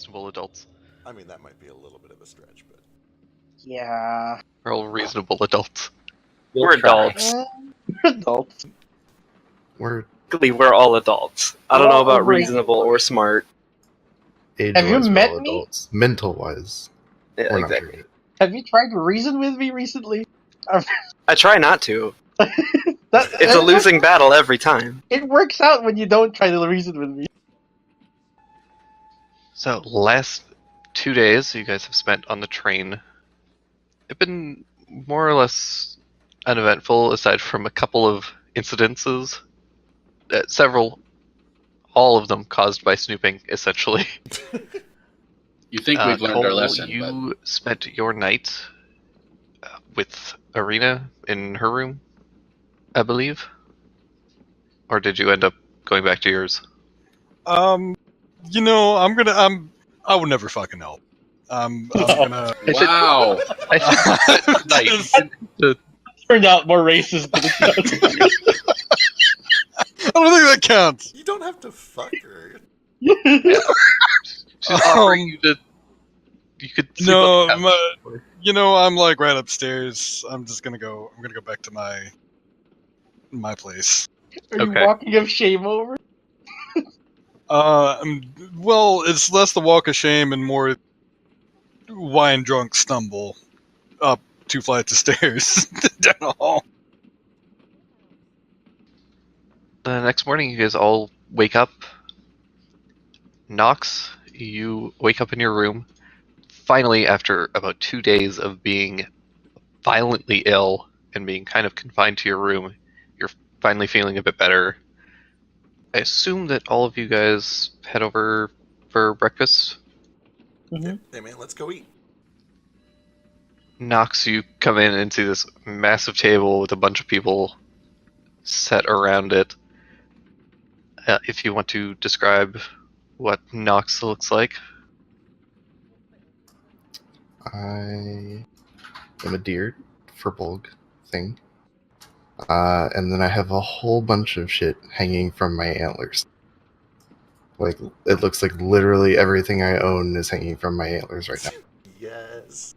reasonable adults. I mean, that might be a little bit of a stretch, but... Yeah. We're all reasonable adults. We're adults. We're adults. We're We're all adults. I don't know Well, about right. reasonable or smart. Have you age-wise, we're met all me? adults. Mental-wise, Yeah, we're not exactly. sure. Have you tried to reason with me recently? I try not to. That- It's a losing battle every time. It works out when you don't try to reason with me. So, last 2 days you guys have spent on the train. They've been more or less uneventful, aside from a couple of incidences. Several, all of them caused by snooping, essentially. You think we've learned our Cole, lesson, you spent your night with Arena in her room, I believe? Or did you end up going back to yours? You know, I would never fucking know. I'm gonna. but wow. I said night. Turned out more racist than it I don't think that counts. You don't have to fuck her. She's offering you to. You could sleep No, on the couch. you know, I'm like right upstairs. I'm gonna go back to my place. Are you Okay. walking of shame over? Well, it's less the walk of shame and more wine drunk stumble up 2 flights of stairs down the hall. The next morning, you guys all wake up. Nox, you wake up in your room. Finally, after about 2 days of being violently ill and being kind of confined to your room, you're finally feeling a bit better. I assume that all of you guys head over for breakfast. Mm-hmm. Hey man, let's go eat. Nox, you come in and see this massive table with a bunch of people set around it. If you want to describe what Nox looks like. I am a deer for Bolg thing. And then I have a whole bunch of shit hanging from my antlers. Like, it looks like literally everything I own is hanging from my antlers right now. Yes.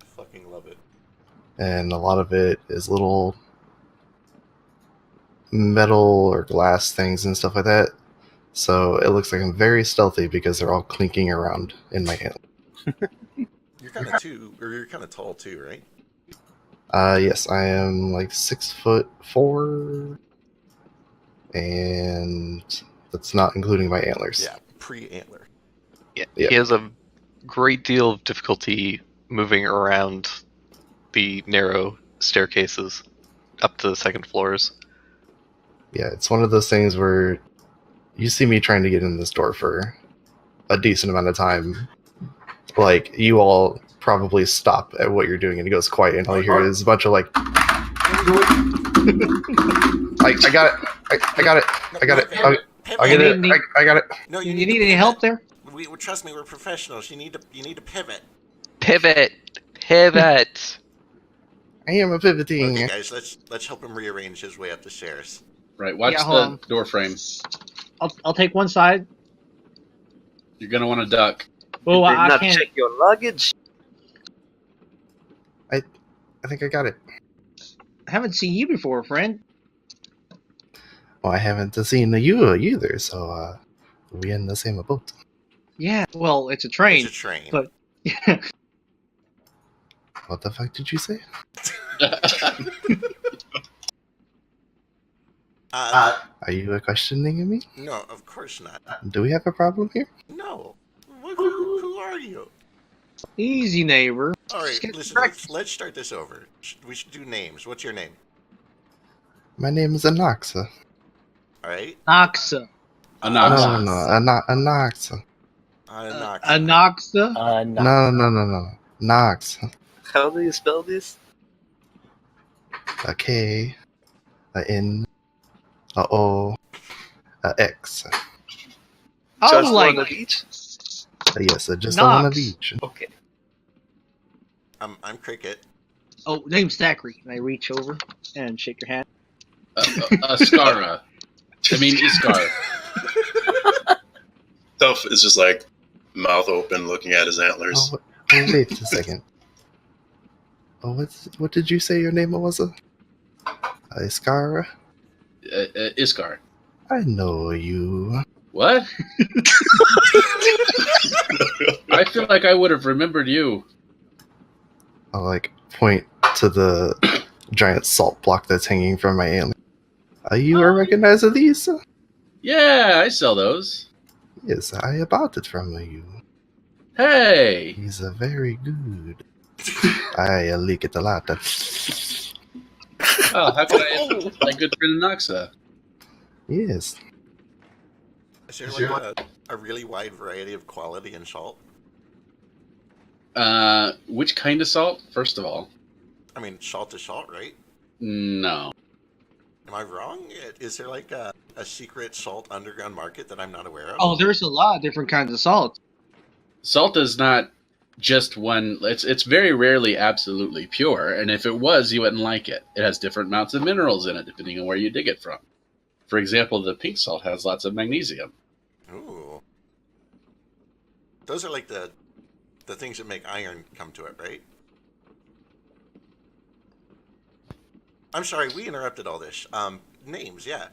I fucking love it. And a lot of it is little metal or glass things and stuff like that. So it looks like I'm very stealthy because they're all clinking around in my antler. You're kind of tall too, right? Yes, I am like 6'4", and that's not including my antlers. Yeah, pre-antler. Yeah, Yeah. he has a great deal of difficulty moving around the narrow staircases up to the second floors. Yeah, it's one of those things where you see me trying to get in this door for a decent amount of time. Like, you all probably stop at what you're doing and it goes quiet, and all you hear is a bunch of like, I got it. I got it. I got it. I get it. I got it. No, You need any help there? Trust me, we're professionals. You need to pivot. Pivot! I am a pivoting. Okay, guys, let's help him rearrange his way up the stairs. Right, watch Yeah, hold the on. door frame. I'll take one side. You're gonna want to duck. Oh, Did I not can't. check your luggage. I think I got it. I haven't seen you before, friend. Well, I haven't seen you either, so we in the same boat. Yeah. Well, it's a train. It's a train. But What the fuck did you say? Are you questioning me? No, of course not. Do we have a problem here? No. Who are you? easy, neighbor. All right, Just get listen. back- Let's start this over. We should do names. What's your name? My name is Anoxa. All right. Noxa. Anoxa. No, Anoxa. Anoxa. No. Nox. How do you spell this? A K. A N. A O. A X. I Just was one like, of each? Yes, just a one of Nox. each. Okay. I'm Cricket. oh, name's Zachary. And I reach over and shake your hand. Ascara. I mean, Iskar. Self is just like, mouth open, looking at his antlers. Wait a second. What did you say your name was? Iskara? Iskar. I know you. What? I feel like I would have remembered you. I'll point to the giant salt block that's hanging from my antler. You recognize these? Yeah, I sell those. Yes, I bought it from you. Hey! He's very good. I like it a lot. Oh, how could I my good friend Noxa? Yes. Is there like a really wide variety of quality in salt? Which kind of salt, first of all? I mean, salt is salt, right? No. Am I wrong? Is there like a secret salt underground market that I'm not aware of? Oh, there's a lot of different kinds of salt. Salt is not just one. It's very rarely absolutely pure, and if it was, you wouldn't like it. It has different amounts of minerals in it, depending on where you dig it from. For example, the pink salt has lots of magnesium. Ooh. Those are like the things that make iron come to it, right? I'm sorry, we interrupted all this. Names, yeah.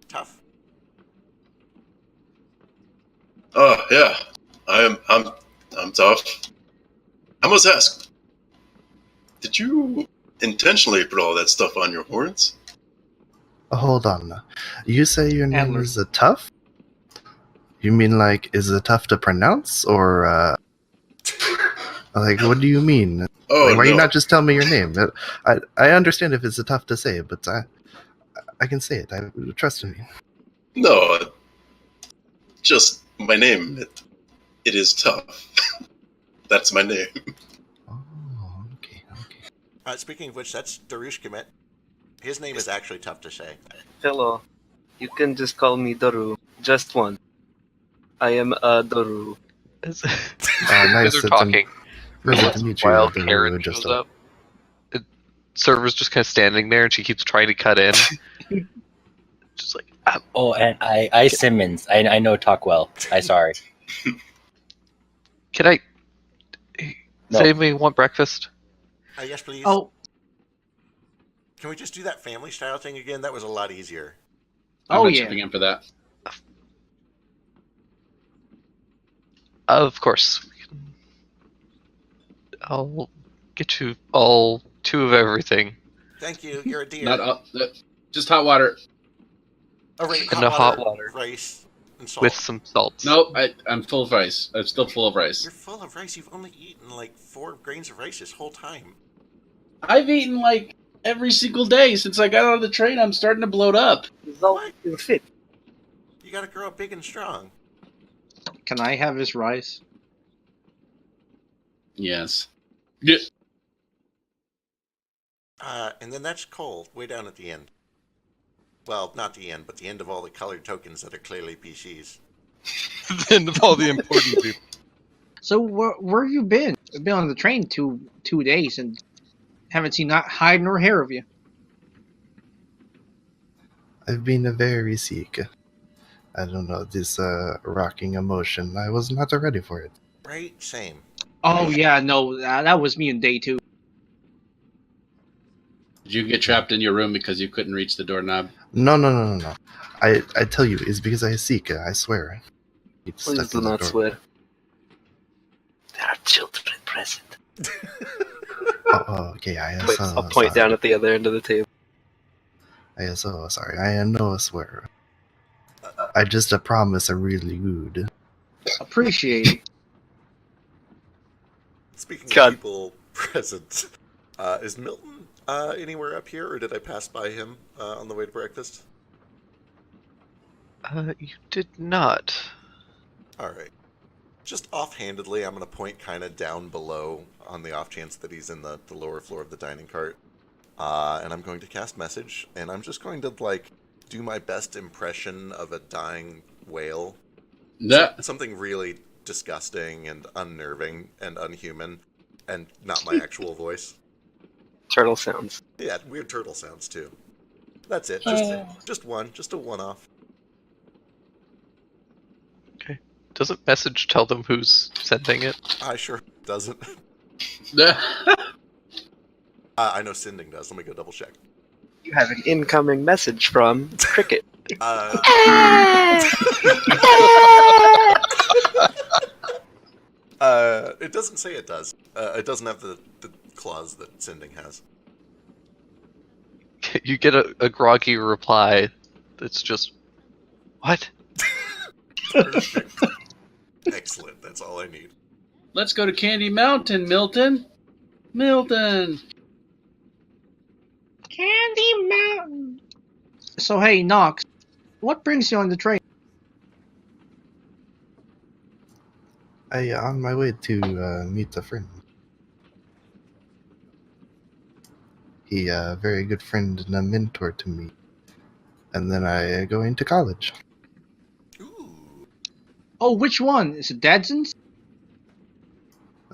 Tough. Oh yeah, I'm tough. I must ask, did you intentionally put all that stuff on your horns? Hold on. You say your name Antlers. is Tough? You mean is it tough to pronounce, or what do you mean? Oh Why no, you not just tell me your name? I understand if it's tough to say, but I can say it. Trust me. no, just my name. It is tough. That's my name. Oh, okay. Speaking of which, that's Darush Kemet. His name is actually tough to say. Hello. You can just call me Doru. Just one. I am Doru. As Nice they're talking, Nice to meet you, while Daru, Karen just shows up, the server's just kind of standing there, and she keeps trying to cut in. Just like, Oh, and I Simmons. I know talk well. Sorry. can I No. say we want breakfast? Yes, please. Oh, Can we just do that family style thing again? That was a lot easier. I'm Oh, not yeah. chipping in for that. Of course. I'll get you all 2 of everything. Thank you. You're a dear. Not just hot water. Oh, right. And a hot water. Rice and salt. With some salt. Nope, I'm full of rice. I'm still full of rice. You're full of rice. You've only eaten like 4 grains of rice this whole time. I've eaten every single day since I got on the train. I'm starting to bloat up. He's all fit. You gotta grow up big and strong. Can I have his rice? Yes. Yeah. And then that's coal, way down at the end. Well, not the end, but the end of all the colored tokens that are clearly PCs. The end of all the important people. So where have you been? I've been on the train two days and haven't seen not hide nor hair of you. I've been very sick. I don't know, this rocking emotion. I was not ready for it. Right? Same. Oh yeah, no, that was me in day 2. Did you get trapped in your room because you couldn't reach the doorknob? No. I tell you, it's because I seek. I swear. It's Please stuck do in the not door. swear. There are children present. Oh, okay. I am Wait, so I'll point sorry. down at the other end of the table. I am so sorry. I am no swear. I just promise I'm really good. Appreciate it. Speaking God. of people present, is Milton anywhere up here, or did I pass by him on the way to breakfast? You did not. Alright. Just offhandedly, I'm going to point kind of down below on the off chance that he's in the lower floor of the dining cart. And I'm going to cast message, and I'm just going to, do my best impression of a dying whale. Something really disgusting and unnerving and unhuman, and not my actual voice. Turtle sounds. Yeah, weird turtle sounds, too. That's it. Just a one-off. Doesn't message tell them who's sending it? I sure doesn't. I know sending does. Let me go double check. You have an incoming message from Cricket. It doesn't say it does. It doesn't have the clause that sending has. You get a groggy reply that's just, what? Perfect. Excellent. That's all I need. Let's go to Candy Mountain, Milton. Milton. Candy Mountain. So hey, Knox, what brings you on the train? I on my way to meet a friend. He a very good friend and a mentor to me. And then I go into college. Ooh. Oh, which one? Is it Dadson's?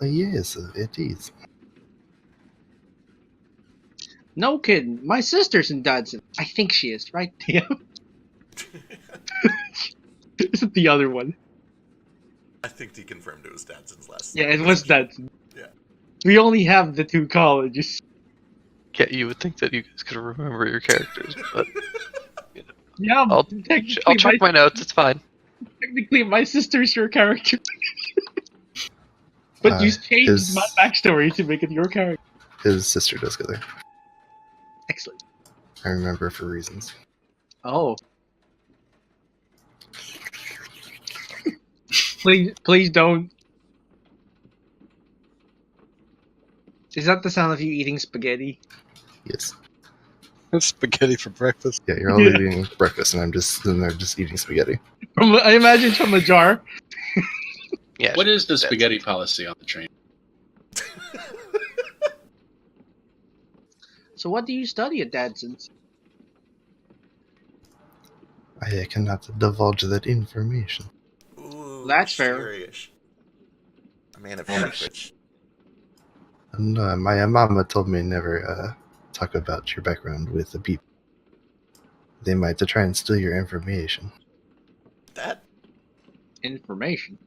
Yes, it is. No kidding. My sister's in Dadson. I think she is, right? Yeah. Isn't the other one? I think he confirmed it was Dadson's last. Yeah, it was Dadson. Yeah. We only have the two colleges. Yeah, you would think that you guys could remember your characters, but Yeah, I'll technically, check my notes. It's fine. technically my sister's your character. But you changed my backstory to make it your character. His sister does go there. Excellent. I remember for reasons. Oh. Please don't. Is that the sound of you eating spaghetti? Yes. It's spaghetti for breakfast. Yeah, you're all eating breakfast, and I'm just sitting there just eating spaghetti. I imagine from a jar. Yeah. What is the spaghetti policy on the train? So what do you study at Dadson's? I cannot divulge that information. Ooh, That's fair. serious. A man of secrets. And my mama told me never talk about your background with the people. They might try and steal your information. That Information.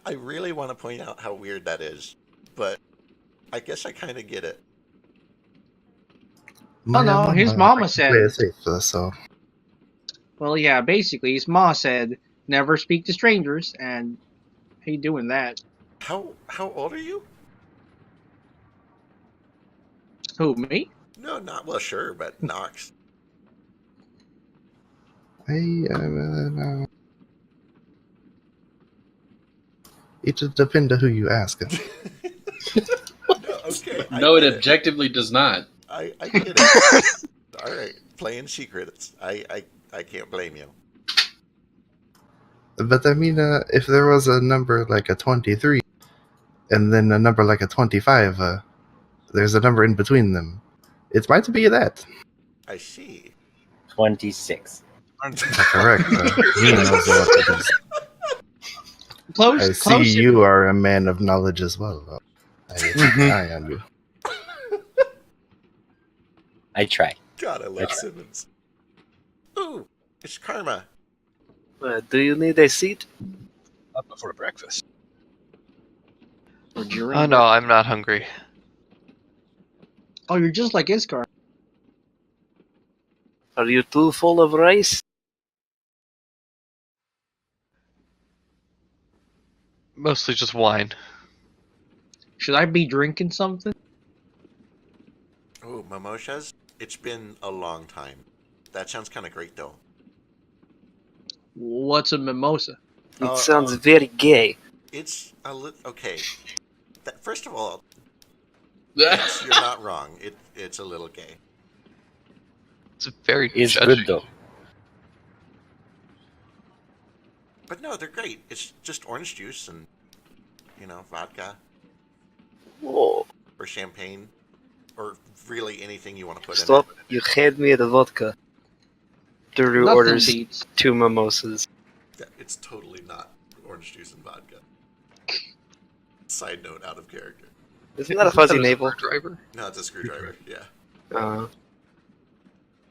I really want to point out how weird that is, but I guess I kind of get it. Oh no, his mama said. Play it safe, so. Well, yeah, basically, his ma said, never speak to strangers, and he doing that. How old are you? Who, me? No, not well, sure, but Knox. It just depends on who you ask. No, okay. No, it objectively does not. I get it. All right, playing secrets. I can't blame you. But I mean, if there was a number like a 23, and then a number like a 25, there's a number in between them. It might be that. I see. 26. Correct. He knows what it is. I see you are a man of knowledge as well. I keep an eye on you. I try. God, I love Simmons. Ooh, it's Karma. Do you need a seat? Not before breakfast. Or during Oh no, I'm not hungry. Oh, you're just like Iskar. Are you too full of rice? Mostly just wine. Should I be drinking something? Oh, mimosas? It's been a long time. That sounds kind of great, though. What's a mimosa? It sounds very gay. It's a little... Okay. First of all, yes, you're not wrong. It's a little gay. It's very It's judgy. good though. But no, they're great. It's just orange juice and, vodka. Whoa. Or champagne. Or really anything you want to put Stop. in it. You had me the vodka. Drew Nothing orders beats. 2 mimosas. Yeah, it's totally not orange juice and vodka. Side note, out of character. Isn't that a fuzzy navel? Driver? No, it's a screwdriver, yeah.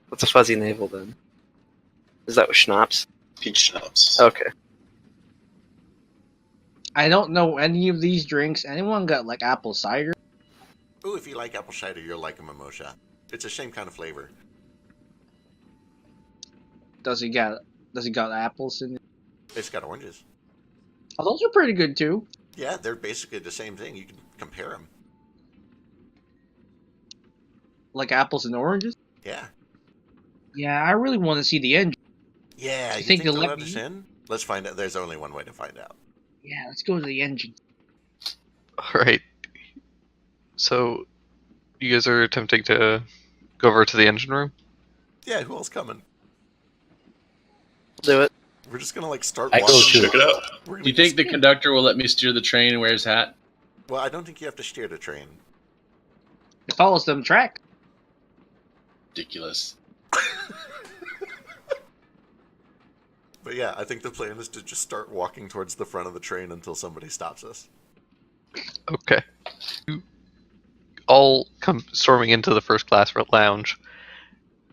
What's a fuzzy navel then? Is that with schnapps? Peach schnapps. Okay. I don't know any of these drinks. Anyone got like apple cider? Ooh, if you like apple cider, you'll like a mimosa. It's the same kind of flavor. Does he got apples in it? It's got oranges. Oh, those are pretty good too. Yeah, they're basically the same thing. You can compare them. Like apples and oranges. Yeah. Yeah, I really want to see the engine. Yeah, you think think they'll they'll let let us me in? Let's find out. There's only one way to find out. Yeah, let's go to the engine. Alright. So, you guys are attempting to go over to the engine room? Yeah, who else coming? Do it. We're just gonna like start I go walking. too. Check it out. We're gonna Do you think the just- conductor will let me steer the train and wear his hat? Well, I don't think you have to steer the train. It follows them track. Ridiculous. But yeah, I think the plan is to just start walking towards the front of the train until somebody stops us. Okay. You all come storming into the first class lounge.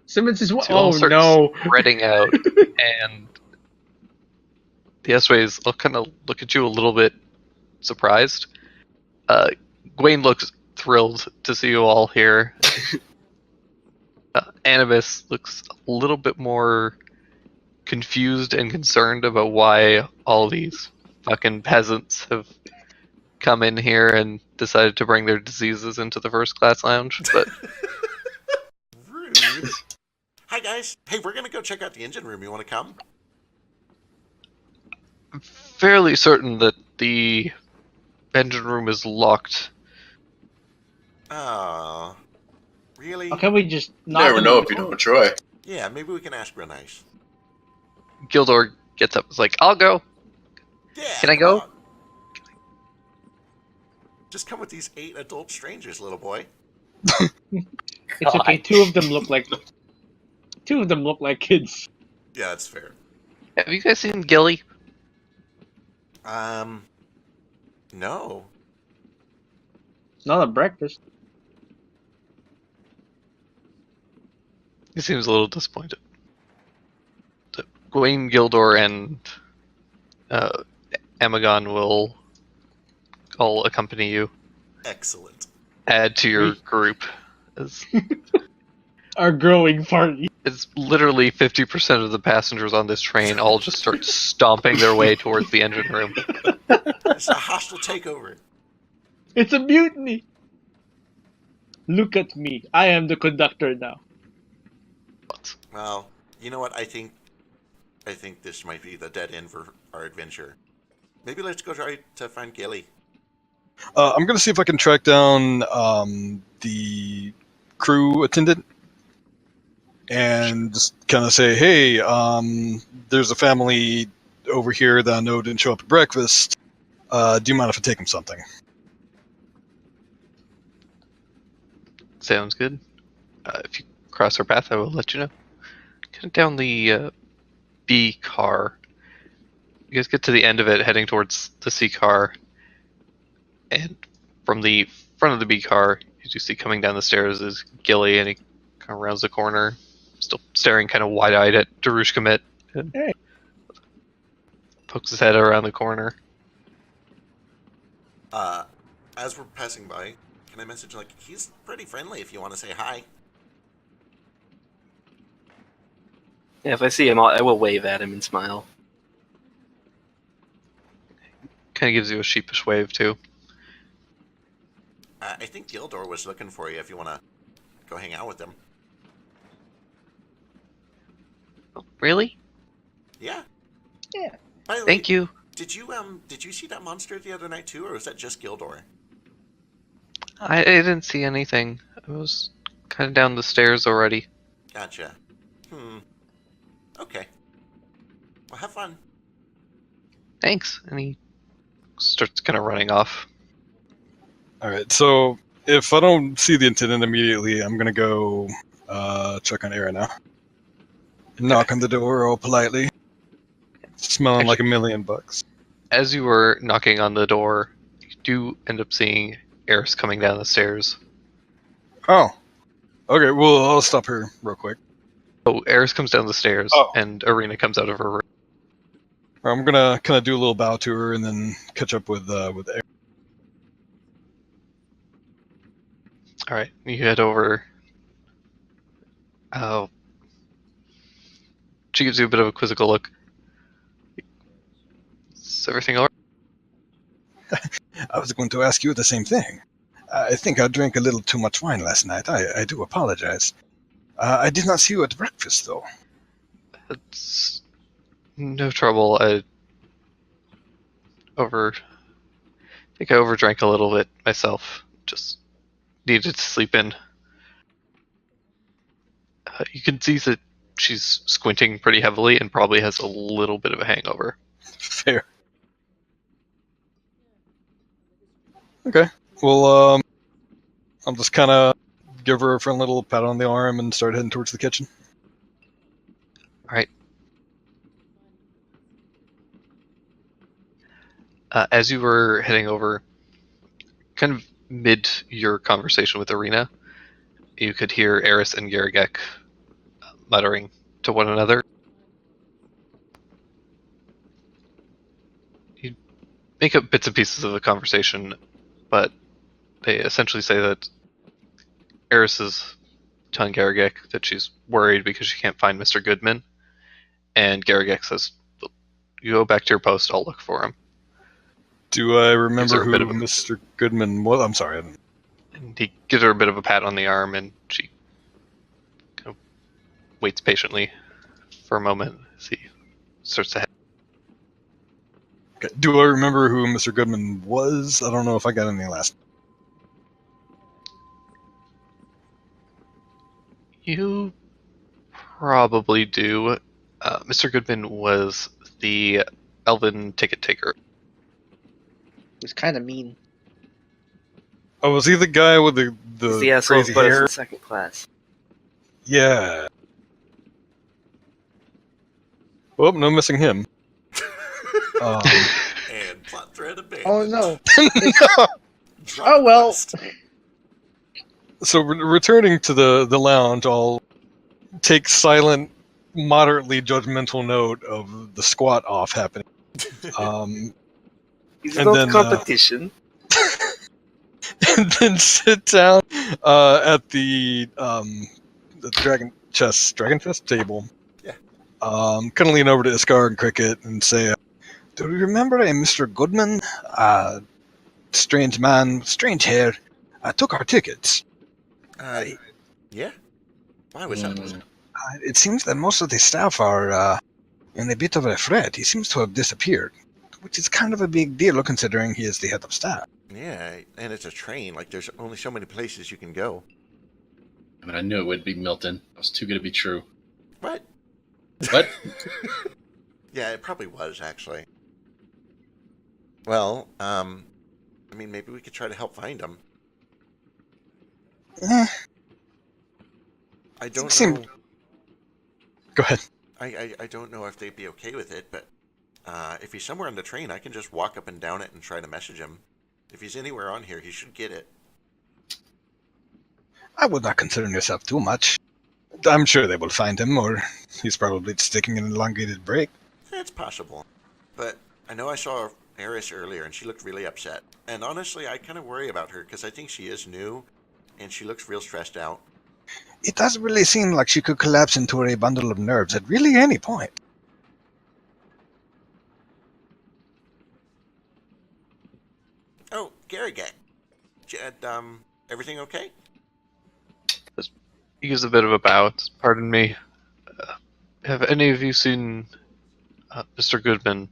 Simmons is So you all oh start no. spreading out, and the S-Ways will kind of look at you a little bit surprised. Gwaine looks thrilled to see you all here. Anubis looks a little bit more confused and concerned about why all these fucking peasants have come in here and decided to bring their diseases into the first class lounge. But Rude. Hi guys. Hey, we're gonna go check out the engine room. You want to come? I'm fairly certain that the engine room is locked. Oh, really? Okay, we just You knock never on know the if you door. don't try. Yeah, maybe we can ask real nice. Gildor gets up and is like, I'll go. Yeah. Can I come go? on. Just come with these 8 adult strangers, little boy. It's okay. Two of them look like kids. Yeah, that's fair. Have you guys seen Gillie? No. Not a breakfast. He seems a little disappointed. So Gwaine, Gildor, and Amagon will all accompany you. Excellent. Add to your group. Our growing party. It's literally 50% of the passengers on this train all just start stomping their way towards the engine room. It's a hostile takeover. It's a mutiny. Look at me. I am the conductor now. Well, you know what? I think this might be the dead end for our adventure. Maybe let's go try to find Gillie. I'm gonna see if I can track down the crew attendant and just kind of say, "Hey, there's a family over here that I know didn't show up at breakfast. Do you mind if I take them something?" Sounds good. If you cross our path, I will let you know. Kind of down the B car. You guys get to the end of it, heading towards the C car, and from the front of the B car, you do see coming down the stairs is Gillie, and he kind of rounds the corner, still staring kind of wide-eyed at Darush Commit, and Hey. pokes his head around the corner. As we're passing by, can I message like he's pretty friendly if you want to say hi? Yeah, if I see him, I will wave at him and smile. Kind of gives you a sheepish wave too. I think Gildor was looking for you if you want to go hang out with him. Oh, really? Yeah. Yeah. By the way, Thank you. Did you see that monster the other night too, or was that just Gildor? I didn't see anything. I was kind of down the stairs already. Gotcha. Okay. Well, have fun. Thanks. And he starts kind of running off. All right. So if I don't see the attendant immediately, I'm gonna go check on Era now. Knock on the door all politely, smelling like $1,000,000. As you were knocking on the door, you do end up seeing Eris coming down the stairs. Oh. Okay. Well, I'll stop her real quick. So Eris comes down the stairs, Oh. and Arena comes out of her room. I'm gonna kind of do a little bow to her and then catch up with Aaron. All right, you head over. Oh, she gives you a bit of a quizzical look. Is everything all right? I was going to ask you the same thing. I think I drank a little too much wine last night. I do apologize. I did not see you at breakfast, though. It's no trouble. I think I overdrank a little bit myself. Just needed to sleep in. You can see that she's squinting pretty heavily and probably has a little bit of a hangover. Fair. Okay. Well, I'll just kind of give her a friendly little pat on the arm and start heading towards the kitchen. All right. As you were heading over, kind of mid your conversation with Arena, you could hear Eris and Garrigek muttering to one another. You make up bits and pieces of the conversation, but they essentially say that Eris is telling Garrigek that she's worried because she can't find Mr. Goodman, and Garrigek says, "You go back to your post, I'll look for him." Do I remember her a who bit of a- Mr. Goodman was? I'm sorry. And he gives her a bit of a pat on the arm, and she kind of waits patiently for a moment as he starts to head. Okay. Do I remember who Mr. Goodman was? I don't know if I got any last. You probably do. Mr. Goodman was the elven ticket taker. It was kind of mean. Oh, was he the guy with the He's the asshole crazy who put us hair? in second class. Yeah. Well, no missing him. And plot thread abandoned. Oh no. Drop Oh well. quest. So returning to the lounge, I'll take silent, moderately judgmental note of the squat off happening. It's And not then, competition. And then sit down at the Dragon Fist table. Yeah. Kind of lean over to Iskar and Cricket and say, "Do you remember a Mr. Goodman? Strange man, strange hair. Took our tickets. Yeah? Why was that? It seems that most of the staff are in a bit of a fret. He seems to have disappeared, which is kind of a big deal considering he is the head of staff." Yeah, and it's a train. Like, there's only so many places you can go. I mean, I knew it would be Milton. It was too good to be true. What? What? Yeah, it probably was, actually. Well, I mean, maybe we could try to help find him. I don't know. Go ahead. I don't know if they'd be okay with it, but if he's somewhere on the train, I can just walk up and down it and try to message him. If he's anywhere on here, he should get it. I would not concern yourself too much. I'm sure they will find him, or he's probably just taking an elongated break. It's possible. But I know I saw Eris earlier, and she looked really upset. And honestly, I kind of worry about her, because I think she is new, and she looks real stressed out. It does really seem like she could collapse into a bundle of nerves at really any point. Oh, Garrigek. Everything okay? He gives a bit of a bow. Pardon me. Have any of you seen Mr. Goodman?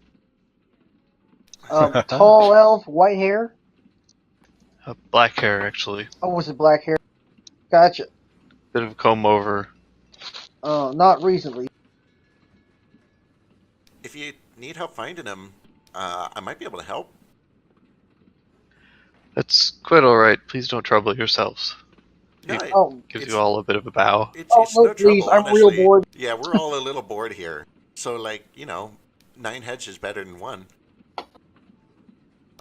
Tall elf, white hair. Black hair, actually. Oh, was it black hair? Gotcha. Bit of a comb over. Not recently. If you need help finding him, I might be able to help. That's quite alright. Please don't trouble yourselves. No, Gives you all a bit of a bow. It's no, no please, trouble, I'm real honestly. bored. Yeah, we're all a little bored here. So, like, 9 heads is better than 1.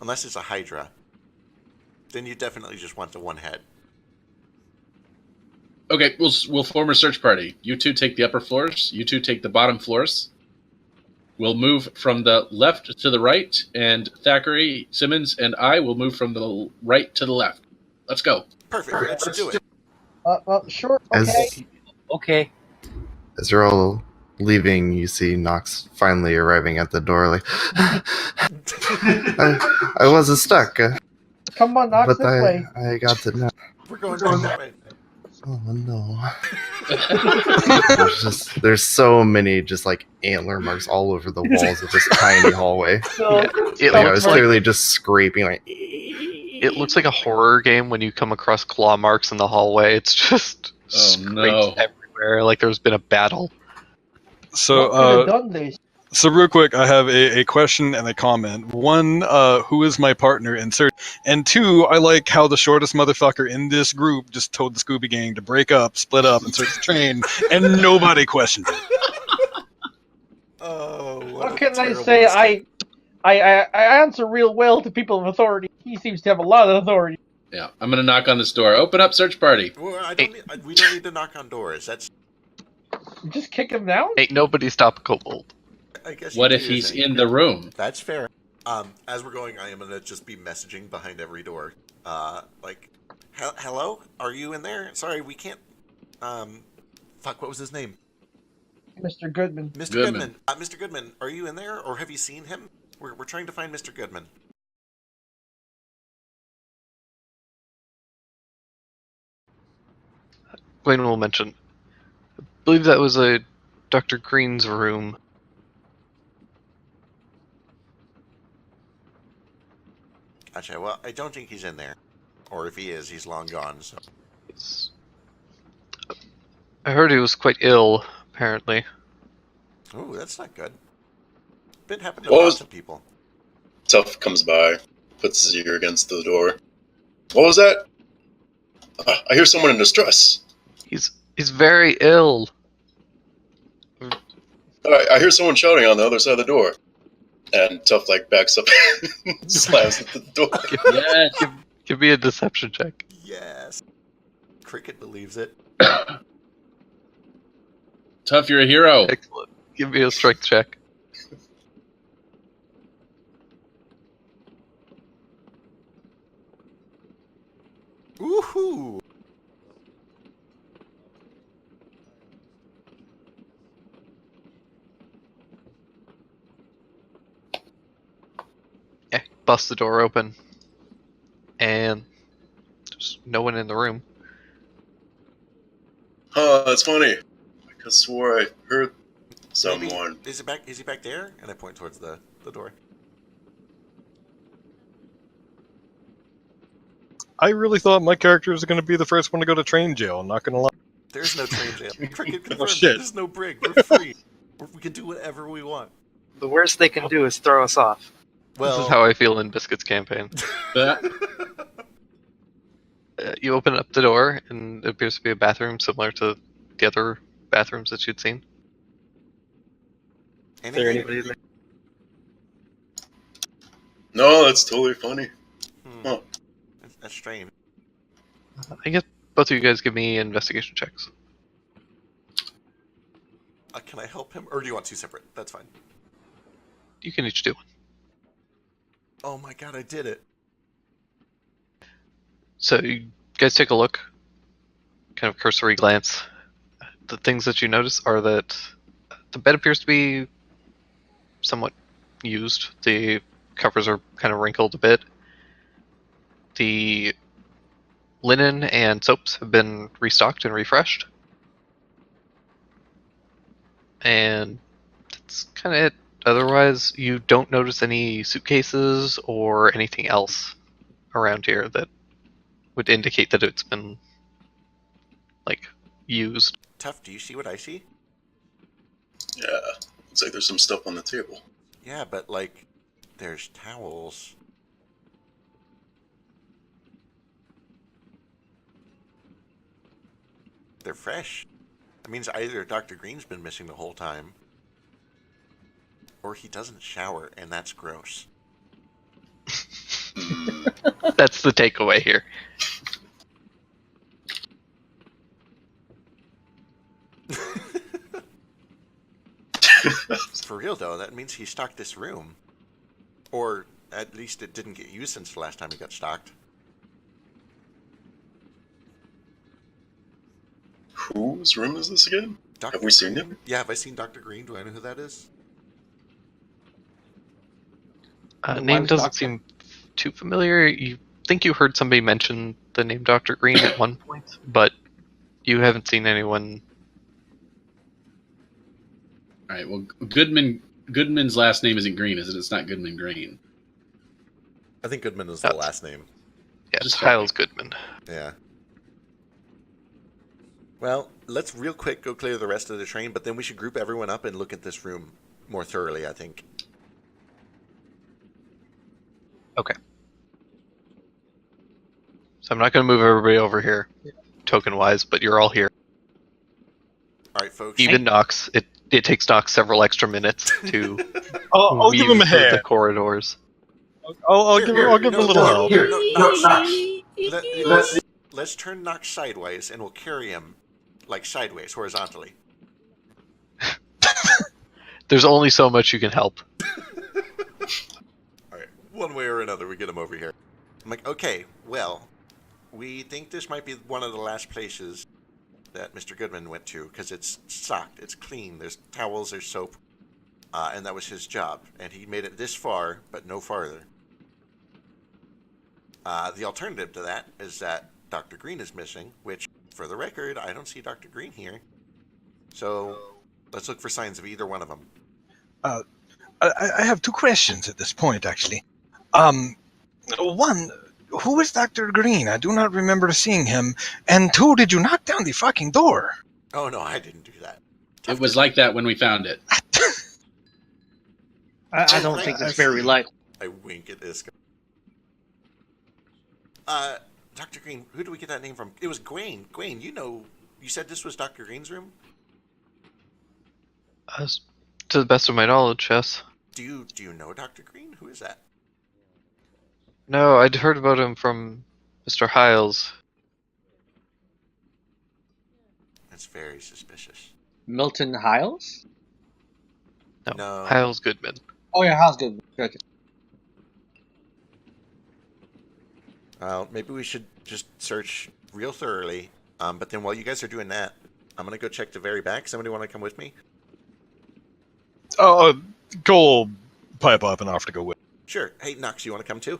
Unless it's a Hydra. Then you definitely just want the 1 head. Okay, we'll form a search party. You two take the upper floors. You two take the bottom floors. will move from the left to the right, and Thackeray, Simmons, and I will move from the right to the left. Let's go. Perfect. Let's do it. Sure. As Okay. Okay. as you're all leaving, you see Nox finally arriving at the door. Like, I wasn't stuck, Come on, Knox, but this way. I got to know. We're going back that way. Oh no! there's so many just like antler marks all over the walls of this tiny hallway. It Like, I looks was clearly just scraping like. It looks like a horror game when you come across claw marks in the hallway. It's just scrapes everywhere, like there's been a battle. So, so real quick, I have a question and a comment. One, who is my partner in search? And two, I like how the shortest motherfucker in this group just told the Scooby Gang to break up, split up, and search the train, and nobody questioned it. Oh, what can I say? I answer real well to people of authority. He seems to have a lot of authority. Yeah, I'm going to knock on this door. Open up, search party. Well, we don't need to knock on doors. That's. Just kick him down? Ain't nobody stop a kobold. I guess what if he's in the room? That's fair. As we're going, I am going to just be messaging behind every door. Like, hello? Are you in there? Sorry, we can't. Fuck, what was his name? Mr. Goodman. Mr. Goodman. Mr. Goodman, are you in there, or have you seen him? We're trying to find Mr. Goodman. Gwen will mention. I believe that was a Dr. Green's room. Gotcha. Well, I don't think he's in there. Or if he is, he's long gone, so. I heard he was quite ill, apparently. Ooh, that's not good. Been happening to lots of people. Tough comes by, puts his ear against the door. What was that? I hear someone in distress. He's very ill. I hear someone shouting on the other side of the door. And Tough backs up and slams at the door. Yes. Give me a deception check. Yes. Cricket believes it. Tough, you're a hero. Excellent. Give me a strength check. Woohoo! Bust the door open. And there's no one in the room. Oh, that's funny. I could swore I heard someone. Is he back there? And I point towards the door. I really thought my character was going to be the first one to go to train jail, not going to lie. There's no train jail. Cricket confirmed. Oh, shit. There's no brig. We're free. We can do whatever we want. The worst they can do is throw us off. Well, this is how I feel in Biscuit's campaign. You open up the door, and it appears to be a bathroom similar to the other bathrooms that you'd seen. Is there anybody there? No, that's totally funny. Huh. That's strange. I guess both of you guys give me investigation checks. Can I help him? Or do you want two separate? That's fine. You can each do one. Oh my god, I did it. So you guys take a look, kind of cursory glance. The things that you notice are that the bed appears to be somewhat used. The covers are kind of wrinkled a bit. The linen and soaps have been restocked and refreshed. And that's kind of it. Otherwise, you don't notice any suitcases or anything else around here that would indicate that it's been, used. Tough, do you see what I see? Yeah, looks like there's some stuff on the table. Yeah, but, there's towels. They're fresh. That means either Dr. Green's been missing the whole time, or he doesn't shower, and that's gross. That's the takeaway here. for real, though, that means he stocked this room. Or at least it didn't get used since the last time he got stocked. Whose room is this again? Have we seen him? Yeah, have I seen Dr. Green? Do I know who that is? Name doesn't seem too familiar. You think you heard somebody mention the name Dr. Green at one point, but you haven't seen anyone. All right. Well, Goodman's last name isn't Green, is it? It's not Goodman Green. I think Goodman is the last name. Yeah, it's Hyles Goodman. Yeah. Well, let's real quick go clear the rest of the train, but then we should group everyone up and look at this room more thoroughly, I think. Okay. So I'm not going to move everybody over here, token-wise, but you're all here. All right, folks. Even Nox, it takes Nox several extra minutes to I'll give him a through the hand. corridors. I'll give him a little help. Let's turn Nox sideways, and we'll carry him, like, sideways, horizontally. There's only so much you can help. Alright, one way or another, we get him over here. I'm like, okay, well, we think this might be one of the last places that Mr. Goodman went to, because it's stocked, it's clean, there's towels, there's soap, and that was his job. And he made it this far, but no farther. The alternative to that is that Dr. Green is missing, which, for the record, I don't see Dr. Green here. So, let's look for signs of either one of them. I have two questions at this point, actually. One, who is Dr. Green? I do not remember seeing him. And two, did you knock down the fucking door? Oh, no, I didn't do that. It was like that when we found it. I don't think that's very likely. I wink at Iska. Dr. Green, who do we get that name from? It was Gwaine. Gwaine, you said this was Dr. Green's room? To the best of my knowledge, yes. Do you know Dr. Green? Who is that? No, I'd heard about him from Mr. Hyles. That's very suspicious. Milton Hyles? No. Hyles Goodman. Oh yeah, Hyles Goodman. Okay. Maybe we should just search real thoroughly. But then while you guys are doing that, I'm going to go check the very back. Somebody want to come with me? Cole will pipe up and offer to go with. Sure. Hey, Nox, you want to come too?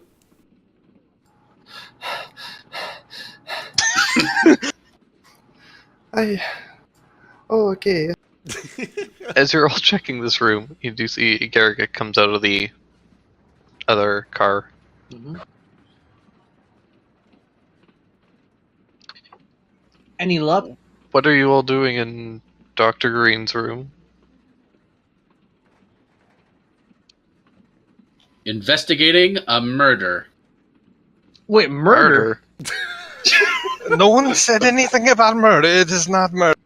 Oh, okay. As you're all checking this room, you do see Garrick comes out of the other car. Mm-hmm. Any luck? What are you all doing in Dr. Green's room? Investigating a murder. Wait, murder? No one said anything about murder. It is not murder.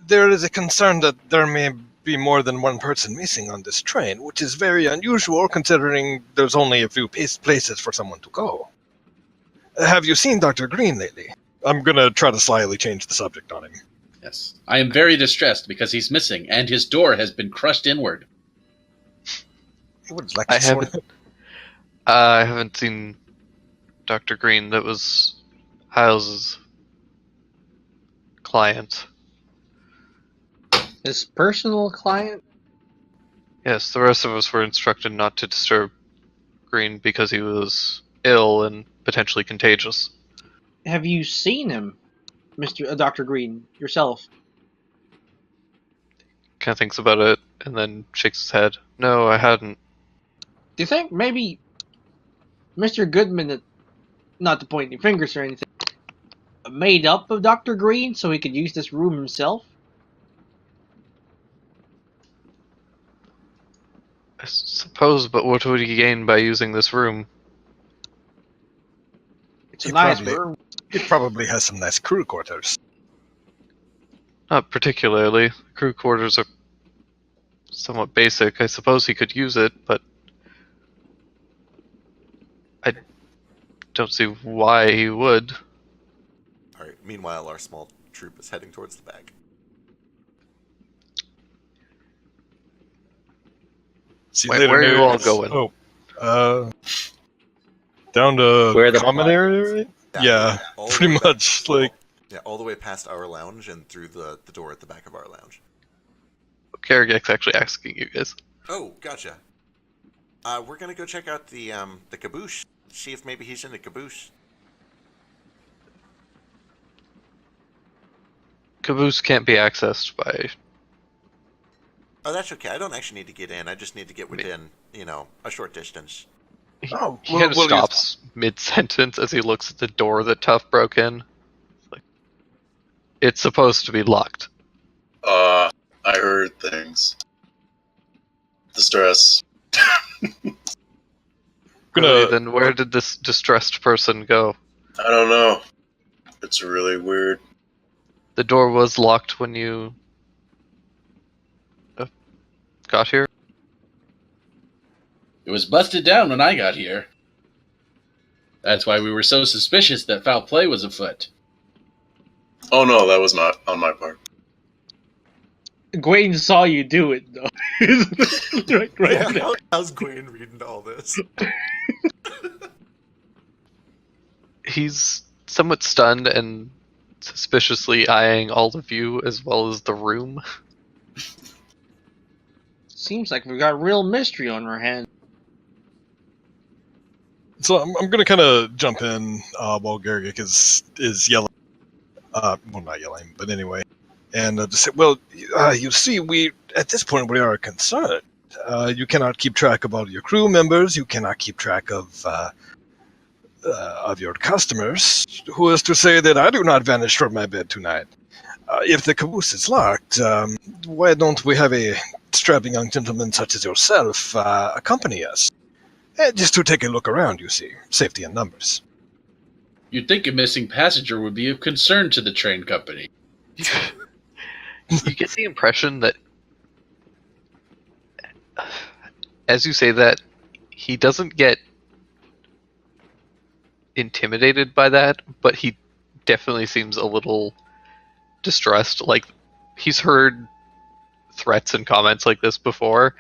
There is a concern that there may be more than one person missing on this train, which is very unusual considering there's only a few places for someone to go. Have you seen Dr. Green lately? I'm gonna try to slyly change the subject on him. Yes. I am very distressed because he's missing, and his door has been crushed inward. I haven't seen Dr. Green. That was Hyles' client. His personal client? Yes, the rest of us were instructed not to disturb Green because he was ill and potentially contagious. Have you seen him, Dr. Green, yourself? Kind of thinks about it and then shakes his head. No, I hadn't. Do you think maybe Mr. Goodman, not to point any fingers or anything, made up of Dr. Green so he could use this room himself? I suppose, but what would he gain by using this room? It's a nice room. It probably has some nice crew quarters. Not particularly. Crew quarters are somewhat basic. I suppose he could use it, but I don't see why he would. Alright, meanwhile, our small troop is heading towards the back. See you Where later, are you all nerds. going? Oh, down to Where the common area, right? Yeah, all the pretty way back- much. Like, Yeah, all the way past our lounge and through the door at the back of our lounge. Karagek's actually asking you guys. Oh, gotcha. We're gonna go check out the caboose. See if maybe he's in the caboose. Caboose can't be accessed by. Oh, that's okay. I don't actually need to get in. I just need to get within, a short distance. He, Oh, he well- kind of well, he's- stops mid-sentence as he looks at the door that Tuff broke in. Like, it's supposed to be locked. I heard things. Distress. Really, then where did this distressed person go? I don't know. It's really weird. The door was locked when you got here? It was busted down when I got here. That's why we were so suspicious that foul play was afoot. Oh no, that was not on my part. Gwaine saw you do it, though. right there. How's Gwen reading all this? He's somewhat stunned and suspiciously eyeing all of you as well as the room. Seems like we've got real mystery on our hands. so I'm gonna kind of jump in while Garrick is yelling. Well, not yelling, but anyway, and just say, well, you see, we at this point we are concerned. You cannot keep track of all your crew members. You cannot keep track of your customers. Who is to say that I do not vanish from my bed tonight? If the caboose is locked, why don't we have a strapping young gentleman such as yourself accompany us? Just to take a look around, you see. Safety in numbers. You'd think a missing passenger would be of concern to the train company. You get the impression that as you say that, he doesn't get intimidated by that, but he definitely seems a little distressed. Like, he's heard threats and comments like this before,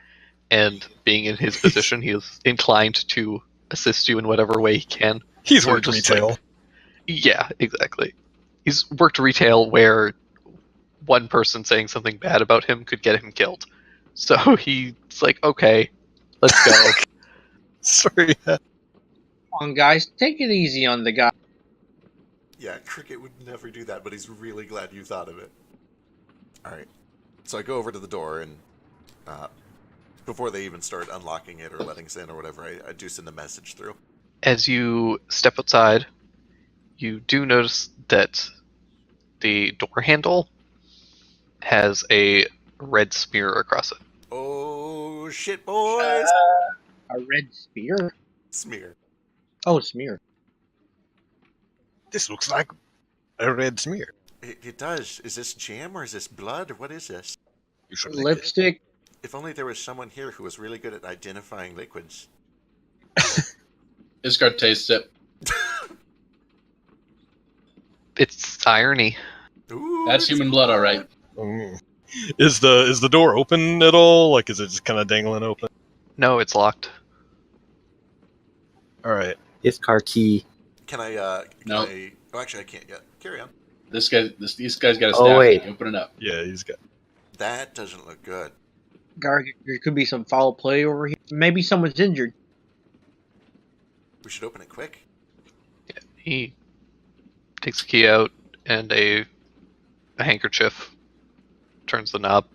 and being in his position, he is inclined to assist you in whatever way he can. He's So worked just, retail. like, yeah, exactly. He's worked retail where one person saying something bad about him could get him killed. So he's like, okay, let's go. Sorry. Come on, guys, take it easy on the guy. Yeah, Cricket would never do that, but he's really glad you thought of it. Alright. So I go over to the door, and before they even start unlocking it or letting us in or whatever, I do send a message through. As you step outside, you do notice that the door handle has a red smear across it. Oh, shit, boys! A red spear? Smear. Oh, smear. This looks like a red smear. It does. Is this jam or is this blood or what is this? You should lick it. Lipstick? If only there was someone here who was really good at identifying liquids. Iskar tastes it. It's irony. Ooh, That's it's human blood, all right. Mm. Is the door open at all? Like, is it just kind of dangling open? No, it's locked. All right. His car key. Can I, No. Oh, actually, I can't yet. Carry on. These guy's got a Oh, staff. wait. Open it up. Yeah, he's got. That doesn't look good. Garg, there could be some foul play over here. Maybe someone's injured. We should open it quick. He takes the key out and a handkerchief, turns the knob,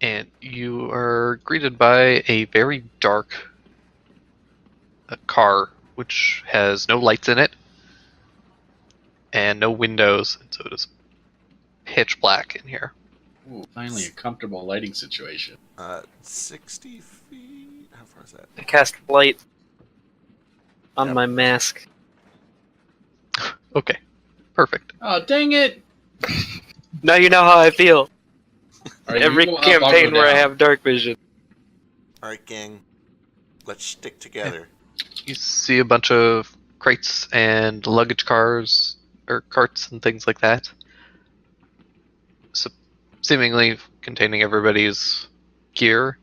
and you are greeted by a very dark car, which has no lights in it and no windows, and so it is pitch black in here. Ooh, finally a comfortable lighting situation. 60 feet? How far is that? I cast light on Yep. my mask. Okay, perfect. Oh, dang it! Now you know how I feel. All right, Every you go up, I'll go campaign where I down. have dark vision. Alright, gang. Let's stick together. You see a bunch of crates and luggage cars, or carts and things like that. So, seemingly containing everybody's gear.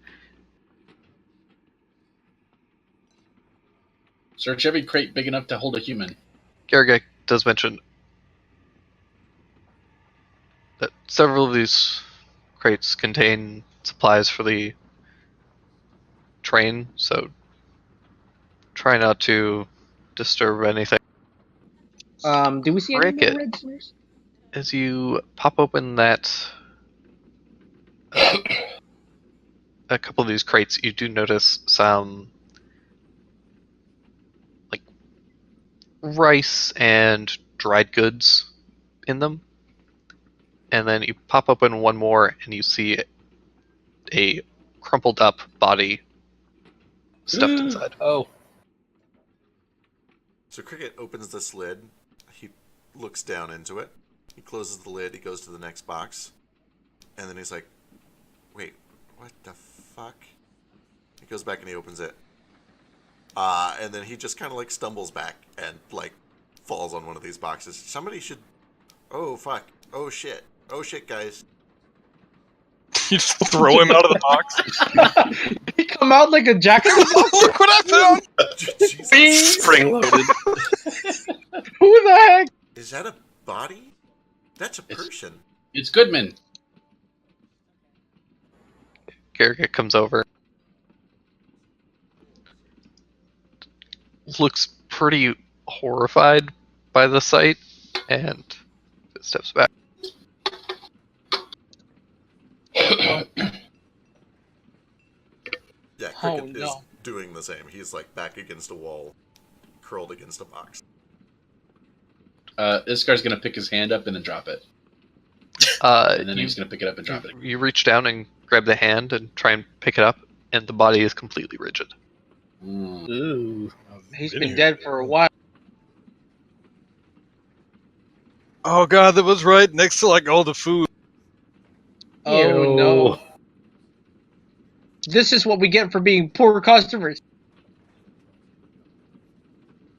Search every crate big enough to hold a human. Garrett does mention that several of these crates contain supplies for the train, so try not to disturb anything. Do we see any Cricket. more red snares? As you pop open that, a couple of these crates, you do notice some like rice and dried goods in them. And then you pop open one more and you see a crumpled up body stuffed inside. Oh, So Cricket opens this lid. He looks down into it. He closes the lid. He goes to the next box. And then he's like, wait, what the fuck? He goes back and he opens it. And then he just kind of like stumbles back and like falls on one of these boxes. Somebody should... Oh, fuck. Oh, shit. Oh, shit, guys. You just throw him out of the box. He come out like a jack in the box. Look what I found! Jesus. Spring loaded. Who the heck? Is that a body? That's a person. It's Goodman. Garrett comes over. Looks pretty horrified by the sight and steps back. Yeah, Oh, Cricket is no. doing the same. He's like back against a wall, curled against a box. Iskar's gonna pick his hand up and then drop it. And then You, he's gonna pick it up and drop it. you reach down and grab the hand and try and pick it up, and the body is completely rigid. Mm. ooh. He's been dead for a while. Oh god, that was right next to like all the food. Oh Ew. no. This is what we get for being poor customers.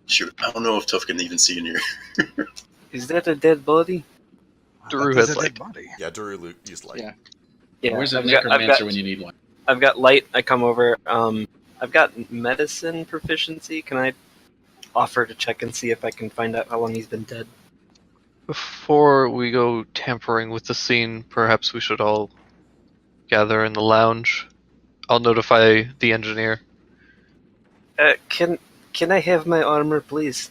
Shoot, I don't know if Tuff can even see in here. Is that a dead body? Drew That's has a like dead body. Yeah, Daru used light. Yeah. Yeah. Where's a I've got- necromancer when you need one? I've got light. I come over. I've got medicine proficiency. Can I offer to check and see if I can find out how long he's been dead? Before we go tampering with the scene, perhaps we should all gather in the lounge. I'll notify the engineer. Can I have my armor, please?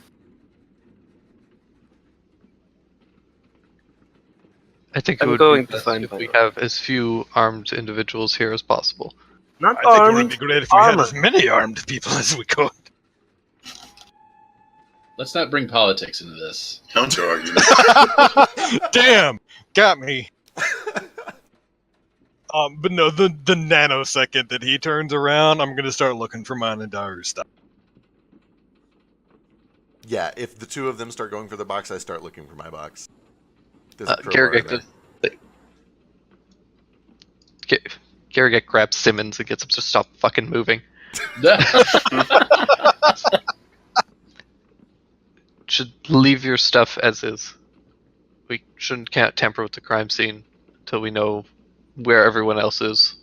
I think it I'm would going be to best find if my we armor. have as few armed individuals here as possible. Not I think it would armed. be great if we had armor. as many armed people as we could. Let's not bring politics into this. Counter argument. Damn, got me. But no, the nanosecond that he turns around, I'm gonna start looking for mine and Daru stuff. Yeah, if the two of them start going for the box, I start looking for my box. There's a crowbar Garrett in there. Garrett grabs Simmons and gets him to stop fucking moving. Should leave your stuff as is. We shouldn't tamper with the crime scene until we know where everyone else is.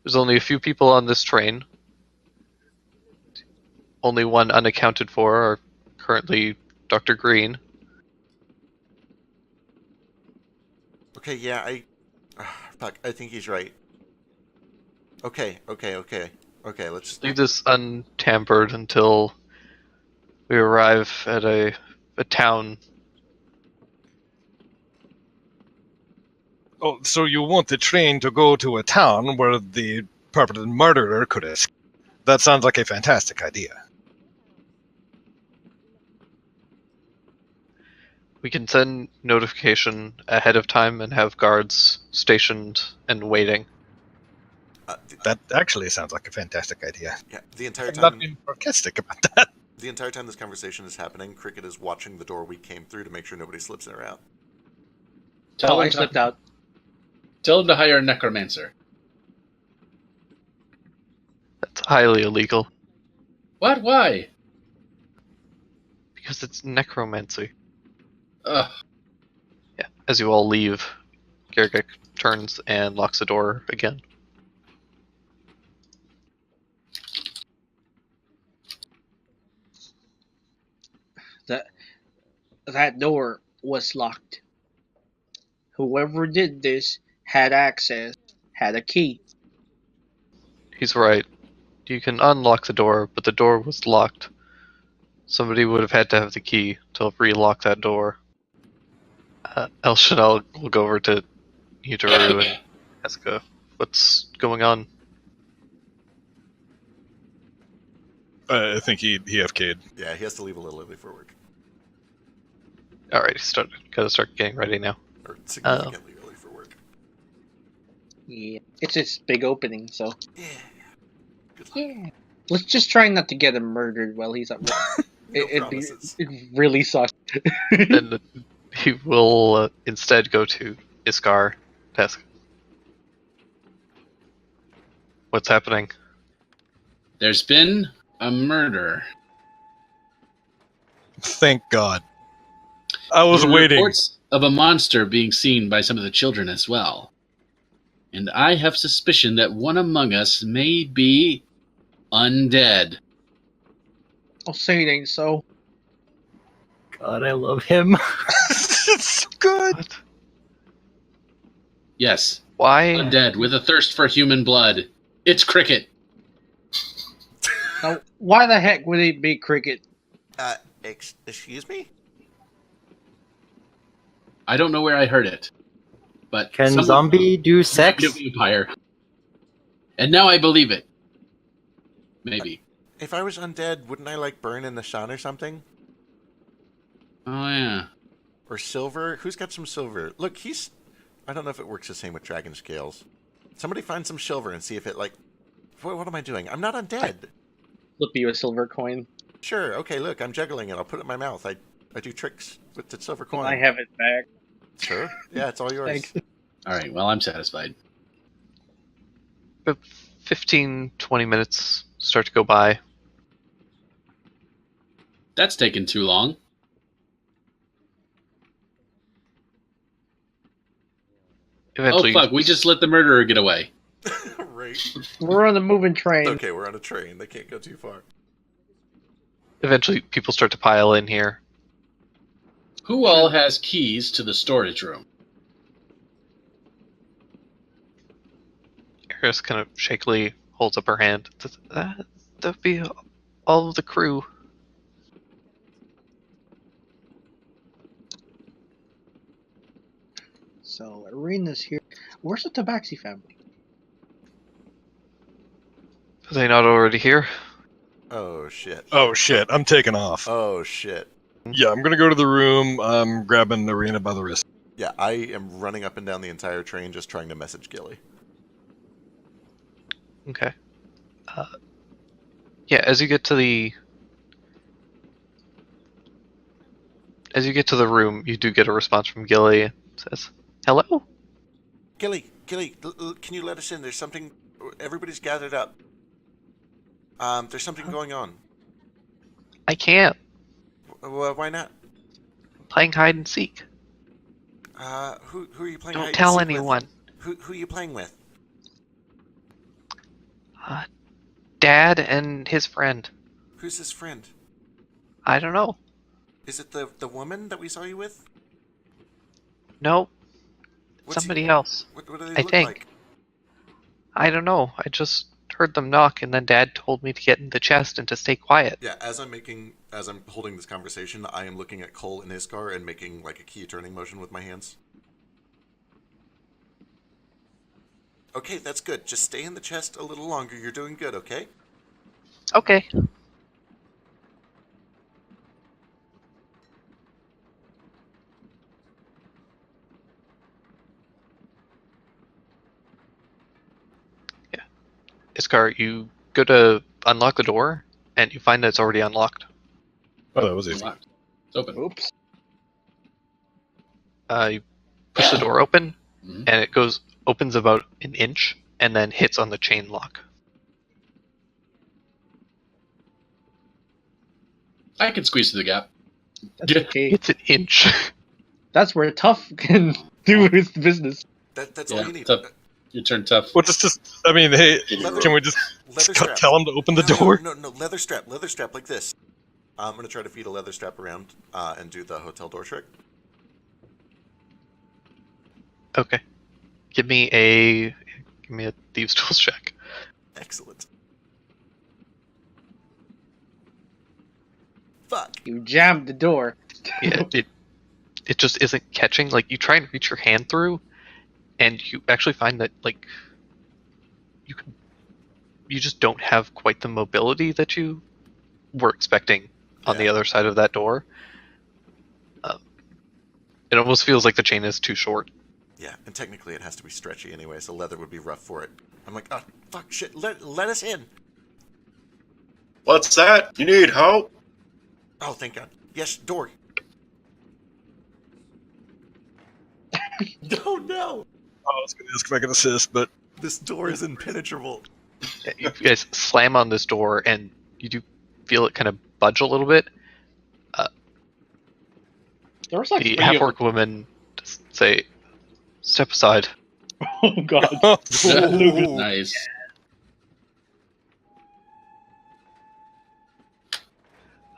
There's only a few people on this train. Only one unaccounted for are currently Dr. Green. Okay, yeah, fuck, I think he's right. Okay, let's just... Leave this untampered until we arrive at a town. Oh, so you want the train to go to a town where the purported murderer could escape? That sounds like a fantastic idea. We can send notification ahead of time and have guards stationed and waiting. That actually sounds like a fantastic idea. Yeah, the entire I'm not time... being sarcastic about that. The entire time this conversation is happening, Cricket is watching the door we came through to make sure nobody slips in or out. Tell I him slipped out. Tell him to hire a necromancer. That's highly illegal What? Why? because it's necromancy. Ugh. Yeah. As you all leave, Garrick turns and locks the door again. That door was locked. Whoever did this had access, had a key. He's right. You can unlock the door, but the door was locked. Somebody would have had to have the key to relock that door. El Chanel will go over to Yutaru and ask what's going on. I think he FK'd. Yeah, he has to leave a little early for work. Alright, gotta start getting ready now. Or significantly early for work. Yeah, it's its big opening, so. Yeah. Good luck. Yeah. Let's just try not to get him murdered while he's at work. No promises. It really sucks. And he will instead go to Iskar to ask, what's happening? There's been a murder. Thank God. I was There were waiting. reports of a monster being seen by some of the children as well. And I have suspicion that one among us may be undead. I'll say it ain't so. God, I love him. It's so good. What? Yes, Why? undead with a thirst for human blood. It's Cricket. Now, why the heck would it be Cricket? Excuse me? I don't know where I heard it, but Can someone- zombie do sex? The vampire. And now I believe it. Maybe. If I was undead, wouldn't I, like, burn in the sun or something? Oh yeah. Or silver? Who's got some silver? Look, I don't know if it works the same with dragon scales. Somebody find some silver and see if it, like... What am I doing? I'm not undead. Flip you a silver coin. Sure, okay, look, I'm juggling it. I'll put it in my mouth. I do tricks with the silver coin. I have it back. Sure. Yeah, it's all yours. Thanks. Alright, well, I'm satisfied. About 15, 20 minutes start to go by. That's taken too long. Eventually, Oh fuck, we just let the murderer get away. Right. We're on a moving train. Okay, we're on a train. They can't go too far. Eventually, people start to pile in here. Who all has keys to the storage room? Eris kind of shakily holds up her hand. That'd be all of the crew. So, Arena's here. Where's the Tabaxi family? Are they not already here? Oh, shit. Oh shit, I'm taking off. Oh, shit. Yeah, I'm gonna go to the room. I'm grabbing Arena by the wrist. Yeah, I am running up and down the entire train just trying to message Gillie. Okay. Yeah, as you get to the room, you do get a response from Gillie. It says, "Hello." Gillie, can you let us in? There's something... Everybody's gathered up. There's something going on. I can't. Why not? I'm playing hide and seek. Who are you playing? Don't hide and tell seek anyone. with? Who are you playing with? Dad and his friend. Who's his friend? I don't know. Is it the woman that we saw you with? No. What's Somebody else. What do they I look think. like? I don't know. I just heard them knock, and then Dad told me to get in the chest and to stay quiet. Yeah, as I'm holding this conversation, I am looking at Cole in his car and making like a key turning motion with my hands. Okay, that's good. Just stay in the chest a little longer. You're doing good, okay? Okay. Yeah. Iskar, you go to unlock the door, and you find that it's already unlocked. Oh, that was It's easy. locked. It's open. Oops. You push the door open, Mhm. and it opens about an inch, and then hits on the chain lock. I can squeeze through the gap. That's okay. It's an inch. That's where Tough can do his business. That's all you need. Tough. Your turn, Tough. Well, just, I mean, hey, Leather- can we just leather strap. tell him to open the No, door? No, leather strap like this. I'm gonna try to feed a leather strap around and do the hotel door trick. Okay. Give me a thieves' tools check. Excellent. Fuck. You jammed the door. Yeah, it just isn't catching. Like, you try and reach your hand through, and you actually find that, like, you just don't have quite the mobility that you were expecting on the other side of that door. It almost feels like the chain is too short. Yeah, and technically it has to be stretchy anyway, so leather would be rough for it. I'm like, oh, fuck, shit, let us in. What's that? You need help? Oh, thank God. Yes, door. Oh, no. I was going to ask if I could assist, but... This door is impenetrable. You guys slam on this door, and you do feel it kind of budge a little bit. There was like The three of half-orc woman just say, "Step aside." them. Oh god. Ooh. Nice.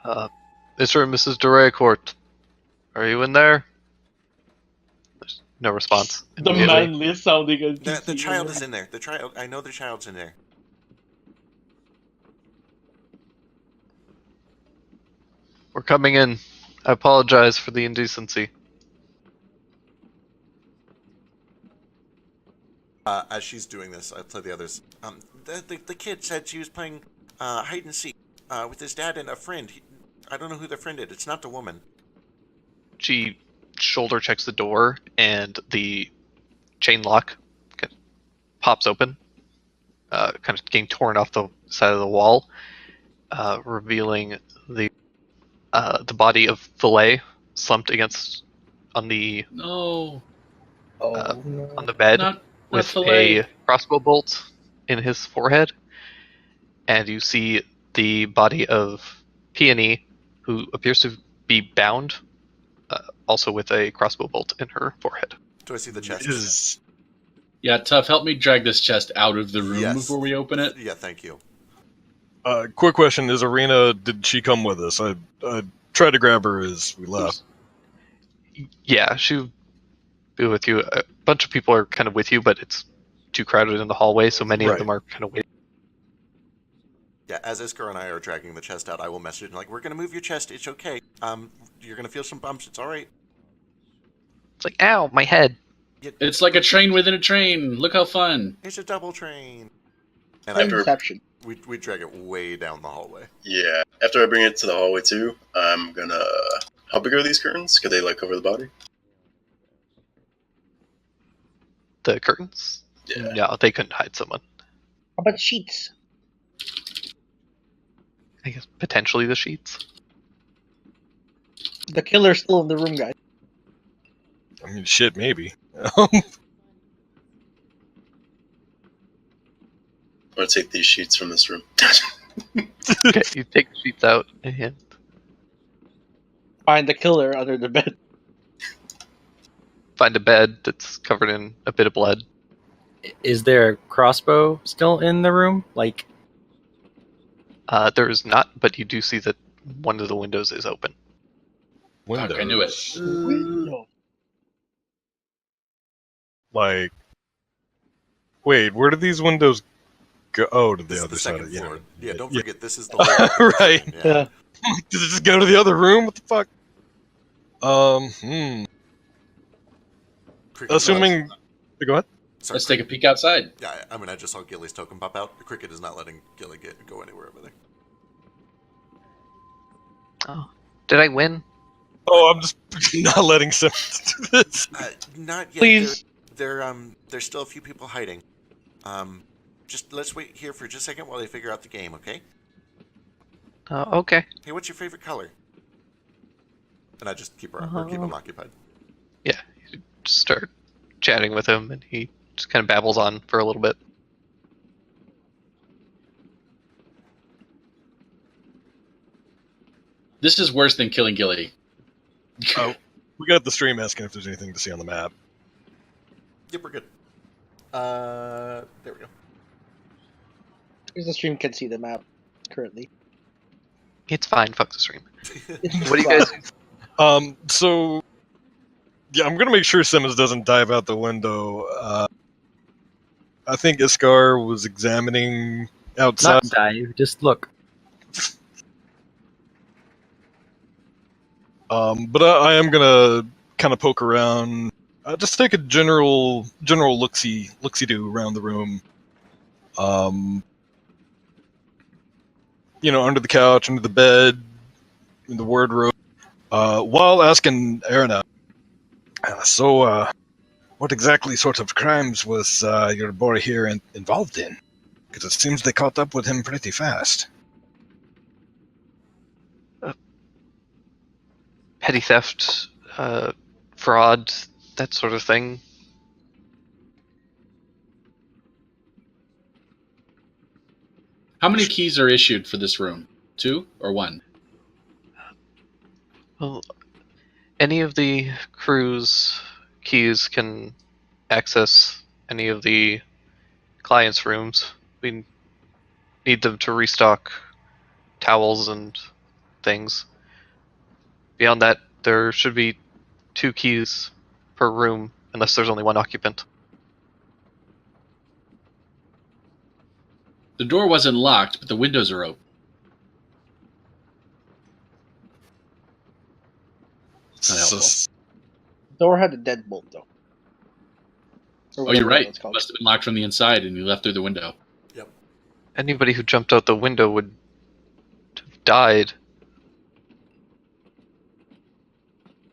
Mr. and Mrs. Durecourt, are you in there? There's no response. The immediately. manliest sounding NPC. The child is in there. I know the child's in there. We're coming in. I apologize for the indecency. As she's doing this, I tell the others. The kid said she was playing hide and seek with his dad and a friend. I don't know who the friend is. It's not the woman. She shoulder checks the door, and the chain lock pops open, kind of getting torn off the side of the wall, revealing the body of Filet slumped on the No. on the bed Not with Filet. a crossbow bolt in his forehead, and you see the body of Peony, who appears to be bound, also with a crossbow bolt in her forehead. Do I see the chest? Yeah, Tough, help me drag this chest out of the room Yes. before we open it. Yeah, thank you. Quick question, is Arena, did she come with us? I tried to grab her as we left. Yeah, she'll be with you. A bunch of people are kind of with you, but it's too crowded in the hallway, so many of them are kind of waiting. Yeah, as Iskar and I are dragging the chest out, I will message him, like, we're going to move your chest. It's okay. You're going to feel some bumps. It's all right. It's like, ow, my head. It's like a train within a train. Look how fun. It's a double train. And Inception. we drag it way down the hallway. Yeah. After I bring it to the hallway too, I'm gonna. How big are these curtains? Could they like cover the body? The curtains? Yeah. No, they couldn't hide someone. How about sheets? I guess potentially the sheets. The killer's still in the room, guys. I mean, shit, maybe. I'm gonna take these sheets from this room. Okay, you take the sheets out and Find the killer under the bed. find a bed that's covered in a bit of blood. Is there a crossbow still in the room? Like, There is not, but you do see that one of the windows is open. Fuck, I knew it. Window. Like, wait, where do these windows go? Oh, to This the is other the side. second Of, floor. yeah. Yeah, don't Yeah. forget, this is the whole Right. Yeah. Does it just go to the other room? What the fuck? Cricket Assuming. Go ahead. Sorry, Let's take a peek outside. Yeah, I mean, I just saw Gillie's token pop out. The cricket is not letting Gillie go anywhere over there. Oh, did I win? Oh, I'm just not letting Simmons do this. Not yet. Please. There's still a few people hiding. Just let's wait here for just a second while they figure out the game, okay? Okay. Hey, what's your favorite color? And I just keep them occupied. Yeah, you just start chatting with him, and he just kind of babbles on for a little bit. This is worse than killing Gillie. Oh, we got the stream asking if there's anything to see on the map. Yep, we're good. There we go. Because the stream can see the map currently. It's fine. Fuck the stream. It's What do you guys? So yeah, I'm gonna make sure Simmons doesn't dive out the window. I think Iskar was examining outside. Not dive, just look. But I am gonna kind of poke around. Just take a general look-see do around the room. Under the couch, under the bed, in the wardrobe. While asking Erna, what exactly sort of crimes was your boy here involved in? Because it seems they caught up with him pretty fast. Petty theft, fraud, that sort of thing. How many keys are issued for this room? 2 or 1? Well, any of the crew's keys can access any of the clients' rooms. We need them to restock towels and things. Beyond that, there should be 2 keys per room, unless there's only 1 occupant. The door wasn't locked, but the windows are open. It's not helpful. The door had a deadbolt, though. Or Oh, you're whatever right. it's It called. must have been locked from the inside, and you left through the window. Yep. Anybody who jumped out the window would have died.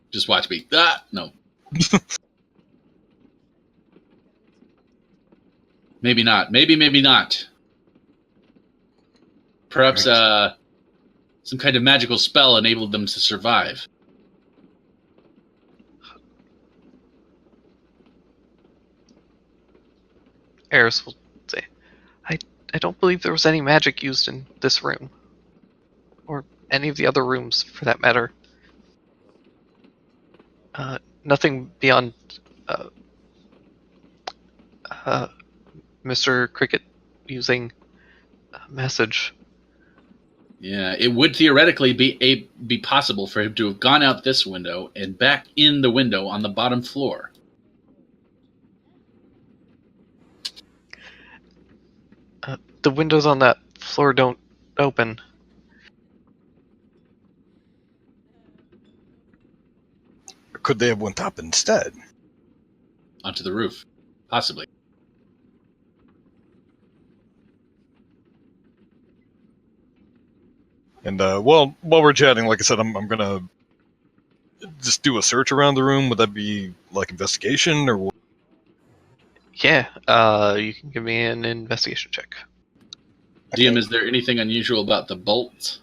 Just watch me. Ah, no. Maybe not. Maybe not. Perhaps some kind of magical spell enabled them to survive. Eris will say, I don't believe there was any magic used in this room. Or any of the other rooms, for that matter. Nothing beyond Mr. Cricket using a message. Yeah, it would theoretically be possible for him to have gone out this window and back in the window on the bottom floor. The windows on that floor don't open. Could they have went up instead? Onto the roof. Possibly. And while we're chatting, like I said, I'm gonna just do a search around the room. Would that be like investigation or what? Yeah, you can give me an investigation check. DM, is there anything unusual about the bolt?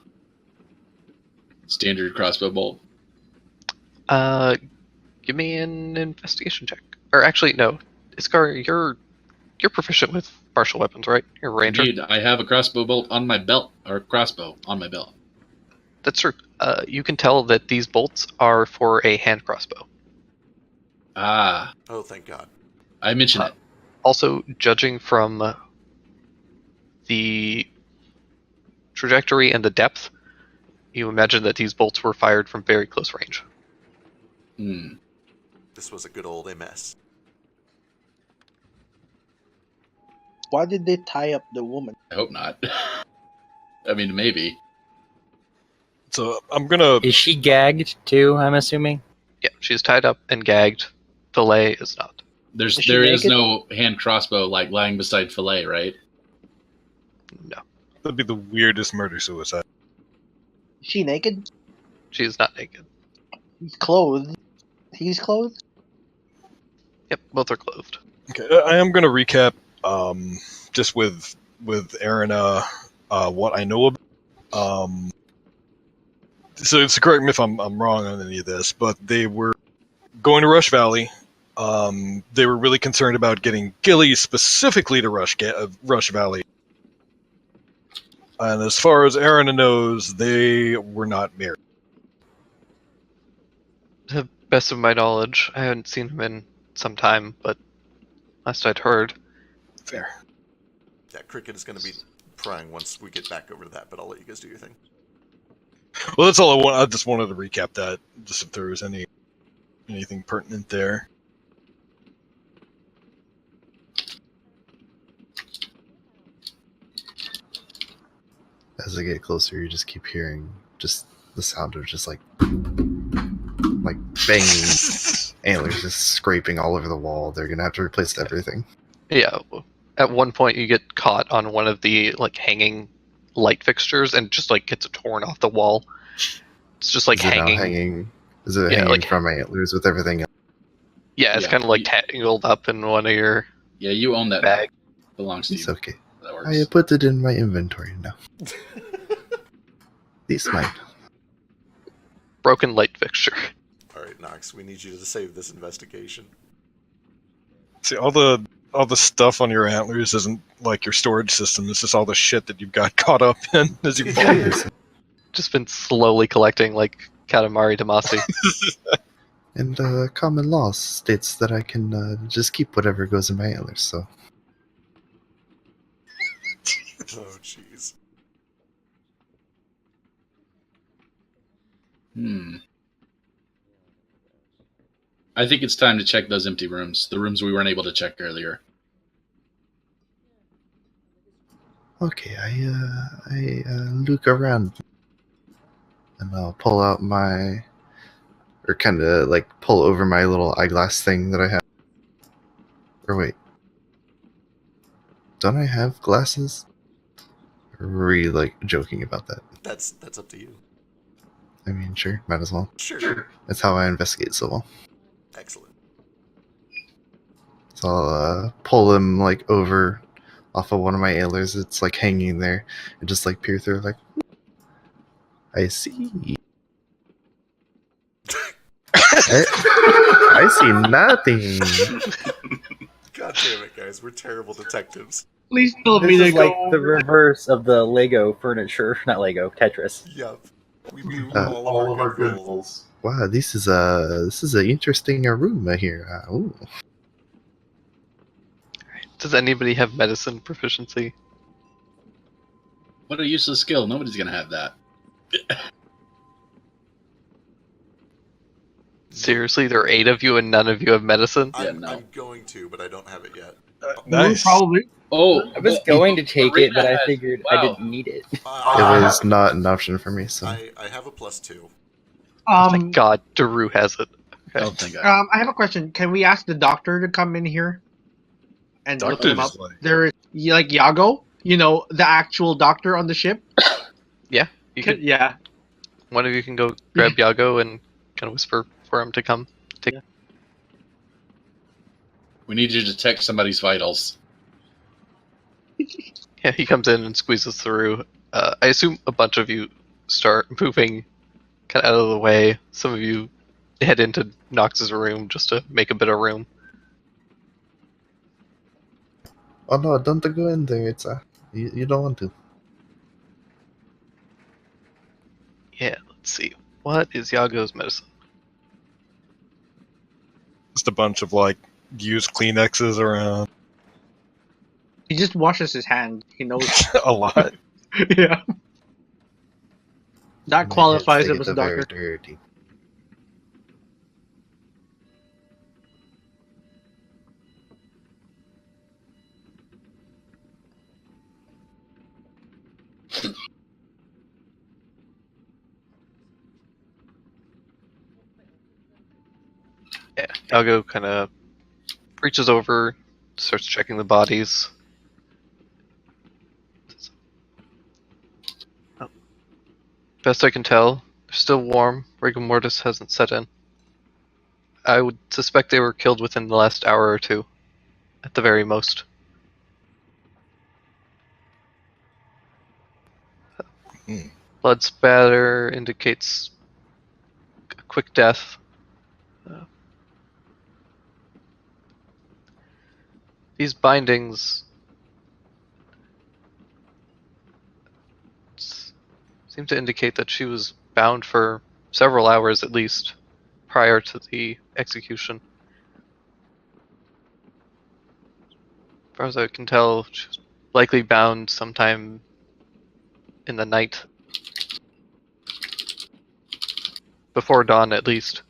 Standard crossbow bolt. Give me an investigation check. Or actually, no. Iskar, you're proficient with martial weapons, right? You're a ranger. Indeed, I have a crossbow bolt on my belt, or crossbow on my belt. That's true. You can tell that these bolts are for a hand crossbow. Ah, Oh, thank God. I mentioned it. Also, judging from the trajectory and the depth, you imagine that these bolts were fired from very close range. Hmm. This was a good old MS. Why did they tie up the woman? I hope not. I mean, maybe. So I'm gonna. Is she gagged too, I'm assuming? Yeah, she's tied up and gagged. Fillet is not. Is she There is naked? no hand crossbow like lying beside fillet, right? No, That'd be the weirdest murder-suicide. Is she naked? she is not naked. He's clothed. He's clothed? Yep, both are clothed. Okay, I am gonna recap just with Erina what I know about. So it's correct me if I'm wrong on any of this, but they were going to Rush Valley. They were really concerned about getting Gillie specifically to Rush Valley. And as far as Erina knows, they were not married. To the best of my knowledge, I haven't seen him in some time, but last I'd heard. Fair. Yeah, Cricket is going to be prying once we get back over to that, but I'll let you guys do your thing. Well, that's all I want. I just wanted to recap that, just if there was anything pertinent there. As I get closer, you just keep hearing just the sound of just like banging antlers just scraping all over the wall. They're gonna have to replace everything. Yeah. At one point, you get caught on one of the hanging light fixtures, and just gets torn off the wall. It's just Is it now hanging. hanging? Is it Yeah, hanging from my antlers with everything else? Yeah, it's Yeah, kind of tangled up in one of your Yeah, you own that bag. Belongs to It's you. okay. That I works. put it in my inventory now. These mine. Broken light fixture. Alright, Nox, we need you to save this investigation. See, all the stuff on your antlers isn't like your storage system. It's just all the shit that you've got caught up in as you fall. Just been slowly collecting like Katamari Damacy. And common law states that I can just keep whatever goes in my antlers, so. Oh, jeez. I think it's time to check those empty rooms. The rooms we weren't able to check earlier. Okay, I look around and I'll pull out or kind of pull over my little eyeglass thing that I have. Or wait, don't I have glasses? Or were you joking about that? That's up to you. I mean, sure, might as well. Sure. That's how I investigate so well. Excellent. So I'll pull him over off of one of my antlers. It's hanging there, and just peer through. I see. I see nothing. God damn it, guys. We're terrible detectives. Please tell This me to is go. like the reverse of the Lego furniture, not Lego, Tetris. Yup. We blew all of our good rolls. Wow, this is an interesting room here. Ooh. Does anybody have medicine proficiency? What a useless skill. Nobody's going to have that. Seriously, there are 8 of you and none of you have medicine? I'm no. going to, but I don't have it yet. Nice. Probably. Oh, I was going to take it, but I Arena figured has- I didn't need it. It was not an option for me, so. I have a +2. Oh my god, Daru has it. Okay. Oh, thank God. I have a question. Can we ask the doctor to come in here and look him up? Doctor's There is Yago, the actual doctor on the ship. You could, Yeah. one of you can go grab Yago and kind of whisper for him to come. We need you to detect somebody's vitals. Yeah, he comes in and squeezes through. I assume a bunch of you start moving kind of out of the way. Some of you head into Nox's room just to make a bit of room. Oh no, don't go in there. It's you don't want to. Yeah, let's see. What is Yago's medicine? Just a bunch of used Kleenexes around. He just washes his hands. He knows. A lot. Yeah. That qualifies They him get as a very doctor. dirty. Yeah, Yago kind of reaches over, starts checking the bodies. Oh. Best I can tell, they're still warm. Rigor mortis hasn't set in. I would suspect they were killed within the last hour or two, at the very most. Blood spatter indicates a quick death. These bindings seem to indicate that she was bound for several hours at least prior to the execution. far as I can tell, she's likely bound sometime in the night. Before dawn, at least.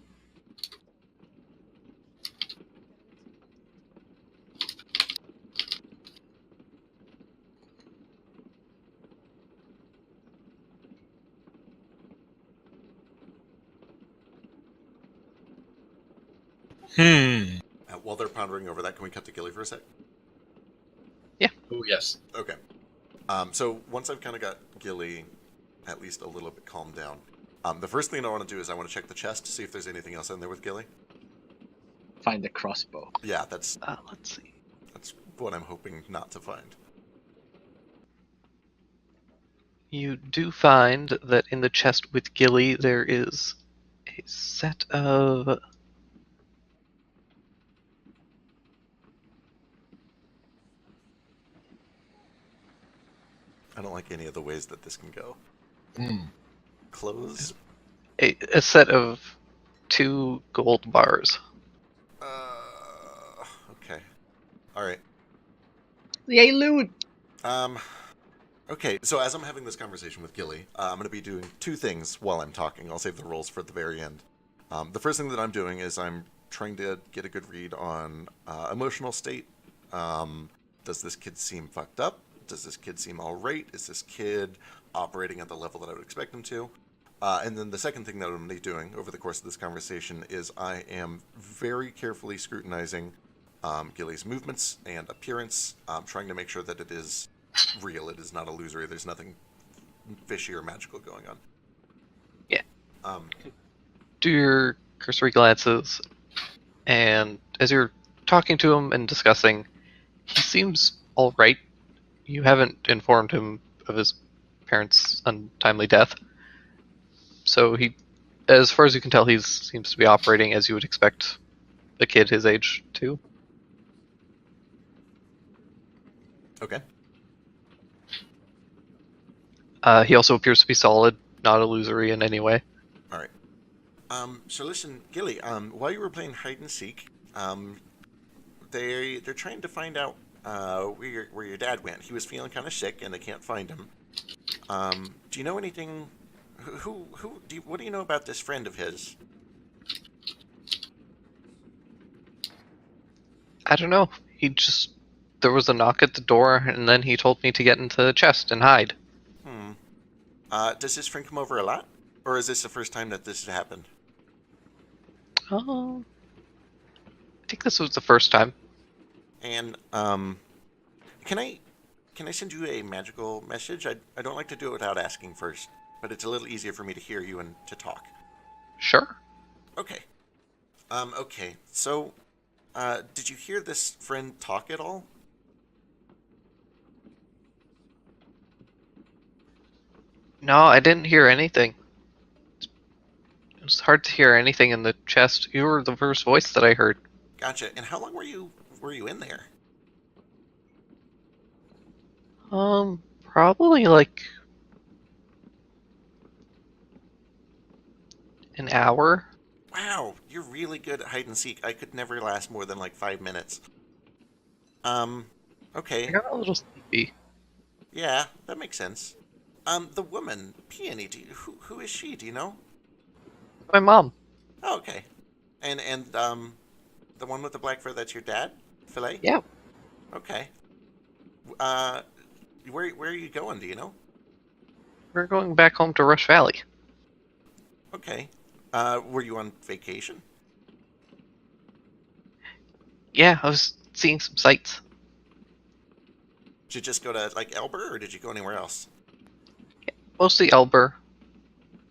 While they're pondering over that, can we cut to Gillie for a sec? Oh, yes. Okay. So once I've kind of got Gillie at least a little bit calmed down, the first thing I want to do is I want to check the chest to see if there's anything else in there with Gillie. Find the crossbow. Yeah, that's Let's see. what I'm hoping not to find. You do find that in the chest with Gillie there is a set of... I don't like any of the ways that this can go. Clothes? a set of 2 gold bars. Okay. Alright. Yay, loot! Okay, so as I'm having this conversation with Gillie, I'm going to be doing 2 things while I'm talking. I'll save the rolls for the very end. The first thing that I'm doing is I'm trying to get a good read on emotional state. Does this kid seem fucked up? Does this kid seem alright? Is this kid operating at the level that I would expect him to? And then the second thing that I'm going to be doing over the course of this conversation is I am very carefully scrutinizing Gillie's movements and appearance, trying to make sure that it is real, it is not illusory, there's nothing fishy or magical going on. Yeah. Do your cursory glances, and as you're talking to him and discussing, he seems alright. You haven't informed him of his parents' untimely death. So he, as far as you can tell, he seems to be operating as you would expect a kid his age to. Okay. He also appears to be solid, not illusory in any way. Alright. So listen, Gillie, while you were playing hide and seek, they're trying to find out where your dad went. He was feeling kind of sick, and they can't find him. Do you know anything? What do you know about this friend of his? I don't know. There was a knock at the door, and then he told me to get into the chest and hide. Does this friend come over a lot? Or is this the first time that this has happened? I think this was the first time. And, can I send you a magical message? I don't like to do it without asking first, but it's a little easier for me to hear you and to talk. Sure. Okay. Okay, so, did you hear this friend talk at all? No, I didn't hear anything. It was hard to hear anything in the chest. You were the first voice that I heard. Gotcha. And how long were you in there? Probably like an hour. Wow, you're really good at hide and seek. I could never last more than like 5 minutes. Okay. I got a little sleepy. Yeah, that makes sense. The woman, Peony, who is she? Do you know? My mom. Oh, okay. And the one with the black fur, that's your dad? Filet? Yeah. Okay. Where are you going, do you know? We're going back home to Rush Valley. Okay. Were you on vacation? Yeah, I was seeing some sights. Did you just go to, like, Elber, or did you go anywhere else? Mostly Elber.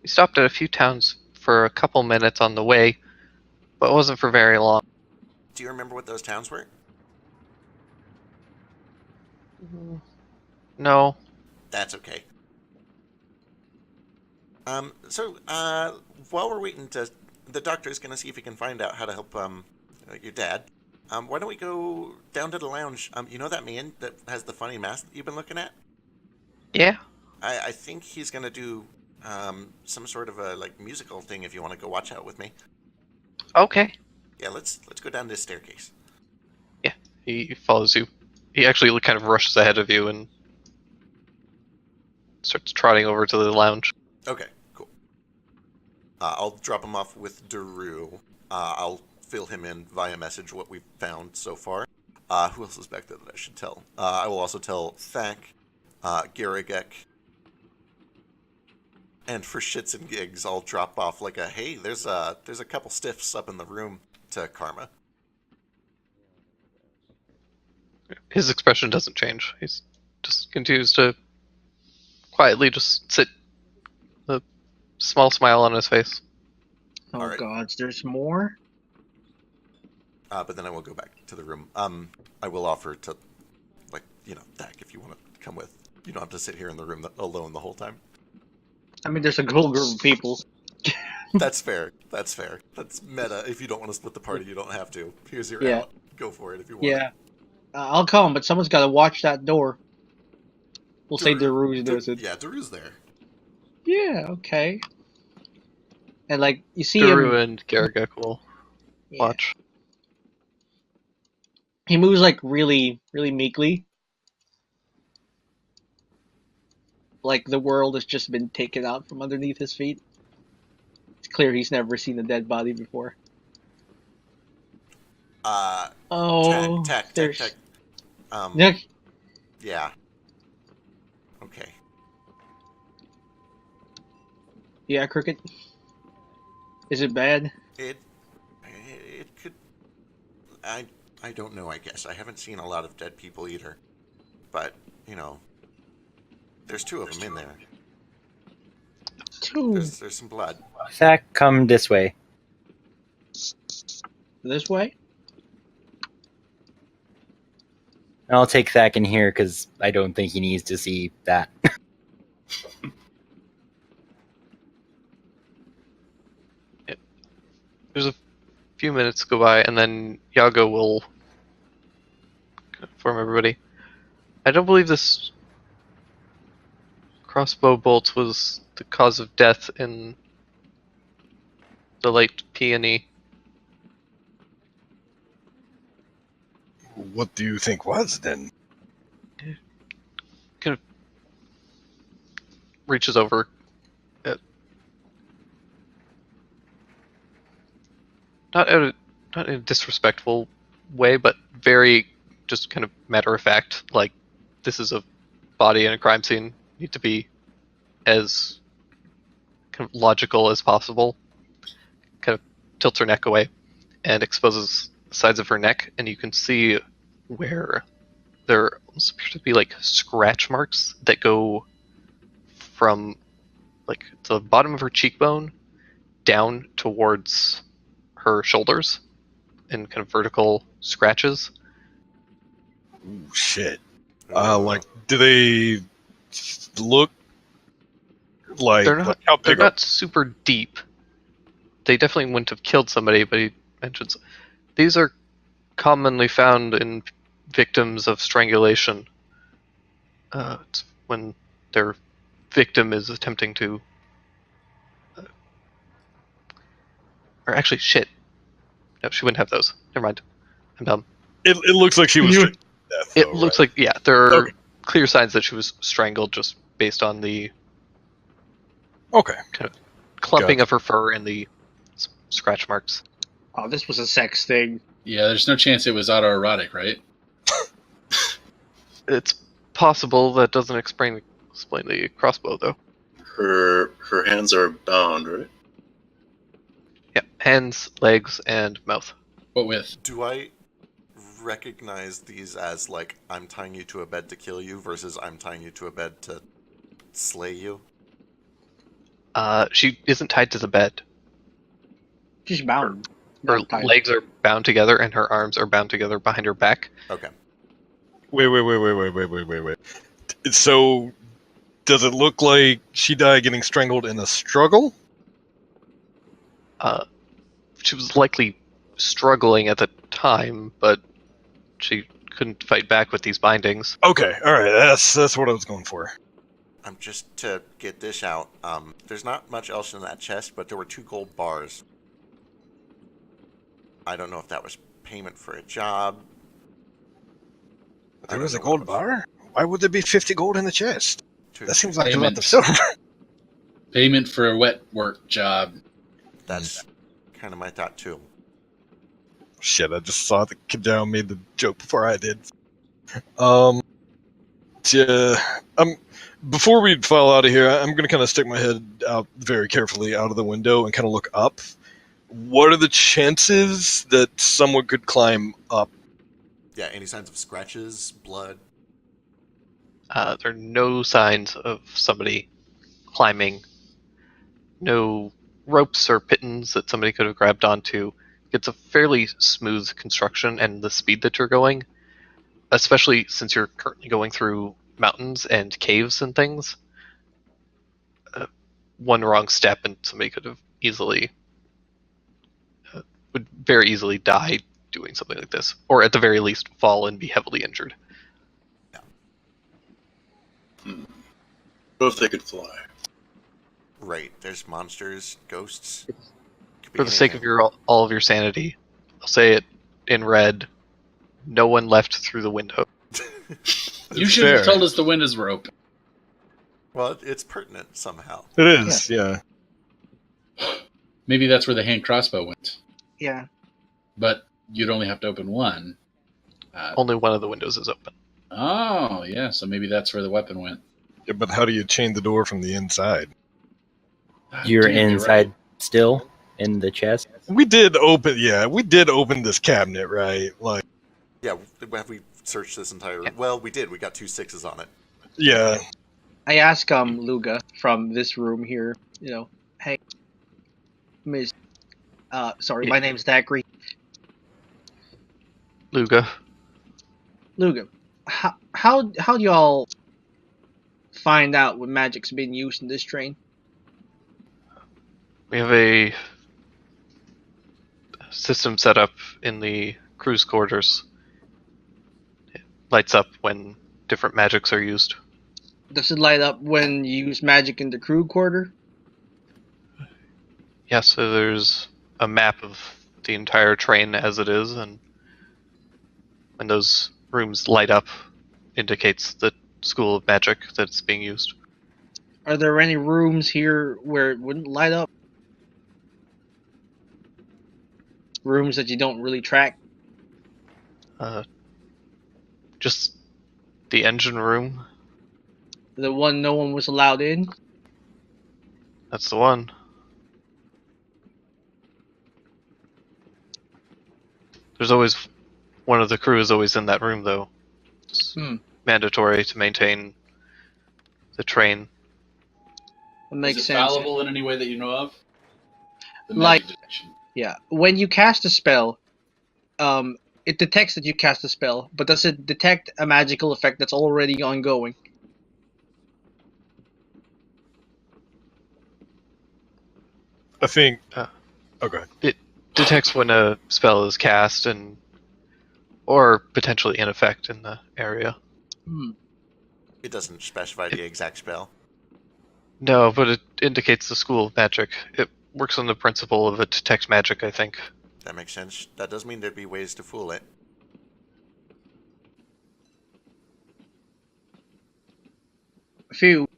We stopped at a few towns for a couple minutes on the way, but it wasn't for very long. Do you remember what those towns were? No. That's okay. So, while we're waiting the doctor's gonna see if he can find out how to help, your dad. Why don't we go down to the lounge? You know that man that has the funny mask that you've been looking at? Yeah. I think he's gonna do, some sort of a, like, musical thing if you want to go watch out with me. Okay. Yeah, let's go down this staircase. Yeah, he follows you he actually kind of rushes ahead of you and starts trotting over to the lounge. Okay, cool. I'll drop him off with Daru. I'll fill him in via message what we've found so far. Who else is back there that I should tell? I will also tell Thak, Garrigek, and for shits and gigs, I'll drop off like a, hey, there's a couple stiffs up in the room to Karma. His expression doesn't change. He's just continues to quietly just sit, a small smile on his face. Oh Alright. gods, there's more? But then I will go back to the room. I will offer to, like, Thak, if you want to come with. You don't have to sit here in the room alone the whole time. I mean, there's a whole group of people. That's fair. That's fair. That's meta. If you don't want to split the party, you don't have to. Here's your Yeah. out. Go for it if you want. Yeah. I'll come, but someone's got to watch that door. We'll say Daru's does it. Yeah, Daru's there. Yeah, okay. And, like, you see Daru him... and Garrigek will watch. He moves, like, really, really meekly. Like the world has just been taken out from underneath his feet. It's clear he's never seen a dead body before. Tech. Nick? Yeah. Okay. Yeah, Cricket? Is it bad? It could... I don't know, I guess. I haven't seen a lot of dead people either. But, there's two of them in there. Two? There's some blood. Thak, come this way. This way? I'll take Thak in here because I don't think he needs to see that. There's a few minutes go by, and then Yago will inform everybody. I don't believe this crossbow bolt was the cause of death in the late peony. What do you think was then? Kind of reaches over. Not in a disrespectful way, but very just kind of matter of fact. Like, this is a body in a crime scene. Need to be as kind of logical as possible. Kind of tilts her neck away and exposes the sides of her neck, and you can see where there appears to be like scratch marks that go from like the bottom of her cheekbone down towards her shoulders in kind of vertical scratches. Ooh, shit. Like, do they look like They're not, like how they're big? not super deep. They definitely wouldn't have killed somebody, but he mentions these are commonly found in victims of strangulation. It's when their victim is attempting to... or actually, shit. No, she wouldn't have those. Never mind. I'm dumb. It looks like she was. You- stricken to death, It though, looks right? like, yeah, there are Okay. clear signs that she was strangled just based on the Okay. clumping Gotcha. of her fur and the scratch marks. Oh, this was a sex thing. Yeah, there's no chance it was autoerotic, right? It's possible. That doesn't explain the crossbow, though. Her hands are bound, right? Yeah, hands, legs, and mouth. What with? Do I recognize these as, like, I'm tying you to a bed to kill you versus I'm tying you to a bed to slay you? She isn't tied to the bed. She's bound. Her Not tied. legs are bound together, and her arms are bound together behind her back. Okay. Wait. So, does it look like she died getting strangled in a struggle? She was likely struggling at the time, but she couldn't fight back with these bindings. Okay, all right. That's what I was going for. Just to get this out, there's not much else in that chest, but there were 2 gold bars. I don't know if that was payment for a job. There was a gold bar? Why would there be 50 gold in the chest? That seems like a lot Payment. of silver. Payment for a wet work job. That's kind of my thought too. Shit, I just saw the kid down made the joke before I did. Before we fall out of here, I'm going to kind of stick my head out very carefully out of the window and kind of look up. What are the chances that someone could climb up? Yeah, any signs of scratches, blood? There are no signs of somebody climbing. No ropes or pittons that somebody could have grabbed onto. It's a fairly smooth construction, and the speed that you're going, especially since you're currently going through mountains and caves and things, one wrong step and somebody could have easily, would very easily die doing something like this, or at the very least fall and be heavily injured. What if they could fly? Right, there's monsters, ghosts. For the sake of all of your sanity, I'll say it in red. No one left through the window. You should have told us the windows were open. Well, it's pertinent somehow. It is, yeah. Maybe that's where the hand crossbow went. Yeah. But you'd only have to open one. Only one of the windows is open. Oh, yeah, so maybe that's where the weapon went. Yeah, but how do you chain the door from the inside? You're Dude, inside right. still in the chest. We did open this cabinet, right? Like, Yeah, have we searched this entire room? Well, we did. We got 2 6s on it. yeah. I ask Luga from this room here, hey, Miss, sorry, my name's Dacry. Luga. Luga, how do y'all find out what magic's being used in this train? We have a system set up in the crew's quarters. It lights up when different magics are used. Does it light up when you use magic in the crew quarter? Yeah, so there's a map of the entire train as it is, and when those rooms light up, indicates the school of magic that's being used. Are there any rooms here where it wouldn't light up? Rooms that you don't really track? Just the engine room. The one no one was allowed in? That's the one. There's always one of the crew is always in that room, though. It's mandatory to maintain the train. It makes Is it sense. fallible in any way that you know of? The Like- magic detection. Yeah. When you cast a spell, it detects that you cast a spell, but does it detect a magical effect that's already ongoing? I think. Okay. It detects when a spell is cast or potentially in effect in the area. It doesn't specify the exact spell. No, but it indicates the school of magic. It works on the principle of it detects magic, I think. That makes sense. That does mean there'd be ways to fool it. Phew.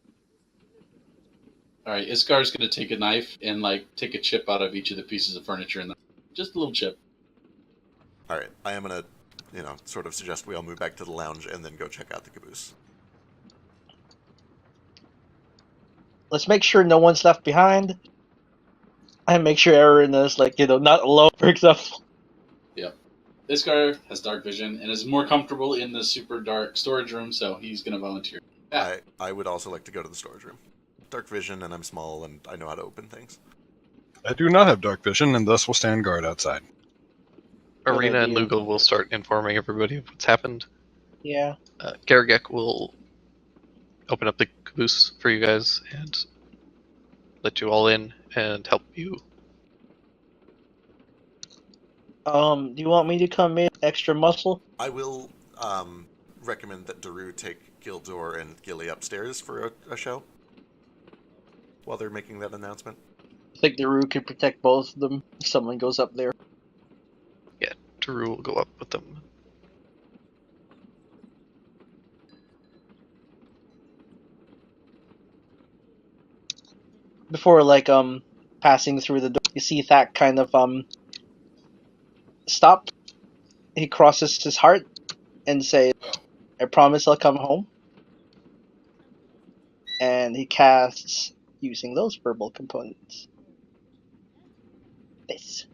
Alright, Iskar's gonna take a knife and, take a chip out of each of the pieces of furniture in the... Just a little chip. Alright, I am gonna, sort of suggest we all move back to the lounge and then go check out the caboose. Let's make sure no one's left behind. And make sure Aaron is, not alone, for example. Yep. Iskar has dark vision and is more comfortable in the super dark storage room, so he's gonna volunteer. Yeah. I would also like to go to the storage room. Dark vision, and I'm small, and I know how to open things. I do not have dark vision, and thus will stand guard outside. Arena and Lugal will start informing everybody of what's happened. Yeah. Garagek will open up the caboose for you guys and let you all in and help you. Do you want me to come in extra muscle? I will recommend that Daru take Gildor and Gillie upstairs for a show while they're making that announcement. I think the Roo can protect both of them if someone goes up there. Yeah, Daru will go up with them. before passing through the door, you see Thack kind of stop. He crosses his heart and says, "I promise I'll come home." And he casts using those verbal components. This.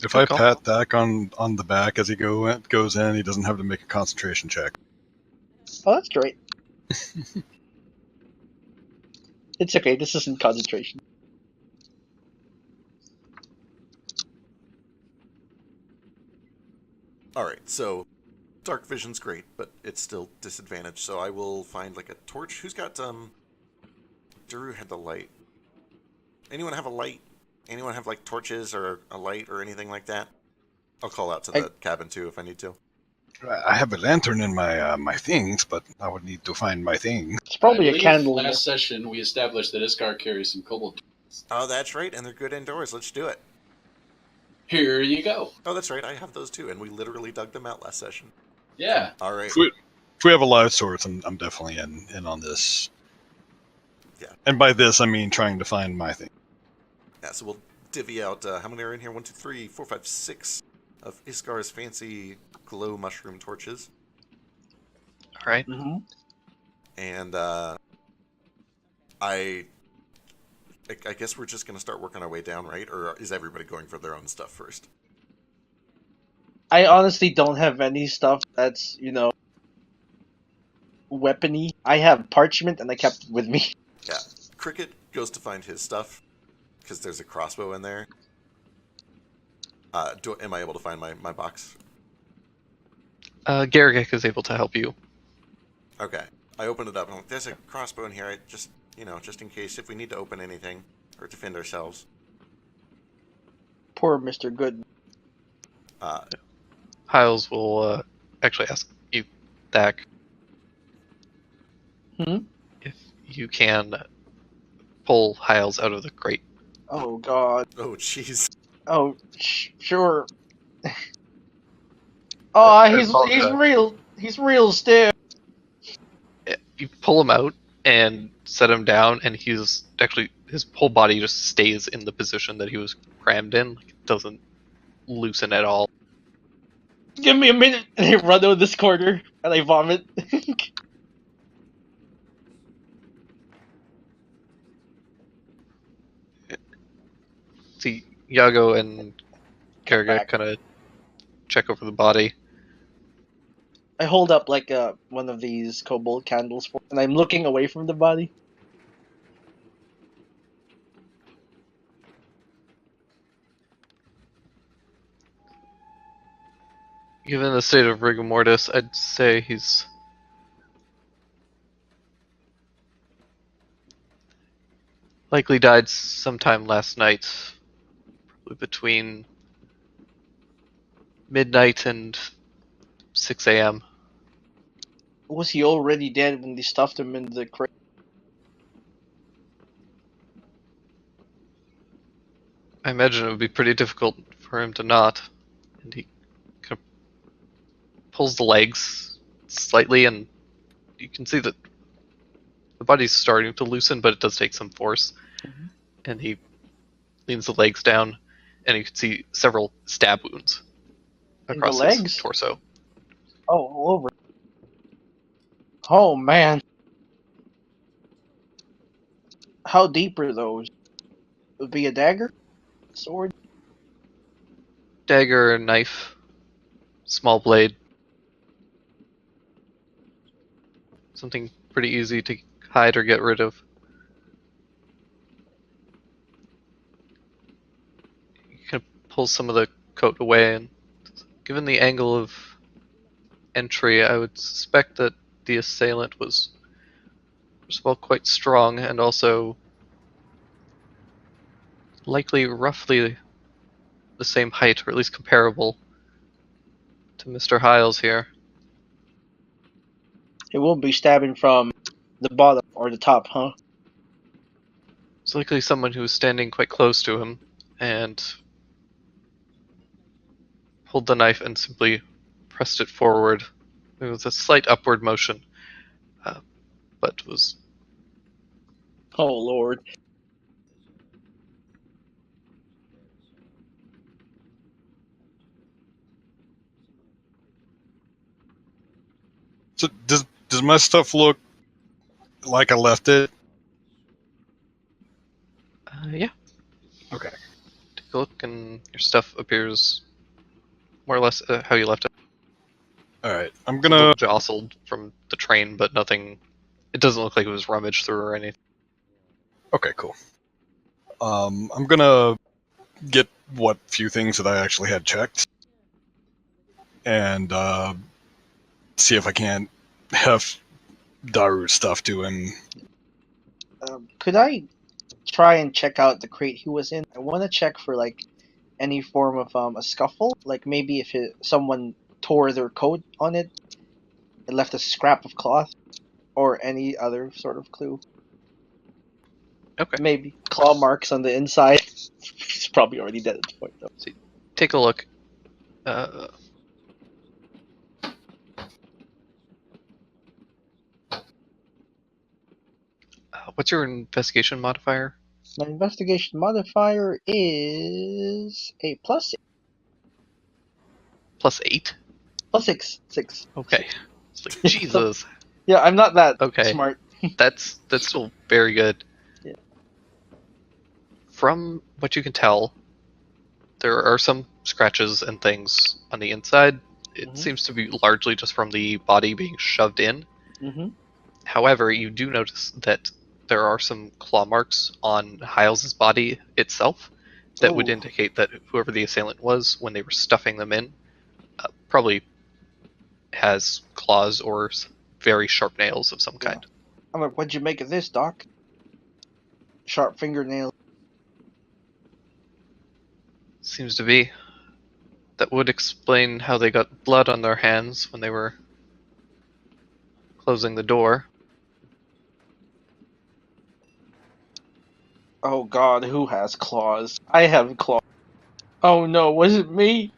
If Good I call. pat Dak on the back as he goes in, he doesn't have to make a concentration check. Oh, that's great. It's okay. This isn't concentration. Alright, so dark vision's great, but it's still disadvantaged, so I will find like a torch. Who's got Duru had the light. Anyone have a light? Anyone have like torches or a light or anything like that? I'll call out to the cabin too if I need to. I have a lantern in my my things, but I would need to find my thing. It's probably I a believe candle. Last session, we established that Iskar carries some cobalt. Oh, that's right, and they're good indoors. Let's do it. Here you go. Oh, that's right, I have those too, and we literally dug them out last session. Yeah. Alright. If we have a live source, I'm definitely in on this. Yeah. And by this, I mean trying to find my thing. Yeah, so we'll divvy out, how many are in here? 1, 2, 3, 4, 5, 6 of Iskar's fancy glow mushroom torches. All right. Mm-hmm. And, I guess we're just going to start working our way down, right? Or is everybody going for their own stuff first? I honestly don't have any stuff that's, weapony. I have parchment and I kept it with me. Yeah. Cricket goes to find his stuff, because there's a crossbow in there. Am I able to find my box? Garrick is able to help you. Okay. I open it up and I'm like, there's a crossbow in here. I just, just in case if we need to open anything or defend ourselves. Poor Mr. Good. Hiles will actually ask you, Dak, if you can pull Hiles out of the crate. Oh, God. Oh, jeez. Oh, sure. Oh, he's apologize. real. He's real stiff. You pull him out and set him down, and his whole body just stays in the position that he was crammed in. Like, it doesn't loosen at all. Give me a minute. And I run out this corner and I vomit. See, Yago and Garrick Back. kind of check over the body. I hold up one of these cobalt candles and I'm looking away from the body. Given the state of rigor mortis, I'd say he's likely died sometime last night, probably between midnight and 6 a.m. Was he already dead when they stuffed him in the crate? I imagine it would be pretty difficult for him to not. And he kind of pulls the legs slightly, and you can see that the body's starting to loosen, but it does take some force. Mhm. And he leans the legs down, and you can see several stab wounds In the across legs? his torso. Oh, all over. Oh, man. How deep are those? Would be a dagger? Sword? Dagger, knife, small blade. Something pretty easy to hide or get rid of. You can pull some of the coat away, and given the angle of entry, I would suspect that the assailant was, first of all, quite strong, and also likely roughly the same height, or at least comparable to Mr. Hiles here. It won't be stabbing from the bottom or the top, huh? It's likely someone who was standing quite close to him and pulled the knife and simply pressed it forward. It was a slight upward motion, but was Oh lord. So does my stuff look like I left it? Yeah. Okay. Take a look, and your stuff appears more or less how you left it. All right. I'm It's a gonna. little jostled from the train, but nothing. It doesn't look like it was rummaged through or anything. Okay, cool. I'm gonna get what few things that I actually had checked, and see if I can't have Daru's stuff to him. Could I try and check out the crate he was in? I want to check for like any form of a scuffle, like maybe if someone tore their coat on it, it left a scrap of cloth, or any other sort of clue. Okay. Maybe claw marks on the inside. He's probably already dead at this point, though. So take a look. What's your investigation modifier? My investigation modifier is a +6. +8? +6. 6. Okay. It's like, Jesus. Yeah, I'm not that Okay. smart. That's still very good. Yeah. From what you can tell, there are some scratches and things on the inside. It seems to be largely just from the body being shoved in. Mm-hmm. However, you do notice that there are some claw marks on Hyles's body itself that would Ooh. indicate that whoever the assailant was, when they were stuffing them in, probably has claws or very sharp nails of some kind. I'm like, what'd you make of this, Doc? Sharp fingernails. Seems to be. That would explain how they got blood on their hands when they were closing the door. Oh god, who has claws? I have claws. Oh no, was it me?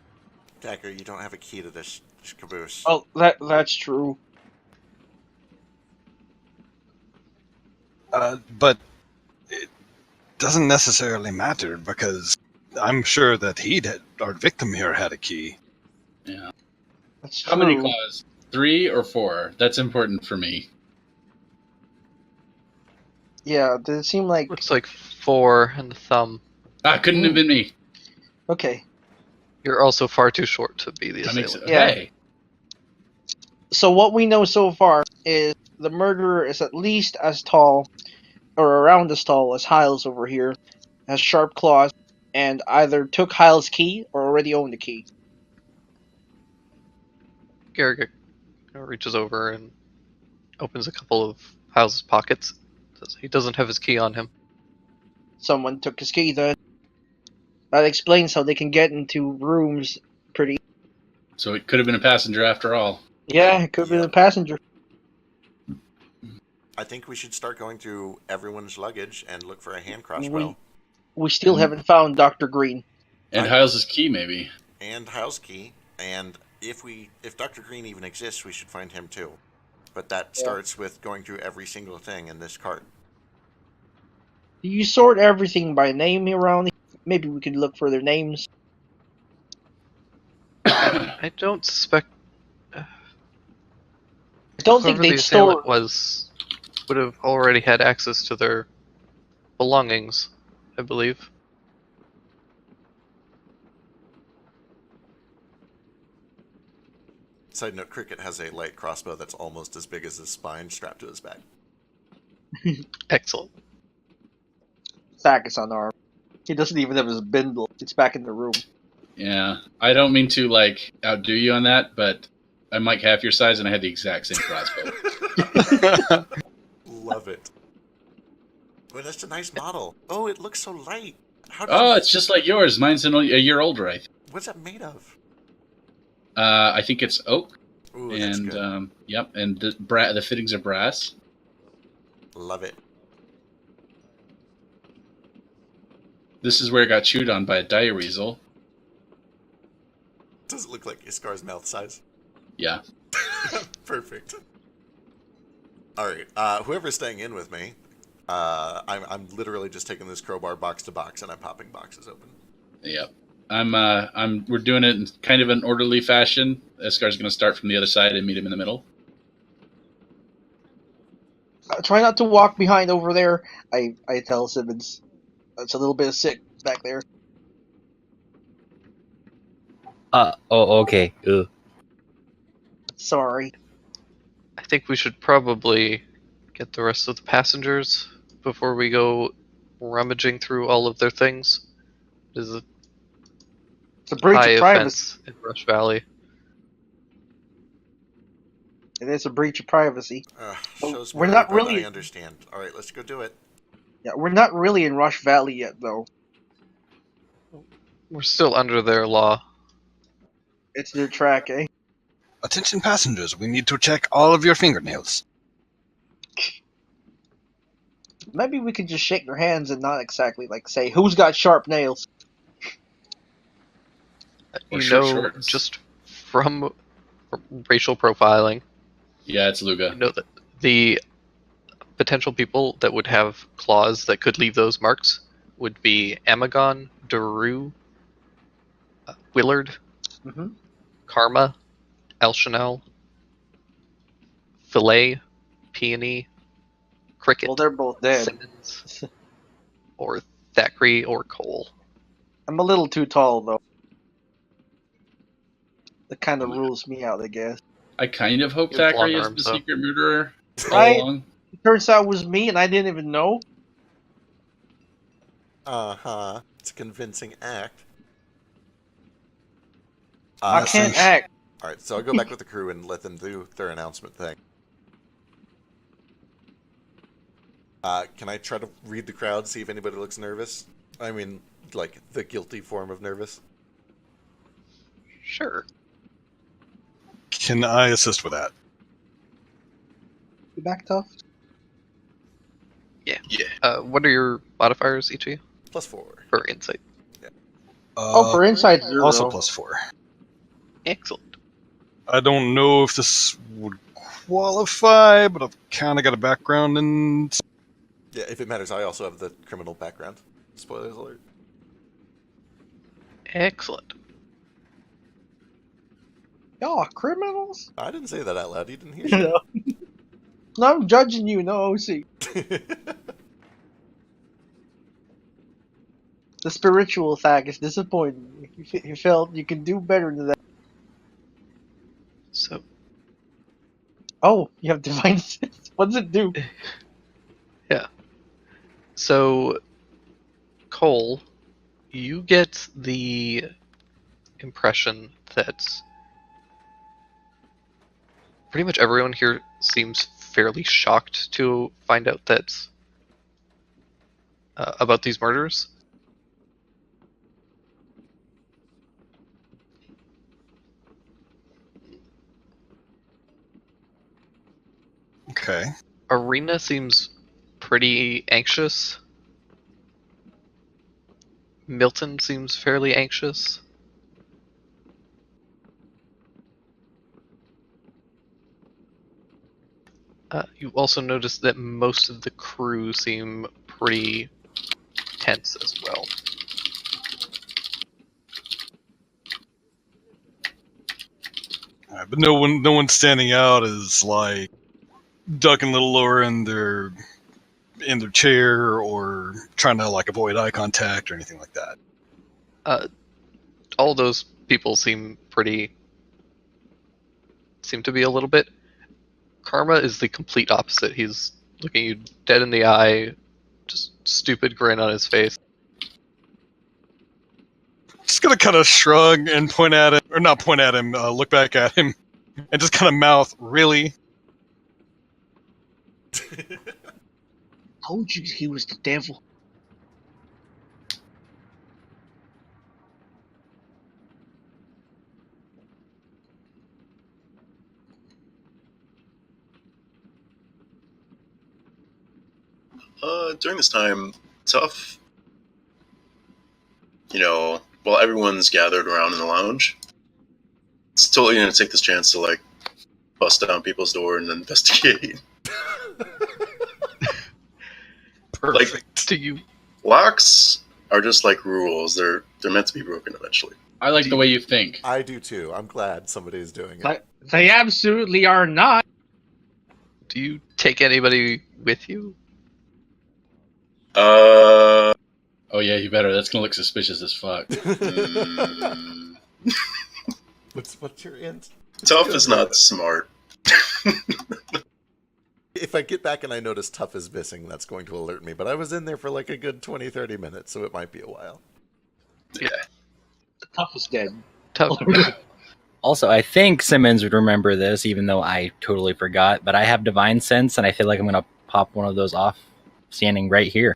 Dagger, you don't have a key to this caboose. Oh, that's true. But it doesn't necessarily matter because I'm sure that our victim here had a key. Yeah. That's true. How many claws? 3 or 4? That's important for me. Yeah, did it seem like... Looks like 4 in the thumb. Couldn't have been me. Okay. You're also far too short to be the That makes assailant. it. Yeah. Hey. So what we know so far is the murderer is at least as tall, or around as tall as Hyles over here, has sharp claws, and either took Hyles' key or already owned the key. Garrick reaches over and opens a couple of Hyles's pockets. Says he doesn't have his key on him. Someone took his key then. That explains how they can get into rooms pretty... So it could have been a passenger after all. Yeah, it could have been a passenger. I think we should start going through everyone's luggage and look for a hand crossbow. We still haven't found Dr. Green. And Hyles's key, maybe. And Hyle's key. And if Dr. Green even exists, we should find him too. But that starts with going through every single thing in this cart. Do you sort everything by name around? Maybe we could look for their names. I don't suspect. I don't think Whoever they'd the assailant store... would have already had access to their belongings, I believe. Side note, Cricket has a light crossbow that's almost as big as his spine strapped to his back. Excellent. Sack is unarmed. He doesn't even have his bindle. It's back in the room. Yeah. I don't mean to, outdo you on that, but I'm like half your size and I had the exact same crossbow. Love it. Well, that's a nice model. Oh, it looks so light. It's just like yours. Mine's a year older, I think. What's that made of? I think it's oak. Ooh, that's And, good. yep, and the fittings are brass. Love it. This is where it got chewed on by a dire weasel. Does it look like Iskar's mouth size? Yeah. Perfect. Alright, whoever's staying in with me, I'm literally just taking this crowbar box to box, and I'm popping boxes open. Yep. We're doing it in kind of an orderly fashion. Escar's going to start from the other side and meet him in the middle. Try not to walk behind over there. I tell Simmons. It's a little bit sick back there. Okay. Sorry. I think we should probably get the rest of the passengers before we go rummaging through all of their things. There's a It's a breach high of privacy. offense in Rush Valley. It is a breach of privacy. Shows We're me, not but really. I understand. All right, let's go do it. Yeah, we're not really in Rush Valley yet, though. We're still under their law. It's their track, eh? Attention passengers, we need to check all of your fingernails. Maybe we could just shake their hands and not exactly say who's got sharp nails. Or You short know, shorts. just from racial profiling, Yeah, it's Luga. you know that the potential people that would have claws that could leave those marks would be Amagon, Daru, Willard, Mm-hmm. Karma, Elchanel, Filet, Peony, Cricket, Well, they're both dead. Simmons, or Thackeray or Cole. I'm a little too tall, though. That kind of rules me out, I guess. I kind of hope You have long Thackeray is arms, the though. secret murderer all Right? along. It turns out it was me, and I didn't even know. Uh-huh. It's a convincing act. I can't act. All right, so I'll go back with the crew and let them do their announcement thing. Can I try to read the crowd, see if anybody looks nervous? I mean, like, the guilty form of nervous? Sure. Can I assist with that? You back tough? Yeah. Yeah. What are your modifiers, each of you? +4. For insight. For insight, 0. Also +4. Excellent. I don't know if this would qualify, but I've kind of got a background in. Yeah, if it matters, I also have the criminal background. Spoilers alert. Excellent. Y'all are criminals? I didn't say that out loud. You didn't hear No. No, I'm judging you, no OC. that. The spiritual attack is disappointing. You felt you can do better than that. So, Oh, you have divine sense. What does it do? so Cole, you get the impression that pretty much everyone here seems fairly shocked to find out that about these murders. Okay. Arena seems pretty anxious. Milton seems fairly anxious. You also notice that most of the crew seem pretty tense as well. But no one's standing out as like ducking a little lower in their chair or trying to like avoid eye contact or anything like that. All those people seem to be a little bit. Karma is the complete opposite. He's looking you dead in the eye, just stupid grin on his face. Just gonna kind of shrug and point at him, or not point at him, look back at him, and just kind of mouth, "Really?" Told you he was the devil. During this time, Tough, while everyone's gathered around in the lounge, it's totally going to take this chance to, like, bust down people's door and investigate. Perfect. Do you? Locks are just like rules. They're meant to be broken eventually. I like the way you think. I do too. I'm glad somebody's doing it. But they absolutely are not. Do you take anybody with you? Uh, Oh yeah, you better. That's gonna look suspicious as fuck. mm, What's your int? Tough is not smart. If I get back and I notice Tough is missing, that's going to alert me. But I was in there for like a good 20-30 minutes, so it might be a while. Yeah. The Tough is dead. Tough. Also, I think Simmons would remember this, even though I totally forgot. But I have Divine Sense, and I feel like I'm going to pop one of those off standing right here.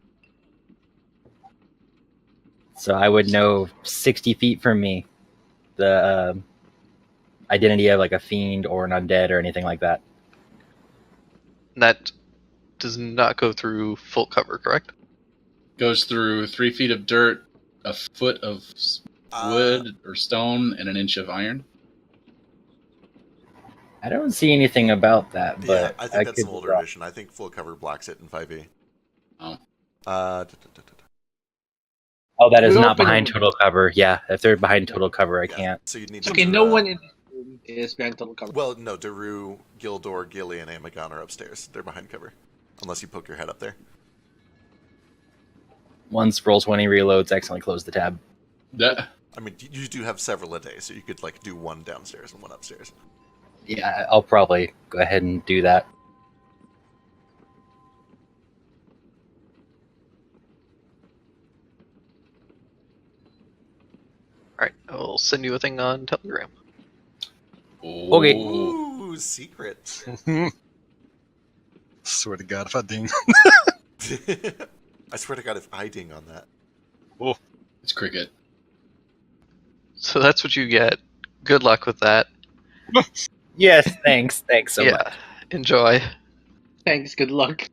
So I would know 60 feet from me the identity of like a fiend or an undead or anything like that. That does not go through full cover, correct? Goes through 3 feet of dirt, a foot of wood or stone, and an inch of iron. I don't see anything about that, Yeah, but I think that's could some be older wrong. edition. I think full cover blocks it in 5e. Oh. Oh, that is We not open- behind total cover. Yeah, if they're behind total cover, I Yeah, can't. So you'd need to Okay, do, no one in this room is behind total cover. Well, no, Daru, Gildor, Gillie, and Amagon are upstairs. They're behind cover. Unless you poke your head up there. Once rolls when he reloads, accidentally close the tab. That, I mean, you do have several a day, so you could like do one downstairs and one upstairs. Yeah, I'll probably go ahead and do that. Alright, I'll send you a thing on Telegram. Okay. Ooh, secret. Swear to God, if I ding. I swear to God, if I ding on that. it's cricket. So that's what you get. Good luck with that. Yes, thanks. Thanks so yeah, much. enjoy. Thanks, good luck.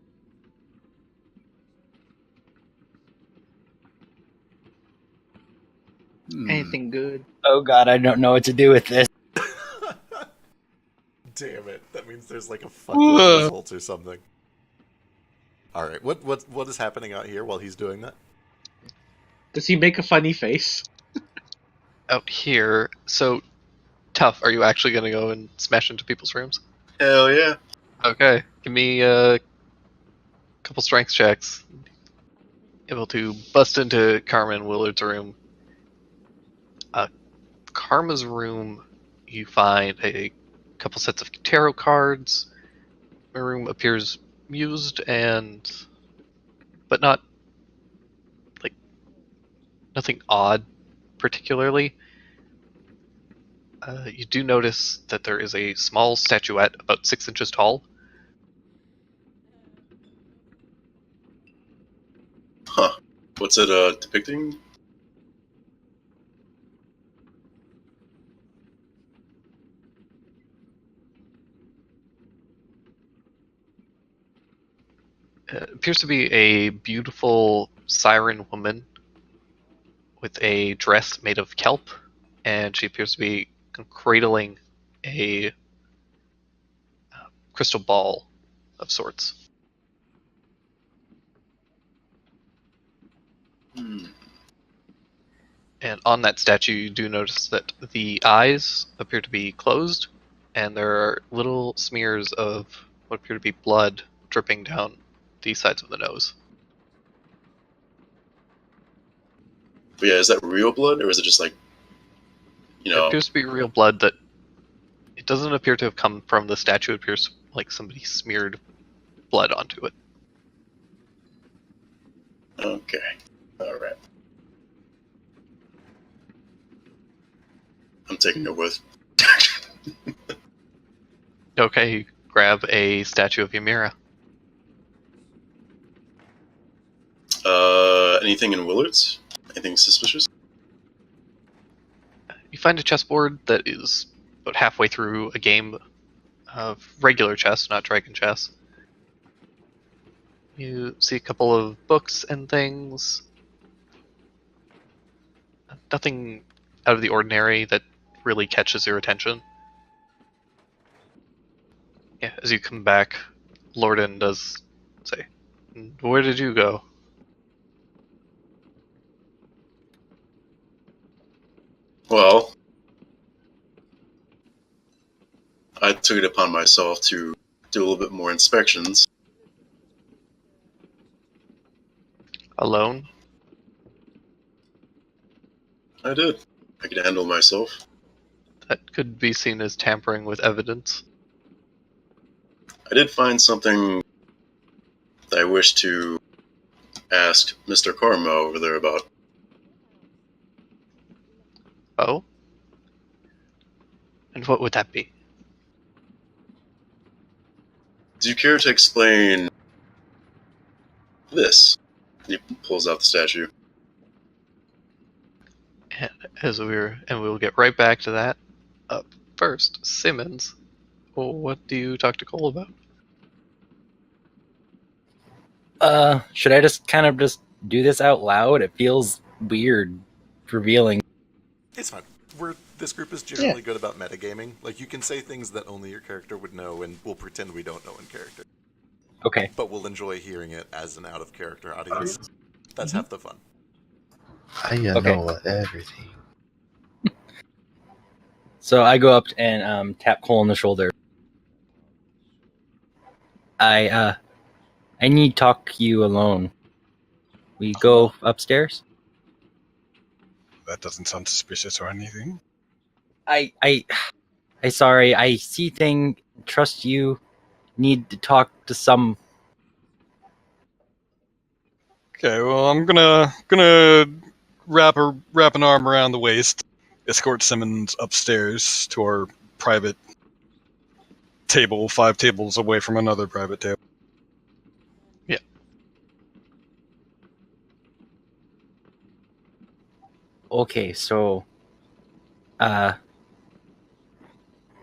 Anything good? Oh God, I don't know what to do with this. Damn it. That means there's like a fuckload of results or something. Alright, what is happening out here while he's doing that? Does he make a funny face? Out here, so Tough, are you actually going to go and smash into people's rooms? Hell yeah. Okay, give me a couple strength checks. Able to bust into Carmen Willard's room. Karma's room, you find a couple sets of tarot cards. The room appears used but not like nothing odd particularly. You do notice that there is a small statuette about 6 inches tall. Huh. What's it depicting? Appears to be a beautiful siren woman with a dress made of kelp, and she appears to be cradling a crystal ball of sorts. And on that statue, you do notice that the eyes appear to be closed, and there are little smears of what appear to be blood dripping down the sides of the nose. But yeah, is that real blood, or is it just like, you It know? appears to be real blood that it doesn't appear to have come from the statue. It appears like somebody smeared blood onto it. Okay. All right. I'm taking it with. Okay, you grab a statue of Ymira. Anything in Willard's? Anything suspicious? You find a chessboard that is about halfway through a game of regular chess, not dragon chess. You see a couple of books and things. Nothing out of the ordinary that really catches your attention. Yeah, as you come back, Lorden does say, Where did you go? Well, I took it upon myself to do a little bit more inspections. Alone? I did. I could handle myself. That could be seen as tampering with evidence. I did find something that I wish to ask Mr. Karma over there about. Oh? And what would that be? Do you care to explain this? He pulls out the statue. And we'll get right back to that. Up first, Simmons. Well, what do you talk to Cole about? Should I just kind of just do this out loud? It feels weird revealing. It's fine. This group is generally good about metagaming. Like, you can say things that only your character would know, and we'll pretend we don't know in character. Okay. But we'll enjoy hearing it as an out-of-character audience. That's half the fun. I know everything. So I go up and tap Cole on the shoulder. I need to talk to you alone. We go upstairs? That doesn't sound suspicious or anything. I sorry, I see thing, trust you, need to talk to some. Okay, well, I'm gonna wrap an arm around the waist, escort Simmons upstairs to our private table, 5 tables away from another private table. Yeah. Okay, so,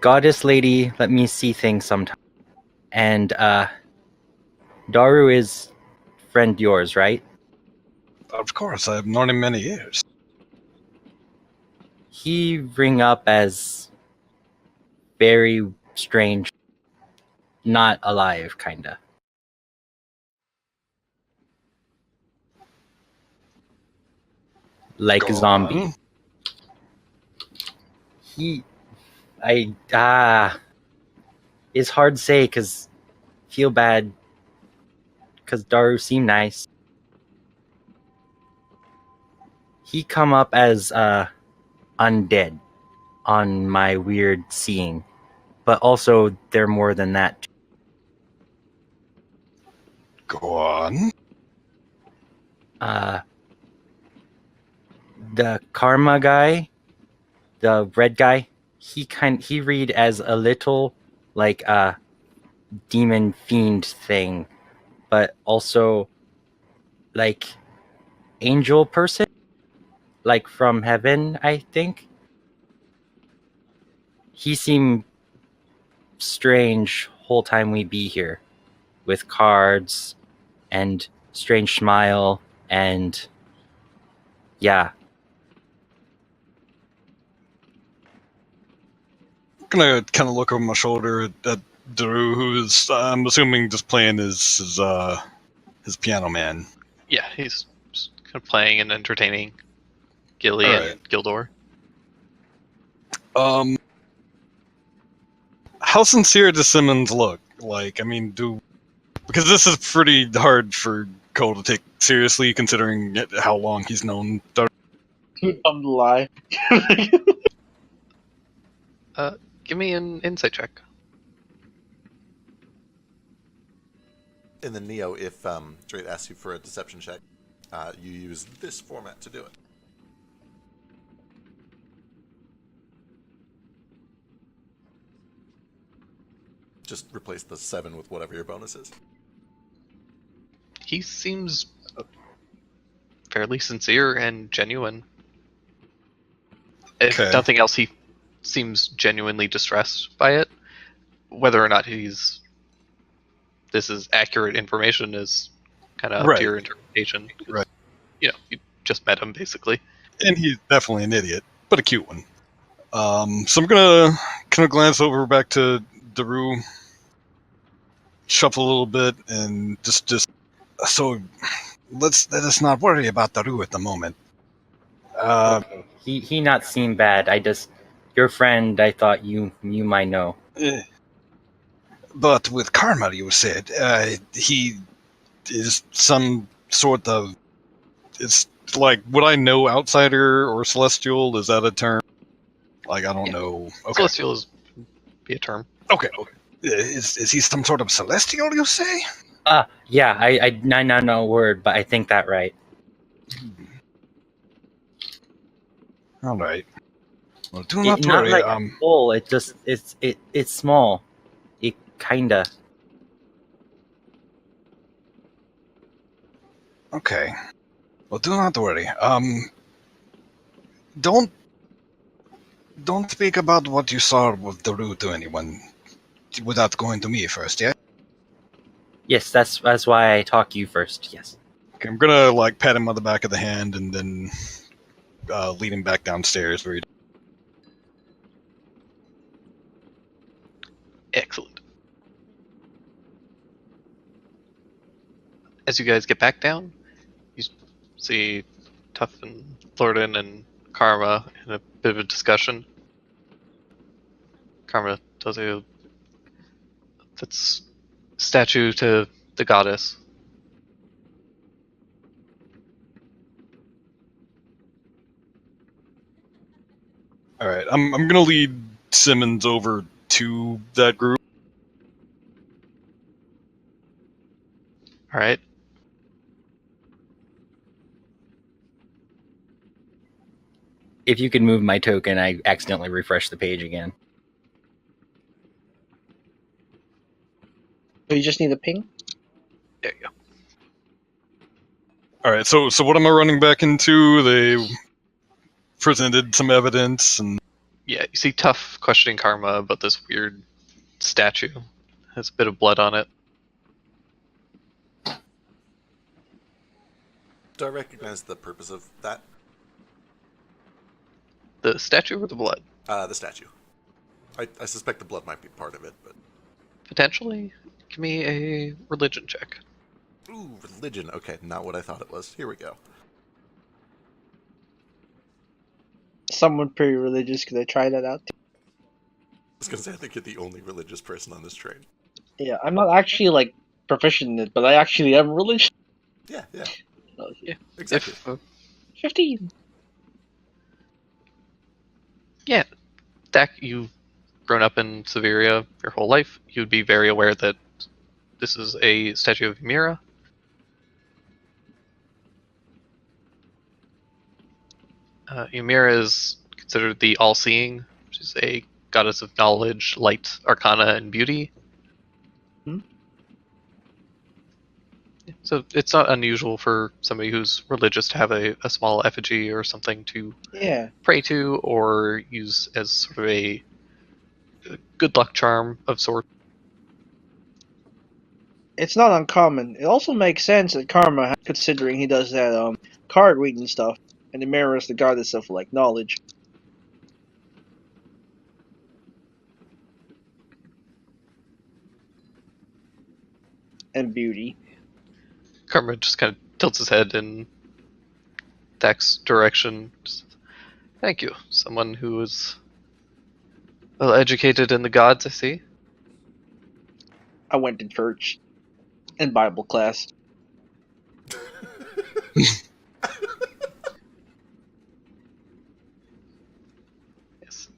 goddess lady, let me see things sometime. And, Daru is friend yours, right? Of course, I've known him many years. He ring up as very strange, not alive, kinda. Like Go a zombie. on. It's hard to say because feel bad because Daru seemed nice. He come up as undead on my weird seeing, but also they're more than that. Go on. The karma guy, the red guy, he read as a little like a demon fiend thing, but also like angel person, like from heaven, I think. He seemed strange whole time we be here, with cards and strange smile and yeah. I'm gonna kind of look over my shoulder at Daru, who's I'm assuming just playing his piano man. Yeah, he's just kind of playing and entertaining Gillie All and right. Gildor. How sincere does Simmons look? Like, I mean, because this is pretty hard for Cole to take seriously, considering how long he's known Daru. Too dumb to lie. Give me an insight check. In the Neo, if Drake asks you for a deception check, you use this format to do it. Just replace the 7 with whatever your bonus is. He seems fairly sincere and genuine. If Okay. nothing else, he seems genuinely distressed by it. Whether or not this is accurate information is kind of up Right. to your interpretation. Right. You know, you just met him, basically. And he's definitely an idiot, but a cute one. So I'm gonna kind of glance over back to Daru, shuffle a little bit, and just So let us not worry about the Rue at the moment. Okay. He not seem bad. Your friend, I thought you might know. But with Karma, you said, he is some sort of... It's like, would I know outsider or celestial? Is that a term? Like, I don't know. Okay. Celestial is be a term. Okay. Is he some sort of celestial, you say? Yeah, I not know a word, but I think that right. All right. Well, do not Not worry. like full. It's small. It kinda. Okay. Well, do not worry. Don't speak about what you saw with the Rue to anyone without going to me first, yeah? Yes, that's why I talk to you first. Yes. Okay, I'm gonna like pat him on the back of the hand and then lead him back downstairs where he... Excellent. As you guys get back down, you see Tuff and Thornton and Karma in a bit of a discussion. Karma tells you that's statue to the goddess. All right, I'm gonna lead Simmons over to that group. All right. If you could move my token, I accidentally refreshed the page again. So you just need a ping? There you go. All right, so what am I running back into? They presented some evidence, and Yeah, you see Tuff questioning Karma about this weird statue. Has a bit of blood on it. Do I recognize the purpose of that? The statue or the blood? The statue. I suspect the blood might be part of it, but... Potentially. Give me a religion check. Ooh, religion. Okay, not what I thought it was. Here we go. Someone pretty religious. Could I try that out? I was gonna say, I think you're the only religious person on this train. Yeah, I'm not actually like proficient in it, but I actually am religious. Yeah. Yeah. Exactly. If 15. yeah, Dak, you've grown up in Severia your whole life. You'd be very aware that this is a statue of Ymira. Ymira is considered the all-seeing, which is a goddess of knowledge, light, arcana, and beauty. Hmm? So it's not unusual for somebody who's religious to have a small effigy or something to Yeah. pray to or use as sort of a good luck charm of sorts. It's not uncommon. It also makes sense that Karma, considering he does that card reading stuff, and the mirror is the goddess of like knowledge. And beauty. Karma just kind of tilts his head in Dak's direction. Thank you. Someone who is well educated in the gods, I see. I went to church and Bible class. Yes.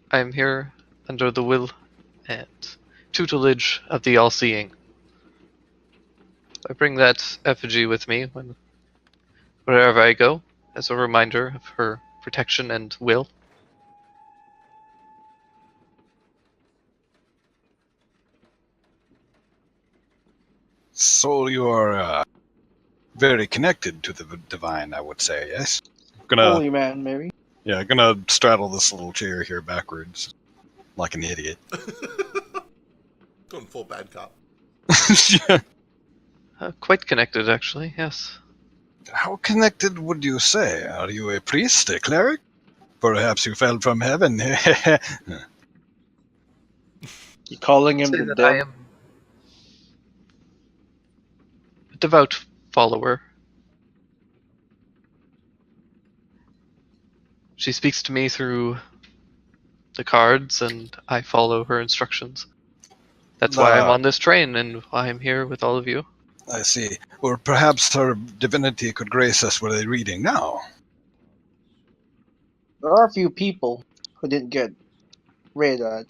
I am here under the will and tutelage of the All-Seeing. I bring that effigy with me wherever I go, as a reminder of her protection and will. so you are very connected to the divine, I would say. Yes. Gonna Holy man, maybe. Yeah, gonna straddle this little chair here backwards, like an idiot. Going full bad cop. Yeah. Quite connected, actually, yes. How connected would you say? Are you a priest, a cleric? Perhaps you fell from heaven. You calling him the devil? devout follower. She speaks to me through the cards, and I follow her instructions. That's why I'm on this train, and why I'm here with all of you. I see. Or perhaps her divinity could grace us with a reading now. There are a few people who didn't get rid of,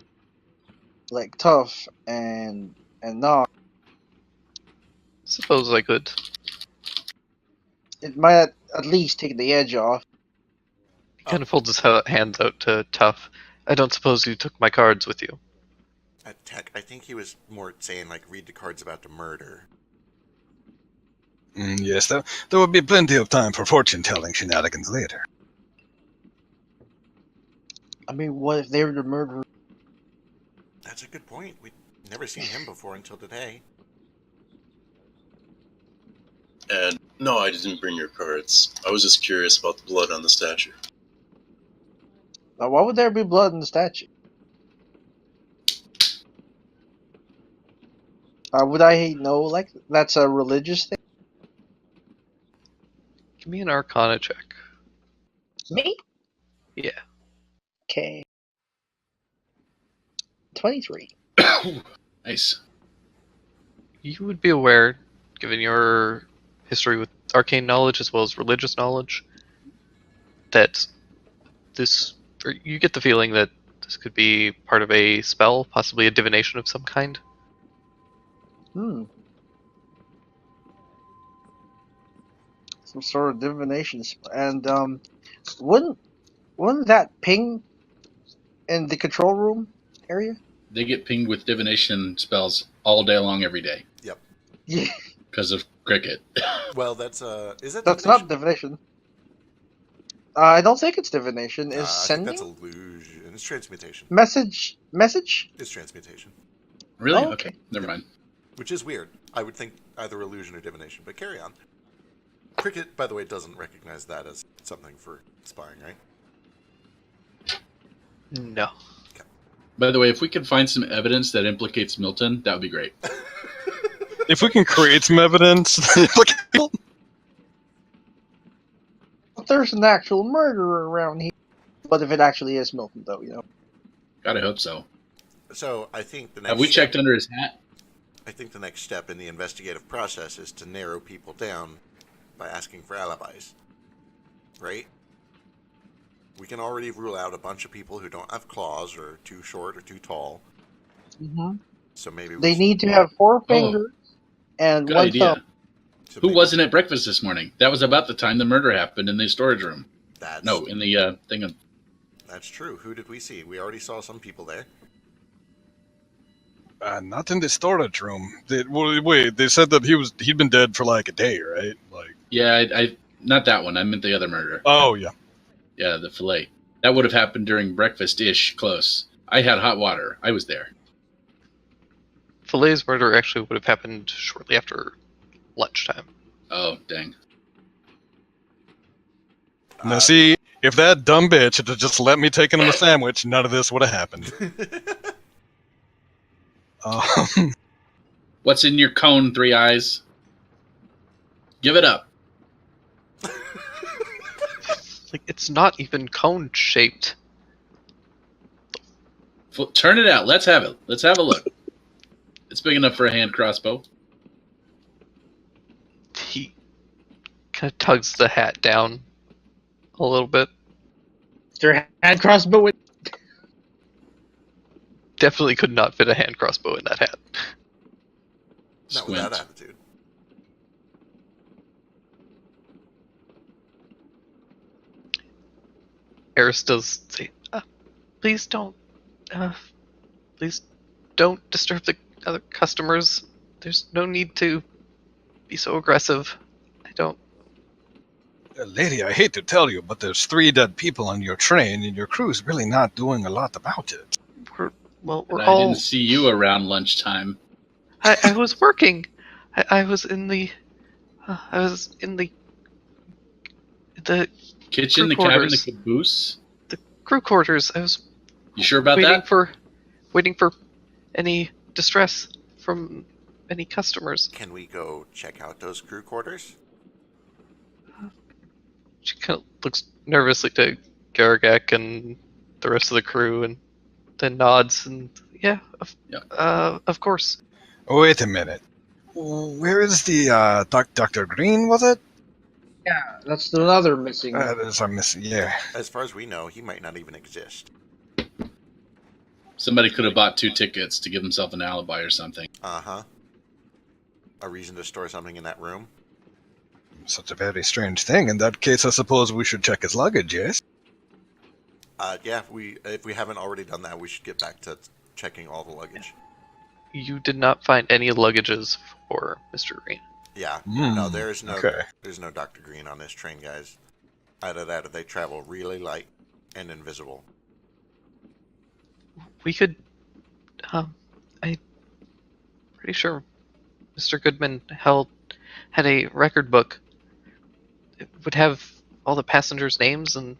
like Tough and Nog. Suppose I could. It might at least take the edge off. He kind of holds his hands out to Tough. I don't suppose you took my cards with you. Tech, I think he was more saying, like, read the cards about the murder. Yes, there will be plenty of time for fortune-telling shenanigans later. I mean, what if they were the murderer? That's a good point. We'd never seen him before until today. And no, I didn't bring your cards. I was just curious about the blood on the statue. Now, why would there be blood in the statue? Would I know, like, that's a religious thing? Give me an Arcana check. Me? Yeah. Okay. 23. Nice. You would be aware, given your history with arcane knowledge as well as religious knowledge, that this, or you get the feeling that this could be part of a spell, possibly a divination of some kind. Some sort of divination. And, wouldn't that ping in the control room area? They get pinged with divination spells all day long, every day. Yep. Yeah. Because of cricket. Well, that's, is that That's divination? not divination. I don't think it's divination. Is I think sending? that's illusion. It's transmutation. Message? It's transmutation. Really? Oh, okay. Never mind. Which is weird. I would think either illusion or divination, but carry on. Cricket, by the way, doesn't recognize that as something for spying, right? No. By the way, if we could find some evidence that implicates Milton, that would be great. If we can create some evidence, But there's an actual murderer around here. What if it actually is Milton, though, you know? Gotta hope so. So I think the next Have we checked under his hat? I think the next step in the investigative process is to narrow people down by asking for alibis. Right? We can already rule out a bunch of people who don't have claws or too short or too tall. Mm-hmm. So maybe They need to have 4 fingers and Good 1 idea. thumb. So Who maybe wasn't at breakfast this morning? That was about the time the murder happened in the storage room. that's In the thing. that's true. Who did we see? We already saw some people there. not in the storage room. Wait, they said that he'd been dead for like a day, right? Like, Yeah, I not that one. I meant the other murder. oh yeah. Yeah, the fillet. That would have happened during breakfast-ish, close. I had hot water. I was there. Fillet's murder actually would have happened shortly after lunchtime. Oh, dang. Now see, if that dumb bitch had just let me take him a sandwich, none of this would have happened. What's in your cone, Three Eyes? Give it up. Like, it's not even cone shaped. Turn it out. Let's have it. Let's have a look. It's big enough for a hand crossbow. He kind of tugs the hat down a little bit. Is there a hand crossbow with? Definitely could not fit a hand crossbow in that hat. Not with that Squint. attitude. Eris does say, please don't disturb the other customers. There's no need to be so aggressive. I don't. Lady, I hate to tell you, but there's 3 dead people on your train, and your crew's really not doing a lot about it. We're And I all. didn't see you around lunchtime. I was working. I was in the. I was in the Kitchen, crew the cabin, the quarters. caboose. Crew quarters. I was You sure about waiting that? waiting for any distress from any customers. Can we go check out those crew quarters? She kind of looks nervously to Garagak and the rest of the crew, and then nods. And yeah, of course. Wait a minute. Where is the Dr. Green? Was it? Yeah, that's another missing. There's a missing. Yeah. As far as we know, he might not even exist. Somebody could have bought 2 tickets to give himself an alibi or something. Uh-huh. A reason to store something in that room? Such a very strange thing. In that case, I suppose we should check his luggage. Yes. Yeah. If we haven't already done that, we should get back to checking all the luggage. You did not find any luggages for Mr. Green. Yeah. No, there's no Okay. there's no Dr. Green on this train, guys. Either that or they travel really light and invisible. We could. I'm pretty sure Mr. Goodman had a record book. It would have all the passengers' names and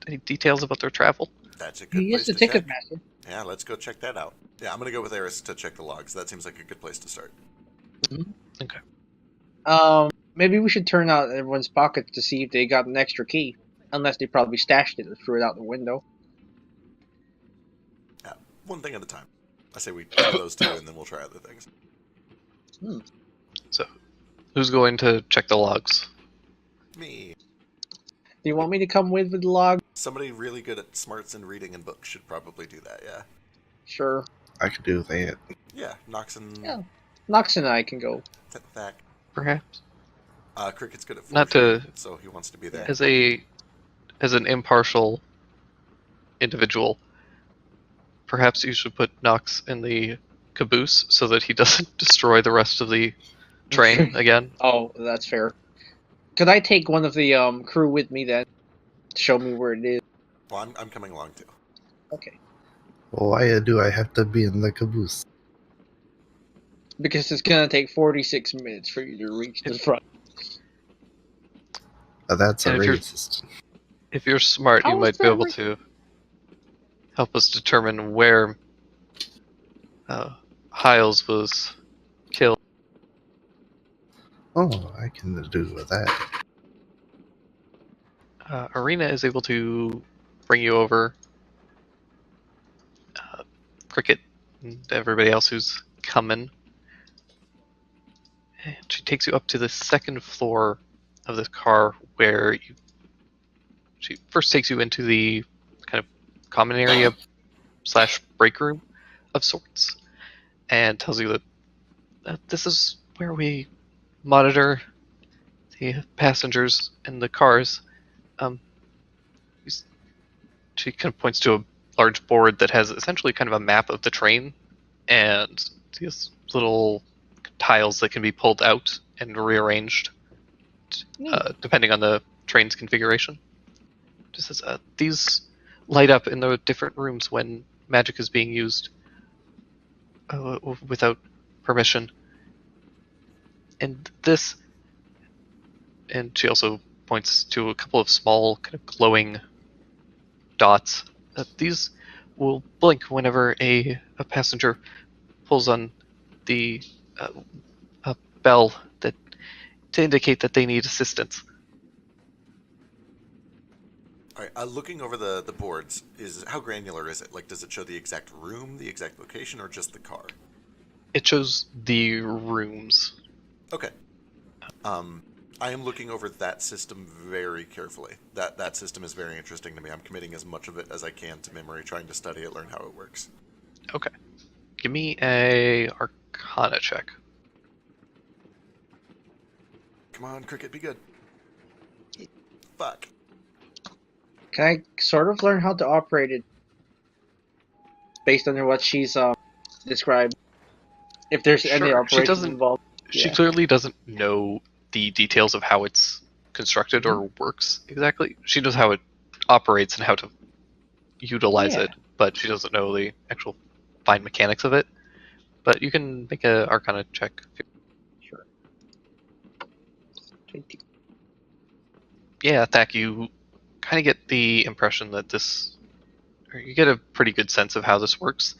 any details about their travel. That's a good He place is the to ticket check. master. Yeah, let's go check that out. Yeah, I'm gonna go with Eris to check the logs. That seems like a good place to start. Okay. Maybe we should turn out everyone's pockets to see if they got an extra key. Unless they probably stashed it or threw it out the window. Yeah, one thing at a time. I say we try those 2 and then we'll try other things. So, who's going to check the logs? Me. Do you want me to come with the log? Somebody really good at smarts and reading and books should probably do that, yeah. Sure. I could do that. Yeah, Nox and Yeah. Nox and I can go. Thack. Perhaps Cricket's good at Not forgery, to- so he wants to be there. as an impartial individual. Perhaps you should put Nox in the caboose so that he doesn't destroy the rest of the train again. Oh, that's fair. Could I take one of the crew with me then? To show me where it is. Well, I'm coming along too. Okay. Well, why do I have to be in the caboose? Because it's gonna take 46 minutes for you to reach the front. That's a And if you're- racist. If you're smart, How you is might be that able to help us determine where Hiles was killed. Oh, I can do that. Arena is able to bring you over. Cricket and everybody else who's coming. And she takes you up to the 2nd floor of this car where she first takes you into the kind of common area / break room of sorts and tells you that this is where we monitor the passengers in the cars. She kind of points to a large board that has essentially kind of a map of the train and these little tiles that can be pulled out and rearranged depending on the train's configuration. Just says these light up in the different rooms when magic is being used without permission. And this, and she also points to a couple of small kind of glowing dots. These will blink whenever a passenger pulls on the a bell that to indicate that they need assistance. All right, looking over the boards, how granular is it? Like, does it show the exact room, the exact location, or just the car? It shows the rooms. Okay. I am looking over that system very carefully. That system is very interesting to me. I'm committing as much of it as I can to memory, trying to study it, learn how it works. Okay. Give me a Arcana check. Come on, Cricket, be good. Fuck. Can I sort of learn how to operate it based on what she's described? If there's any Sure, she operation doesn't- involved. She Yeah. clearly doesn't know the details of how it's constructed or works exactly. She knows how it operates and how to utilize Yeah. it, but she doesn't know the actual fine mechanics of it. But you can make a Arcana check. Sure. 20. Yeah, Thak, you kind of get the impression that or you get a pretty good sense of how this works.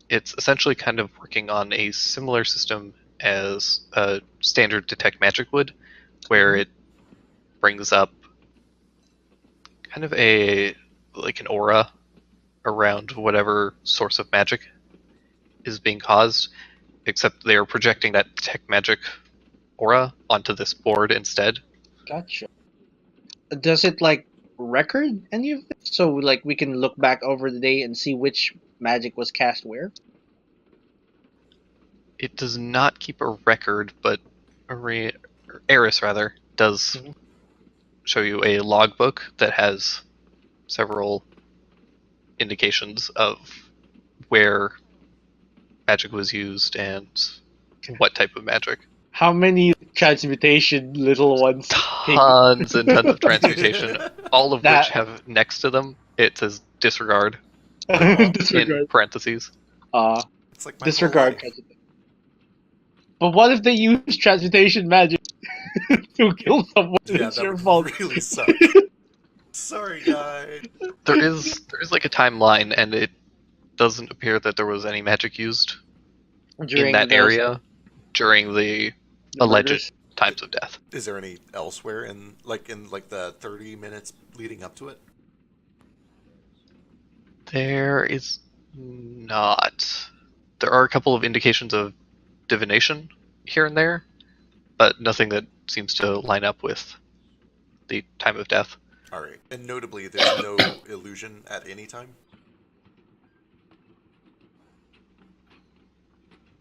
It's essentially kind of working on a similar system as a standard detect magic would, where it brings up kind of an aura around whatever source of magic is being caused, except they are projecting that detect magic aura onto this board instead. Gotcha. Does it record any of this? So we can look back over the day and see which magic was cast where? It does not keep a record, but Eris rather does show you a logbook that has several indications of where magic was used and what type of magic. How many transmutation little ones? Tons and tons of transmutation, all of which have next to them, it says disregard in parentheses. It's like my disregard transmutation. But what if they use transmutation magic to kill someone? Yeah, it's that your would fault. really suck. Sorry, guy. There is a timeline, and it doesn't appear that there was any magic used in that area during the alleged murders? times of death. Is there any elsewhere in the 30 minutes leading up to it? There is not. There are a couple of indications of divination here and there, but nothing that seems to line up with the time of death. All right. And notably, there's no illusion at any time?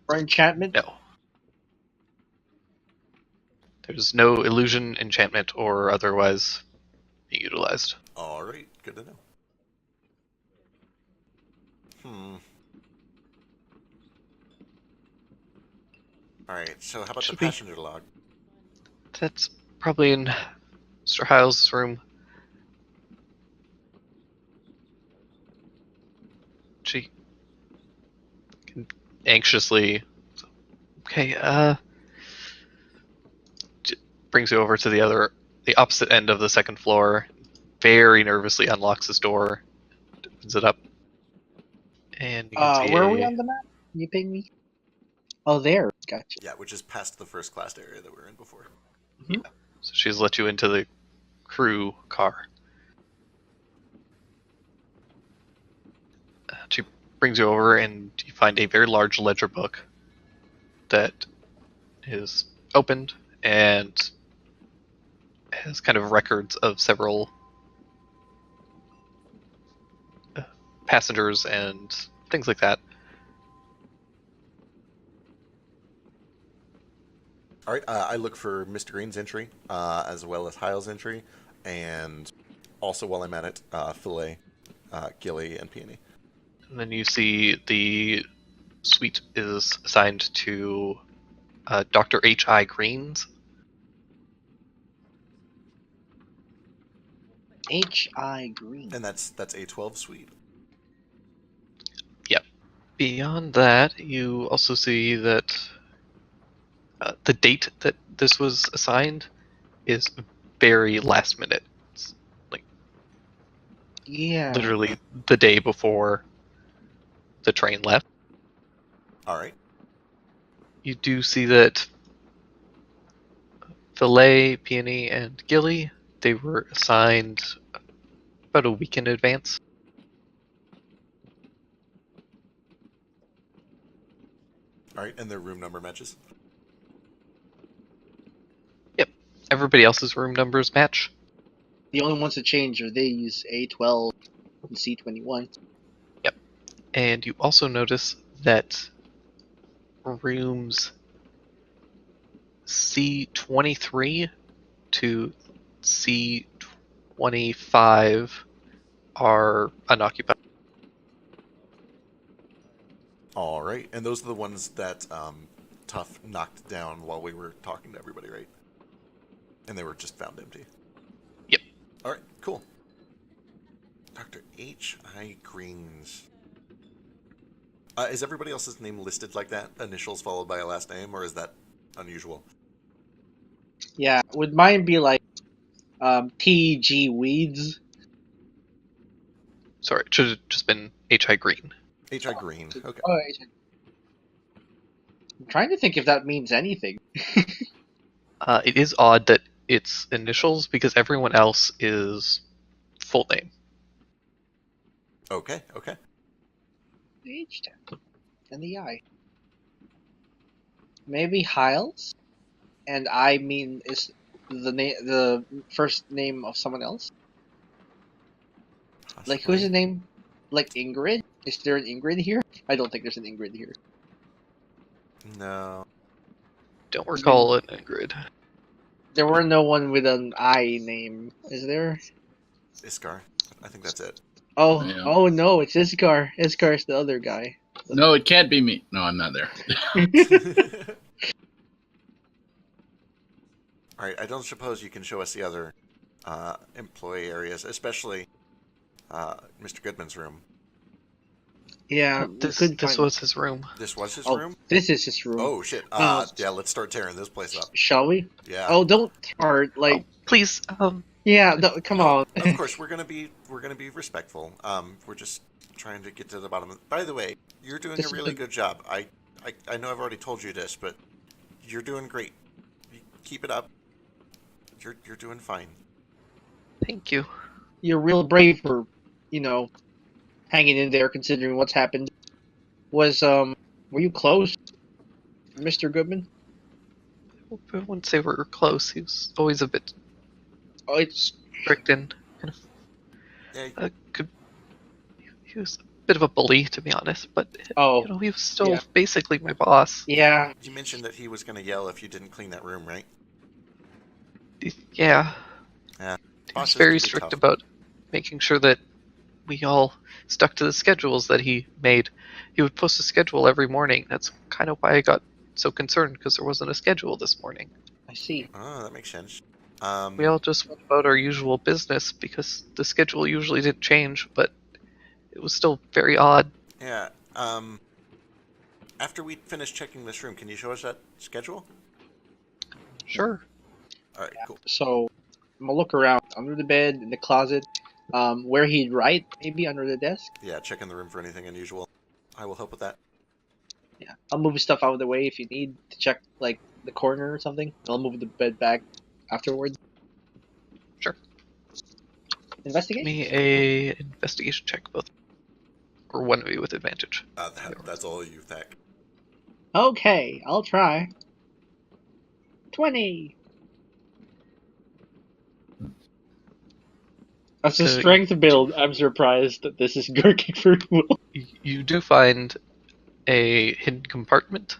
Or enchantment? No. There's no illusion, enchantment, or otherwise being utilized. All right. Good to know. All right. So how about the passenger log? That's probably in Mr. Hiles' room. She anxiously, okay, brings you over to the opposite end of the second floor, very nervously unlocks his door, opens it up, and you can see where are we on the map? You ping me? Oh, there. Gotcha. Yeah, which is past the first class area that we were in before. Yeah. So she's let you into the crew car. She brings you over, and you find a very large ledger book that is opened and has kind of records of several passengers and things like that. All right, I look for Mr. Green's entry, as well as Hiles' entry, and also while I'm at it, Filet, Gillie, and Peony. And then you see the suite is assigned to Dr. H.I. Green's. H.I. Green. And that's A12 suite. Yep. Beyond that, you also see that the date that this was assigned is very last minute. It's literally the day before the train left. All right. You do see that Filet, Peony, and Gillie, they were assigned about a week in advance. All right, and their room number matches? Yep. Everybody else's room numbers match. The only ones that change are these, A12 and C21. Yep. And you also notice that rooms C23 to C25 are unoccupied. All right, and those are the ones that Tough knocked down while we were talking to everybody, right? And they were just found empty. Yep. All right, cool. Dr. H.I. Green's. Is everybody else's name listed like that? Initials followed by a last name, or is that unusual? Yeah, would mine be T.G. Weeds? Sorry, it should have just been H.I. Green. H.I. Green. Okay. Oh, I'm trying to think if that means anything. It is odd that it's initials because everyone else is full name. Okay. H10 and the I. Maybe Hiles, and I mean is the first name of someone else. Like who's his name? Like Ingrid? Is there an Ingrid here? I don't think there's an Ingrid here. No. Don't recall an Ingrid. There were no one with an I name, is there? Iskar. I think that's it. Oh, Yeah. oh no, it's Iskar. Iskar's the other guy. No, it can't be me. No, I'm not there. All right. I don't suppose you can show us the other employee areas, especially Mr. Goodman's room. Yeah, This was his room. This was his Oh, room? this is his room. Oh, shit. Yeah, let's start tearing this place up. Shall we? Yeah. Oh, don't start. Like, Please, yeah, no, come on. Of course, we're gonna be respectful. We're just trying to get to the bottom of. By the way, you're doing a really good job. I know I've already told you this, but you're doing great. Keep it up. You're doing fine. Thank you. You're real brave for, hanging in there considering what's happened. Were you close, Mr. Goodman? I wouldn't say we were close. He was always a bit Oh, it's strict and kind Yeah. of he was a bit of a bully, to be honest. But he was still basically my boss. Yeah. You mentioned that he was gonna yell if you didn't clean that room, right? Yeah. Yeah. He was very strict about making sure that we all stuck to the schedules that he made. He would post a schedule every morning. That's kind of why I got so concerned, because there wasn't a schedule this morning. I see. Oh, that makes sense. We all just went about our usual business because the schedule usually didn't change, but it was still very odd. Yeah. After we finish checking this room, can you show us that schedule? Sure. All right. Cool. So, I'm gonna look around under the bed, in the closet, where he'd write, maybe under the desk. Yeah. Check in the room for anything unusual. I will help with that. Yeah, I'll move stuff out of the way if you need to check, like, the corner or something. I'll move the bed back afterwards. Sure. Investigate? Give me a investigation check, both. Or one of you with advantage. That's all you, Thack. Okay, I'll try. 20! As a strength build, I'm surprised that this is working very well. You do find a hidden compartment,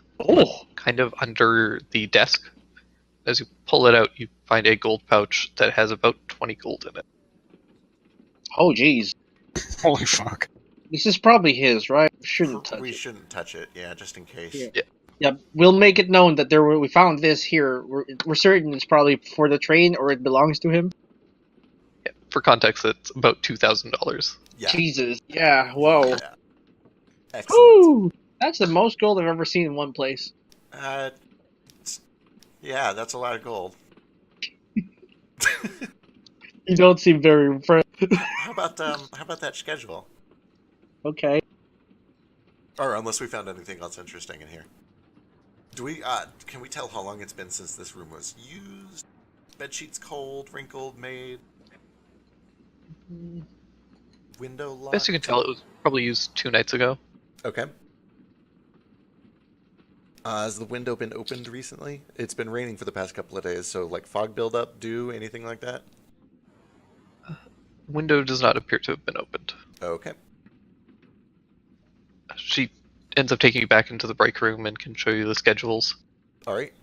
kind of under the desk. As you pull it out, you find a gold pouch that has about 20 gold in it. Oh, jeez. Holy fuck. This is probably his, right? We shouldn't touch it, yeah, just in case. Yeah, we'll make it known that we found this here. We're certain it's probably for the train or it belongs to him. Yeah, for context, it's about $2,000. Yeah. Jesus. Yeah, whoa. Yeah. Excellent. Woo! That's the most gold I've ever seen in one place. Yeah, that's a lot of gold. You don't seem very impressed. How about that schedule? Okay. Or unless we found anything else interesting in here. Do we can we tell how long it's been since this room was used? Bedsheets cold, wrinkled, made. Window locked. Best you can tell, it was probably used 2 nights ago. Okay. Has the window been opened recently? It's been raining for the past couple of days, so like fog buildup, dew, anything like that? Window does not appear to have been opened. Okay. She ends up taking you back into the break room and can show you the schedules. All right.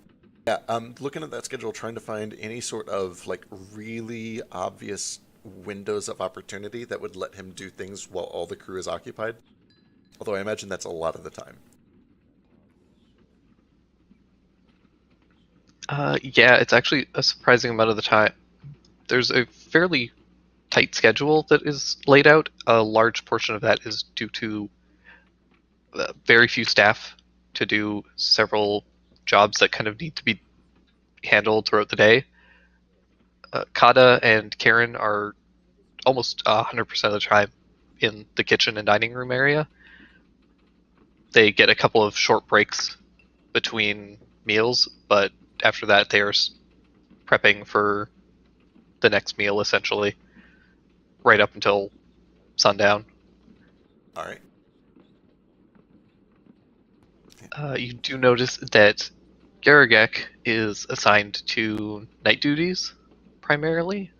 Yeah, I'm looking at that schedule, trying to find any sort of like really obvious windows of opportunity that would let him do things while all the crew is occupied. Although I imagine that's a lot of the time. Yeah, it's actually a surprising amount of the time. There's a fairly tight schedule that is laid out. A large portion of that is due to very few staff to do several jobs that kind of need to be handled throughout the day. Kata and Karen are almost 100% of the time in the kitchen and dining room area. they get a couple of short breaks between meals, but after that they are prepping for the next meal, essentially, right up until sundown. All right. You do notice that Garagek is assigned to night duties, primarily.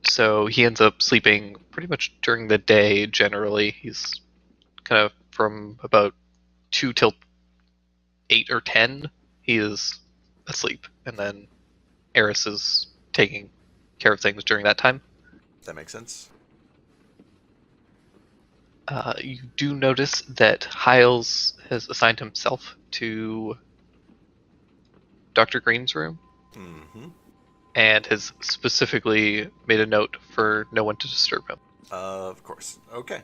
So he ends up sleeping pretty much during the day, generally. He's kind of from about 2 till 8 or 10, he is asleep. And then Eris is taking care of things during that time. That makes sense. You do notice that Hiles has assigned himself to Dr. Green's room Mm-hmm. and has specifically made a note for no one to disturb him. Of course. Okay.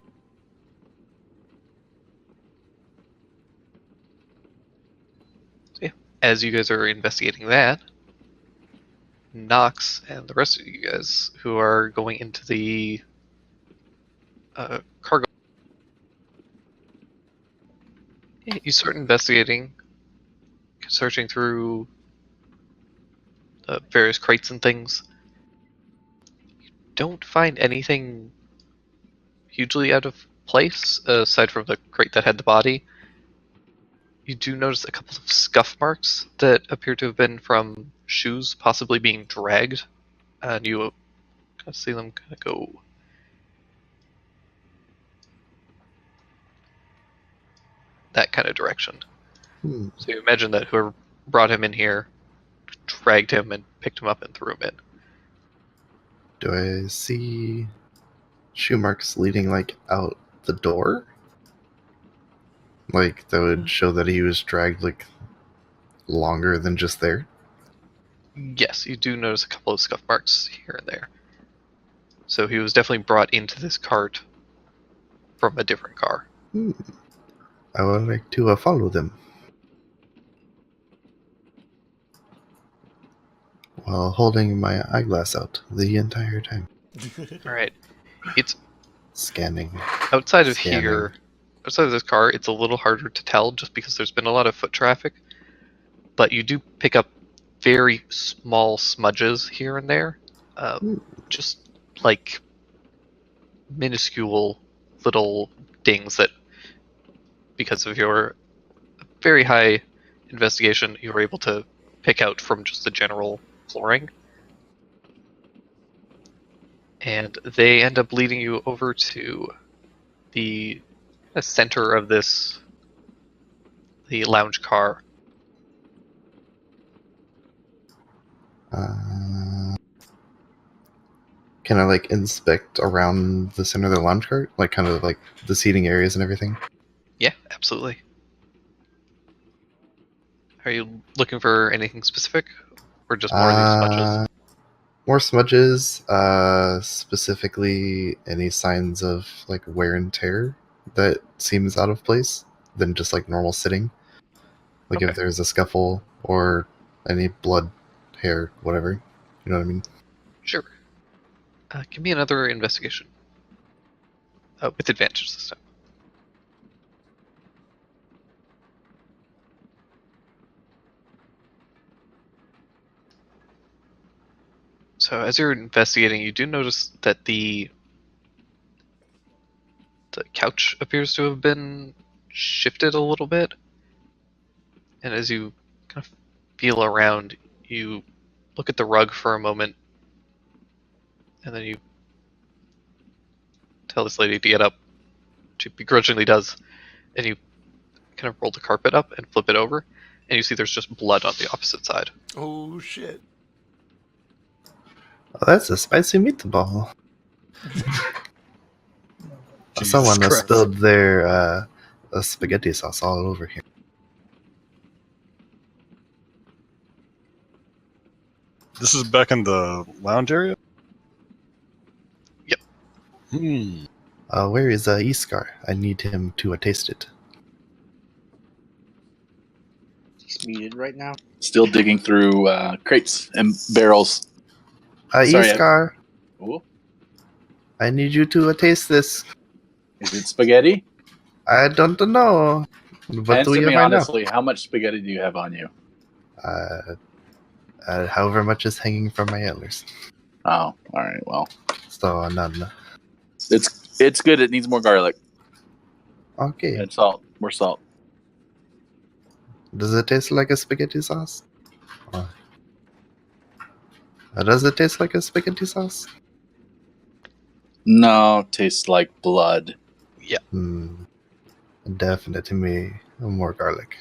So yeah, as you guys are investigating that, Nox and the rest of you guys who are going into the cargo, you start investigating, searching through various crates and things. You don't find anything hugely out of place, aside from the crate that had the body. You do notice a couple of scuff marks that appear to have been from shoes possibly being dragged, and you kind of see them kind of go that kind of direction. So you imagine that whoever brought him in here dragged him and picked him up and threw him in. Do I see shoe marks leading like out the door? Like that would show that he was dragged like longer than just there? Yes, you do notice a couple of scuff marks here and there. So he was definitely brought into this cart from a different car. I would like to follow them. While holding my eyeglass out the entire time. Alright. It's Scanning. outside of Scanning. here, outside of this car, it's a little harder to tell just because there's been a lot of foot traffic. But you do pick up very small smudges here and there. Just like minuscule little dings that, because of your very high investigation, you were able to pick out from just the general flooring. And they end up leading you over to the center of this, the lounge car. Can I like inspect around the center of the lounge cart? Like kind of like the seating areas and everything? Yeah, absolutely. Are you looking for anything specific? Or just more of these smudges? More smudges, specifically any signs of like wear and tear that seems out of place than just like normal sitting. Like Okay. if there's a scuffle or any blood, hair, whatever. You know what I mean? Sure. Give me another investigation. With advantage this time. So as you're investigating, you do notice that the couch appears to have been shifted a little bit. And as you kind of feel around, you look at the rug for a moment, and then you tell this lady to get up. She begrudgingly does, and you kind of roll the carpet up and flip it over, and you see there's just blood on the opposite side. Oh, shit. Oh, that's a spicy meatball. Jesus Someone has Christ. spilled their spaghetti sauce all over here. This is back in the lounge area? Yep. Where is Iskar? I need him to taste it. He's muted right now. Still digging through crates and barrels. Sorry, Iskar, Oh, I need you to taste this. Is it spaghetti? I don't know. But Answer do you me find out? honestly. How much spaghetti do you have on you? However much is hanging from my antlers. Oh, all right. Well, So none. it's good. It needs more garlic Okay. and salt. More salt. Does it taste like a spaghetti sauce? Does it taste like a spaghetti sauce? No, it tastes like blood. Yeah. Definitely more garlic.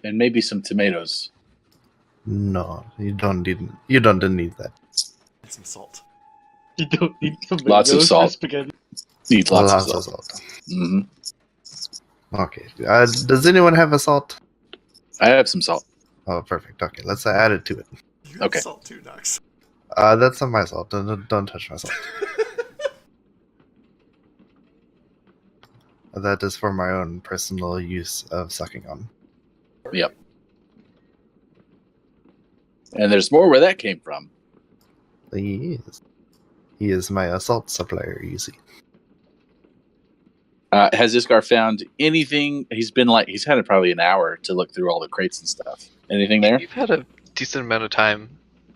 And maybe some tomatoes. No, you don't need that. And some salt. You don't need tomatoes Lots of for salt. spaghetti. Need lots of Lots salt. Hmm. Okay. Does anyone have a salt? I have some salt. Oh, perfect. Okay, let's add it to it. You have Okay. salt too, Nox. That's not my salt. Don't touch my salt. That is for my own personal use of sucking on. Yep. And there's more where that came from. He is my assault supplier, you see. Has Iskar found anything? He's had probably an hour to look through all the crates and stuff. Anything there? You've had a decent amount of time.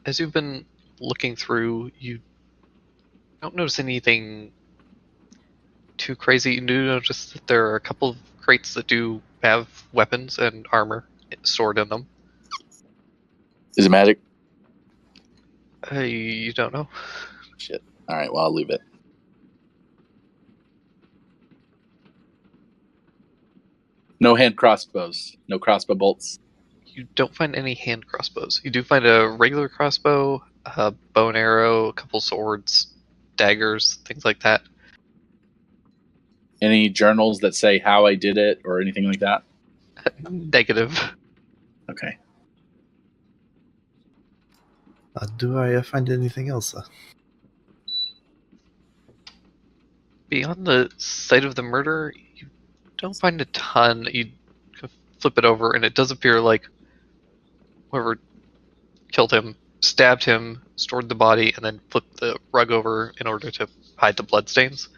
As you've been looking through, you don't notice anything too crazy. You do notice that there are a couple of crates that do have weapons and armor stored in them. Is it magic? You don't know. Shit. All right. Well, I'll leave it. No hand crossbows. No crossbow bolts. You don't find any hand crossbows. You do find a regular crossbow, a bow and arrow, a couple swords, daggers, things like that. Any journals that say how I did it or anything like that? Negative. Okay. Do I find anything else? Beyond the site of the murder, you don't find a ton. You flip it over, and it does appear like whoever killed him stabbed him, stored the body, and then flipped the rug over in order to hide the bloodstains.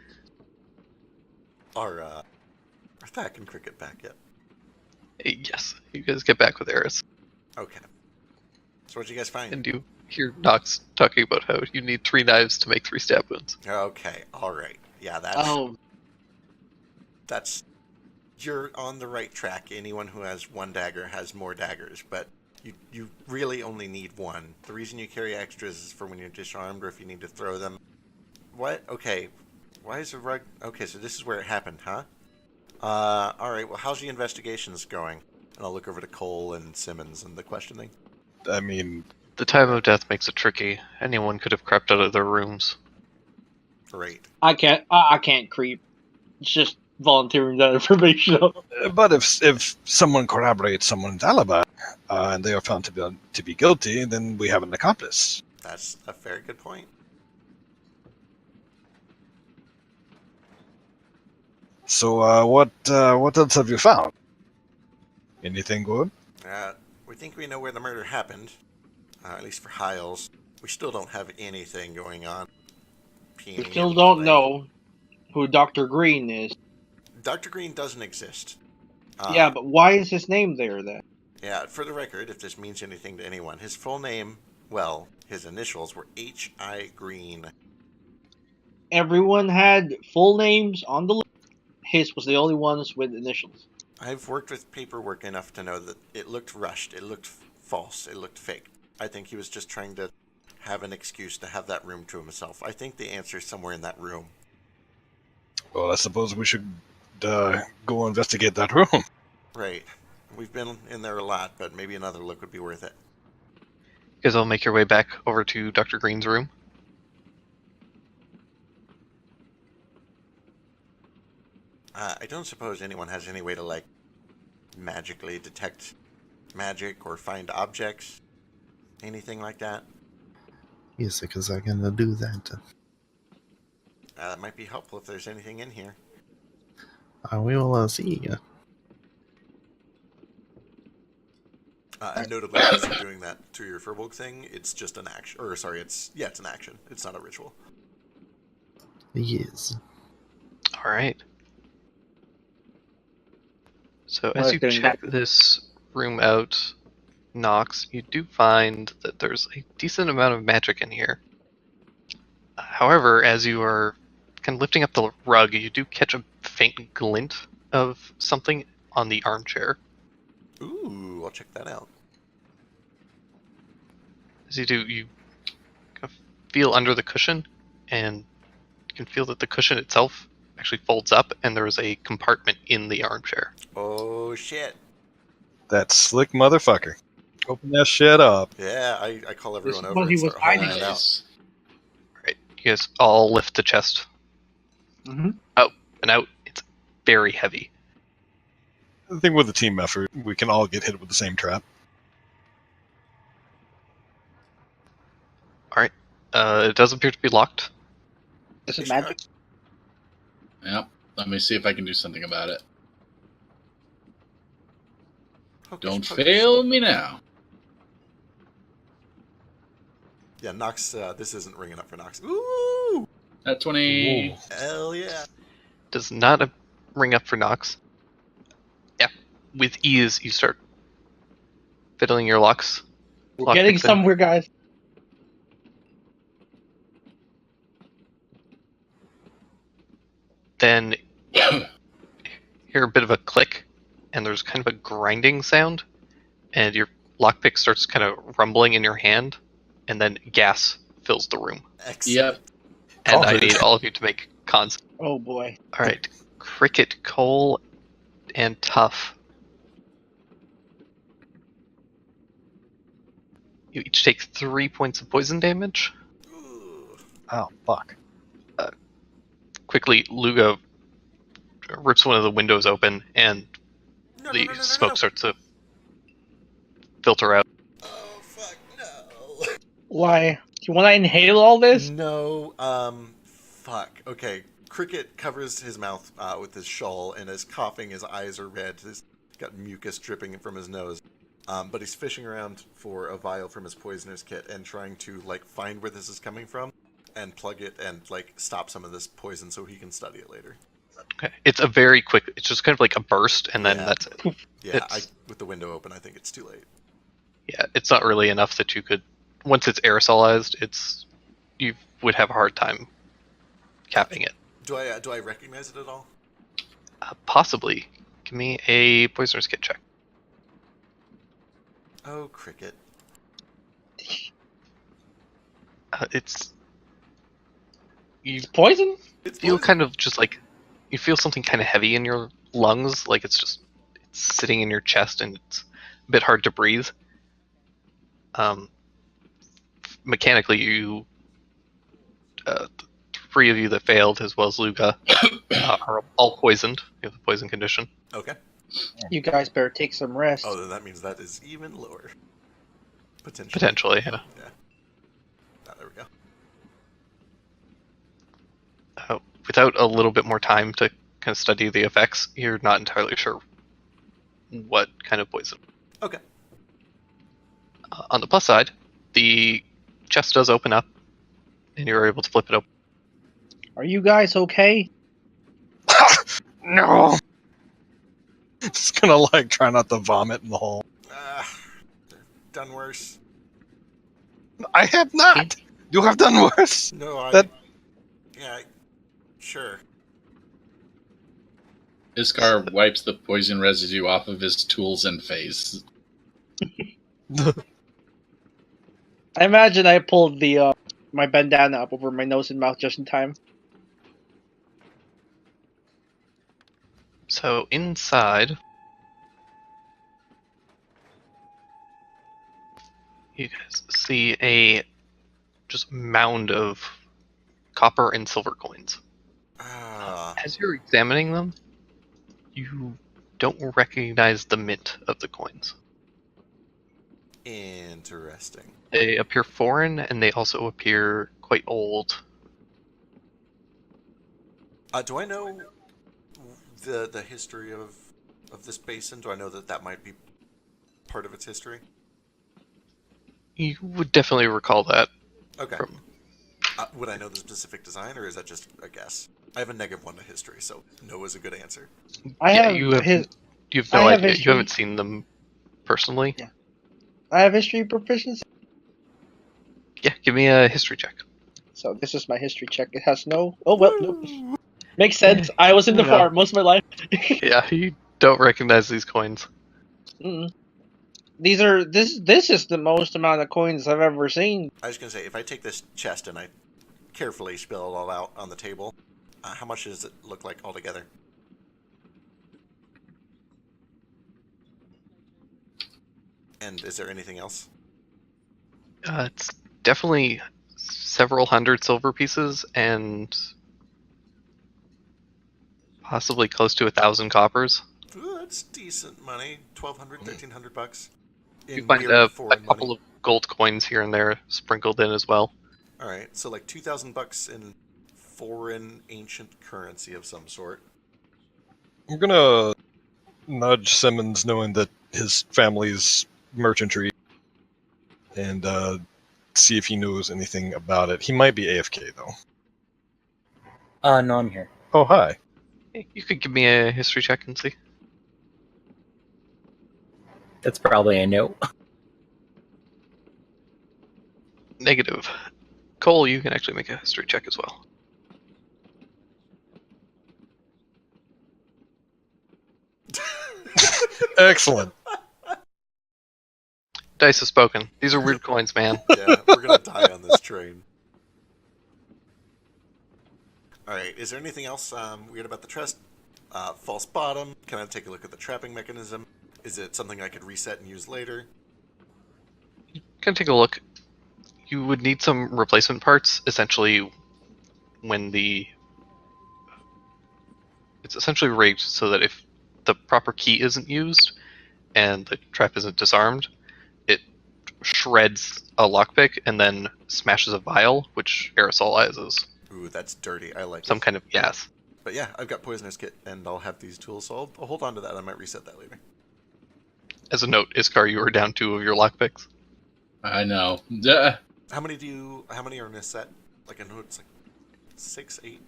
Are Thack and Cricket back yet? Yes, you guys get back with Eris. Okay. So what'd you guys find? And you hear Nox talking about how you need 3 knives to make 3 stab wounds. Okay, alright. Yeah, that's... You're on the right track. Anyone who has 1 dagger has more daggers, but you really only need 1. The reason you carry extras is for when you're disarmed or if you need to throw them. What? Okay. Why is the rug... Okay, so this is where it happened, huh? Alright, well, how's the investigations going? And I'll look over to Cole and Simmons and the questioning. I mean, The time of death makes it tricky. Anyone could have crept out of their rooms. Great. I can't creep. It's just volunteering that information. but if someone corroborates someone's alibi and they are found to be guilty, then we have an accomplice. That's a very good point. So what else have you found? Anything good? We think we know where the murder happened, at least for Hiles. We still don't have anything going on. We still don't know who Dr. Green is. Dr. Green doesn't exist. Yeah, but why is his name there then? Yeah, for the record, if this means anything to anyone, his full name, well, his initials were H.I. Green. Everyone had full names on the list. His was the only ones with initials. I've worked with paperwork enough to know that it looked rushed, it looked false, it looked fake. I think he was just trying to have an excuse to have that room to himself. I think the answer is somewhere in that room. Well, I suppose we should go investigate that room. Right. We've been in there a lot, but maybe another look would be worth it. You guys all make your way back over to Dr. Green's room. I don't suppose anyone has any way to, like, magically detect magic or find objects? Anything like that? Yes, because I'm gonna do that. That might be helpful if there's anything in here. We will see. And notably, as you're doing that to your Furbolg thing, it's just an action. Or, sorry, it's an action. It's not a ritual. Yes. All right. So Well, as you doing check this room out, Nox, you do find that there's a decent amount of magic in here. However, as you are kind of lifting up the rug, you do catch a faint glint of something on the armchair. Ooh, I'll check that out. As you do, you kind of feel under the cushion, and you can feel that the cushion itself actually folds up, and there is a compartment in the armchair. Oh, shit. That slick motherfucker. Open that shit up. Yeah, I call everyone is over what he and was start hauling hiding. it out. Nice. Right, you guys all lift the chest Mm-hmm. out and out. It's very heavy. I think with a team effort, we can all get hit with the same trap. All right, it does appear to be locked. Is it magic? Yep. Let me see if I can do something about it. Hocus Don't pocus. fail me now. Yeah, Nox, this isn't ringing up for Nox. Ooh! At 20. Hell yeah. Does not ring up for Nox. Yeah, with ease you start fiddling your locks. We're getting Lockpicks in. somewhere, guys. Then hear a bit of a click, and there's kind of a grinding sound, and your lockpick starts kind of rumbling in your hand, and then gas fills the room. Excellent. Yep. And Oh, I it- need all of you to make cons. Oh boy. All right, Cricket, Cole, and Tough. You each take 3 points of poison damage. Ooh. Oh, fuck. Quickly, Luga rips one of the windows open, and No, the no, no, no, smoke no. starts to filter out. Oh, fuck, no. Why? Do you want to inhale all this? No, fuck. Okay, Cricket covers his mouth with his shawl and is coughing. His eyes are red. He's got mucus dripping from his nose. But he's fishing around for a vial from his poisoner's kit and trying to, like, find where this is coming from and plug it and, like, stop some of this poison so he can study it later. Okay. It's a very quick, it's just kind of like a burst, and then Yeah. that's it. Yeah, It's- with the window open, I think it's too late. Yeah, it's not really enough that you could, once it's aerosolized, you would have a hard time capping it. Do I recognize it at all? Possibly. Give me a poisoner's kit check. Oh, Cricket. It's, you Poison? It's feel poison. kind of just like, you feel something kind of heavy in your lungs, like it's sitting in your chest and it's a bit hard to breathe. Mechanically, you, three of you that failed, as well as Luga, are all poisoned. You have a poison condition. Okay. You guys better take some rest. Oh, then that means that is even lower. Potentially. Potentially, yeah. Yeah. Ah, there we go. Without a little bit more time to kind of study the effects, you're not entirely sure what kind of poison. Okay. On the plus side, the chest does open up, and you're able to flip it open. Are you guys okay? No! Just gonna, like, try not to vomit in the hole. Done worse. I have not! You have done worse! No, That- Yeah, sure. Iskar wipes the poison residue off of his tools and face. I imagine I pulled the my bandana up over my nose and mouth just in time. So inside, you guys see a just mound of copper and silver coins. Ah, As you're examining them, you don't recognize the mint of the coins. interesting. They appear foreign, and they also appear quite old. Do I know the history of this basin? Do I know that might be part of its history? You would definitely recall that. Okay. From Would I know the specific design, or is that just a guess? I have a -1 to history, so no is a good answer. I Yeah, have you have his. you have I no have idea. You history. haven't seen them personally. Yeah. I have history proficiency. Yeah, give me a history check. So this is my history check. It has no. Oh well, nope. Woo! Makes sense. I was in the No. farm most of my life. Yeah, you don't recognize these coins. Mm-mm. These are this is the most amount of coins I've ever seen. I was gonna say, if I take this chest and I carefully spill it all out on the table, how much does it look like altogether? And is there anything else? It's definitely several hundred silver pieces and possibly close to 1,000 coppers. Ooh, that's decent money. 1,200, 1,300 bucks. You In find mere a foreign couple money. of gold coins here and there sprinkled in as well. Alright, so like 2,000 bucks in foreign ancient currency of some sort. I'm gonna nudge Simmons, knowing that his family's merchantry, and see if he knows anything about it. He might be AFK though. No, I'm here. Oh, hi. You could give me a history check and see. That's probably a no. Negative. Cole, you can actually make a history check as well. Excellent. Dice have spoken. These are weird coins, man. Yeah, we're gonna die on this train. Alright, is there anything else weird about the chest? False bottom. Can I take a look at the trapping mechanism? Is it something I could reset and use later? Can take a look. You would need some replacement parts, essentially, it's essentially rigged so that if the proper key isn't used and the trap isn't disarmed, it shreds a lockpick and then smashes a vial, which aerosolizes Ooh, that's dirty. I like some it. kind of gas. But yeah, I've got Poisoner's Kit, and I'll have these tools, so I'll hold on to that. I might reset that later. As a note, Iskar, you were down 2 of your lockpicks. I know. Duh. How many are in this set? Like, I know it's like 6, 8?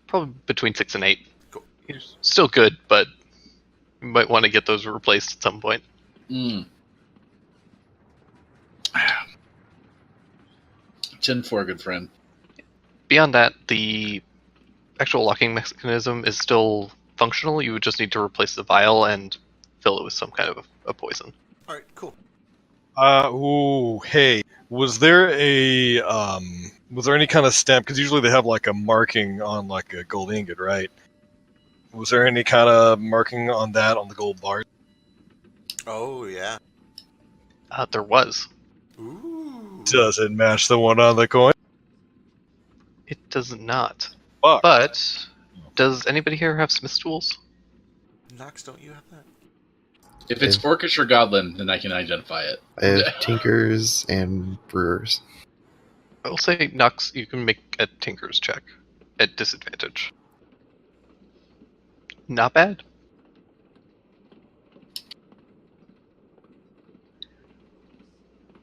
Probably between 6 and 8. Cool. You're still good, but you might want to get those replaced at some point. Mm. 10-4, good friend. Beyond that, the actual locking mechanism is still functional. You would just need to replace the vial and fill it with some kind of a poison. Alright, cool. Hey, was there any kind of stamp? Because usually they have like a marking on like a gold ingot, right? Was there any kind of marking on that on the gold bar? Oh, yeah. There was. Ooh. Does it match the one on the coin? It does not. Fuck. But does anybody here have smith's tools? Nox, don't you have that? If it's Orcish or Godlin, then I can identify it. I have tinkers and brewers. I will say, Nux, you can make a tinker's check at disadvantage. Not bad.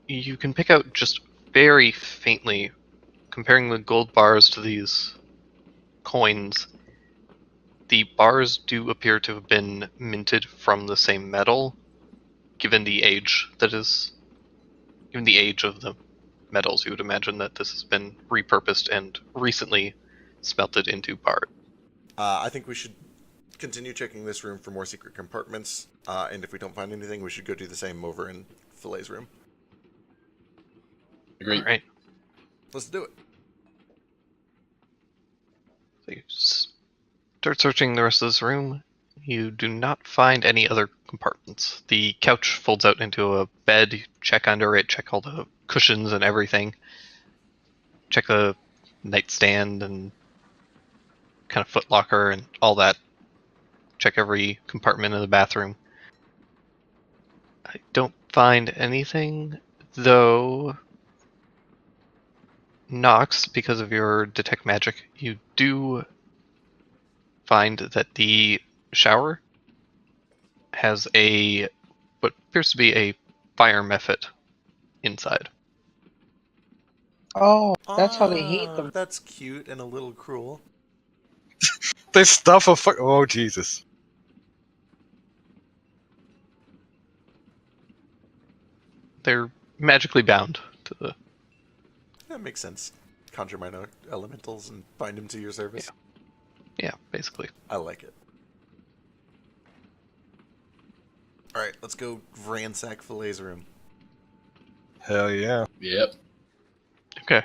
You can pick out just very faintly, comparing the gold bars to these coins, the bars do appear to have been minted from the same metal, given the age of the metals. You would imagine that this has been repurposed and recently smelted into bar. I think we should continue checking this room for more secret compartments, and if we don't find anything, we should go do the same over in Filet's room. Agreed. All right. Let's do it. So you start searching the rest of this room. You do not find any other compartments. The couch folds out into a bed. You check under it, check all the cushions and everything. Check the nightstand and kind of footlocker and all that. Check every compartment in the bathroom. I don't find anything, though. Nox, because of your detect magic, you do find that the shower has what appears to be a fire method inside. Oh, that's how they hate them. That's cute and a little cruel. They stuff a fuck. Oh Jesus! They're magically bound to the. That makes sense. Conjure minor elementals and bind them to your service. Yeah, basically. I like it. Alright, let's go ransack Fille's room. Hell yeah! Yep. Okay.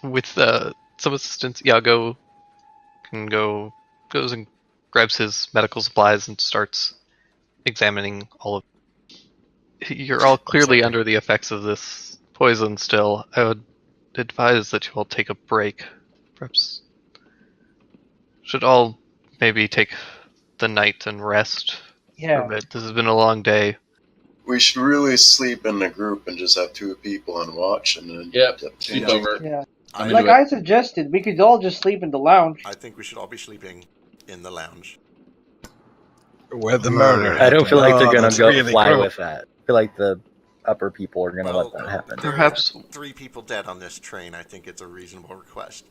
With some assistance, Iago goes and grabs his medical supplies and starts examining all of. You're all clearly Sorry. under the effects of this poison still. I would advise that you all take a break. Perhaps should all maybe take the night and rest for Yeah. a bit. This has been a long day. We should really sleep in a group and just have 2 people on watch, and then Yep. change Sleep over. Yeah. I'm I, Like into it. I suggested, we could all just sleep in the lounge. I think we should all be sleeping in the lounge. Where the murder? I don't feel like they're Oh, gonna that's go really fly gross. with that. I feel like the upper people are gonna Well, let that happen. there are Perhaps 3 people dead on this train. I think it's a reasonable request.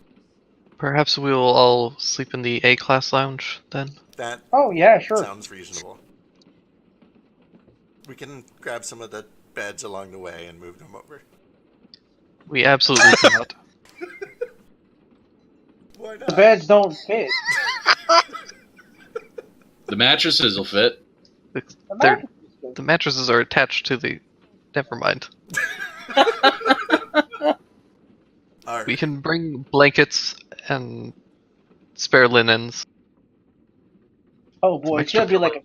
perhaps we will all sleep in the A-class lounge then. That Oh yeah, sure. sounds reasonable. We can grab some of the beds along the way and move them over. We absolutely cannot. Why The not? beds don't fit. The mattresses will fit. The They're- mattress is good. The mattresses are attached to the. Never mind. Alright. We can bring blankets and spare linens. Oh boy, Some it's gonna extra be like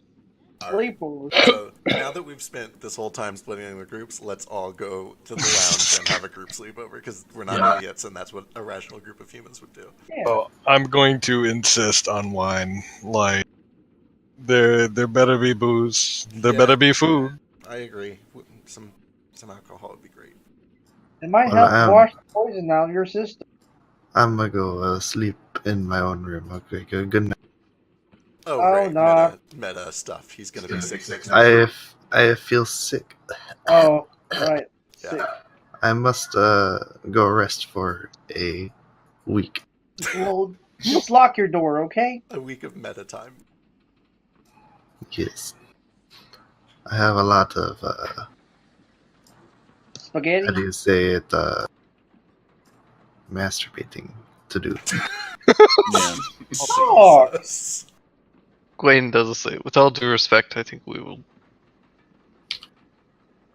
a Alright. sleepover. So now that we've spent this whole time splitting into groups, let's all go to the lounge and have a group sleepover because we're not idiots, and that's what a rational group of humans would do. Yeah. Oh, I'm going to insist on wine. Like, there better be booze. There Yeah. better be food. I agree. Some alcohol would be great. It might Well, help wash the poison out of your system. I'm gonna go sleep in my own room. Okay, good night. Oh, Oh, right. no. Meta stuff. He's gonna be sick next I feel sick. Oh, right. Yeah. Sick. I must go rest for a week. Well, just lock your door, okay? A week of meta time. Yes. I have a lot of Spaghetti? how do you say it? Masturbating to do. Yeah. Oh. Jesus. Gwen does say, with all due respect, I think we will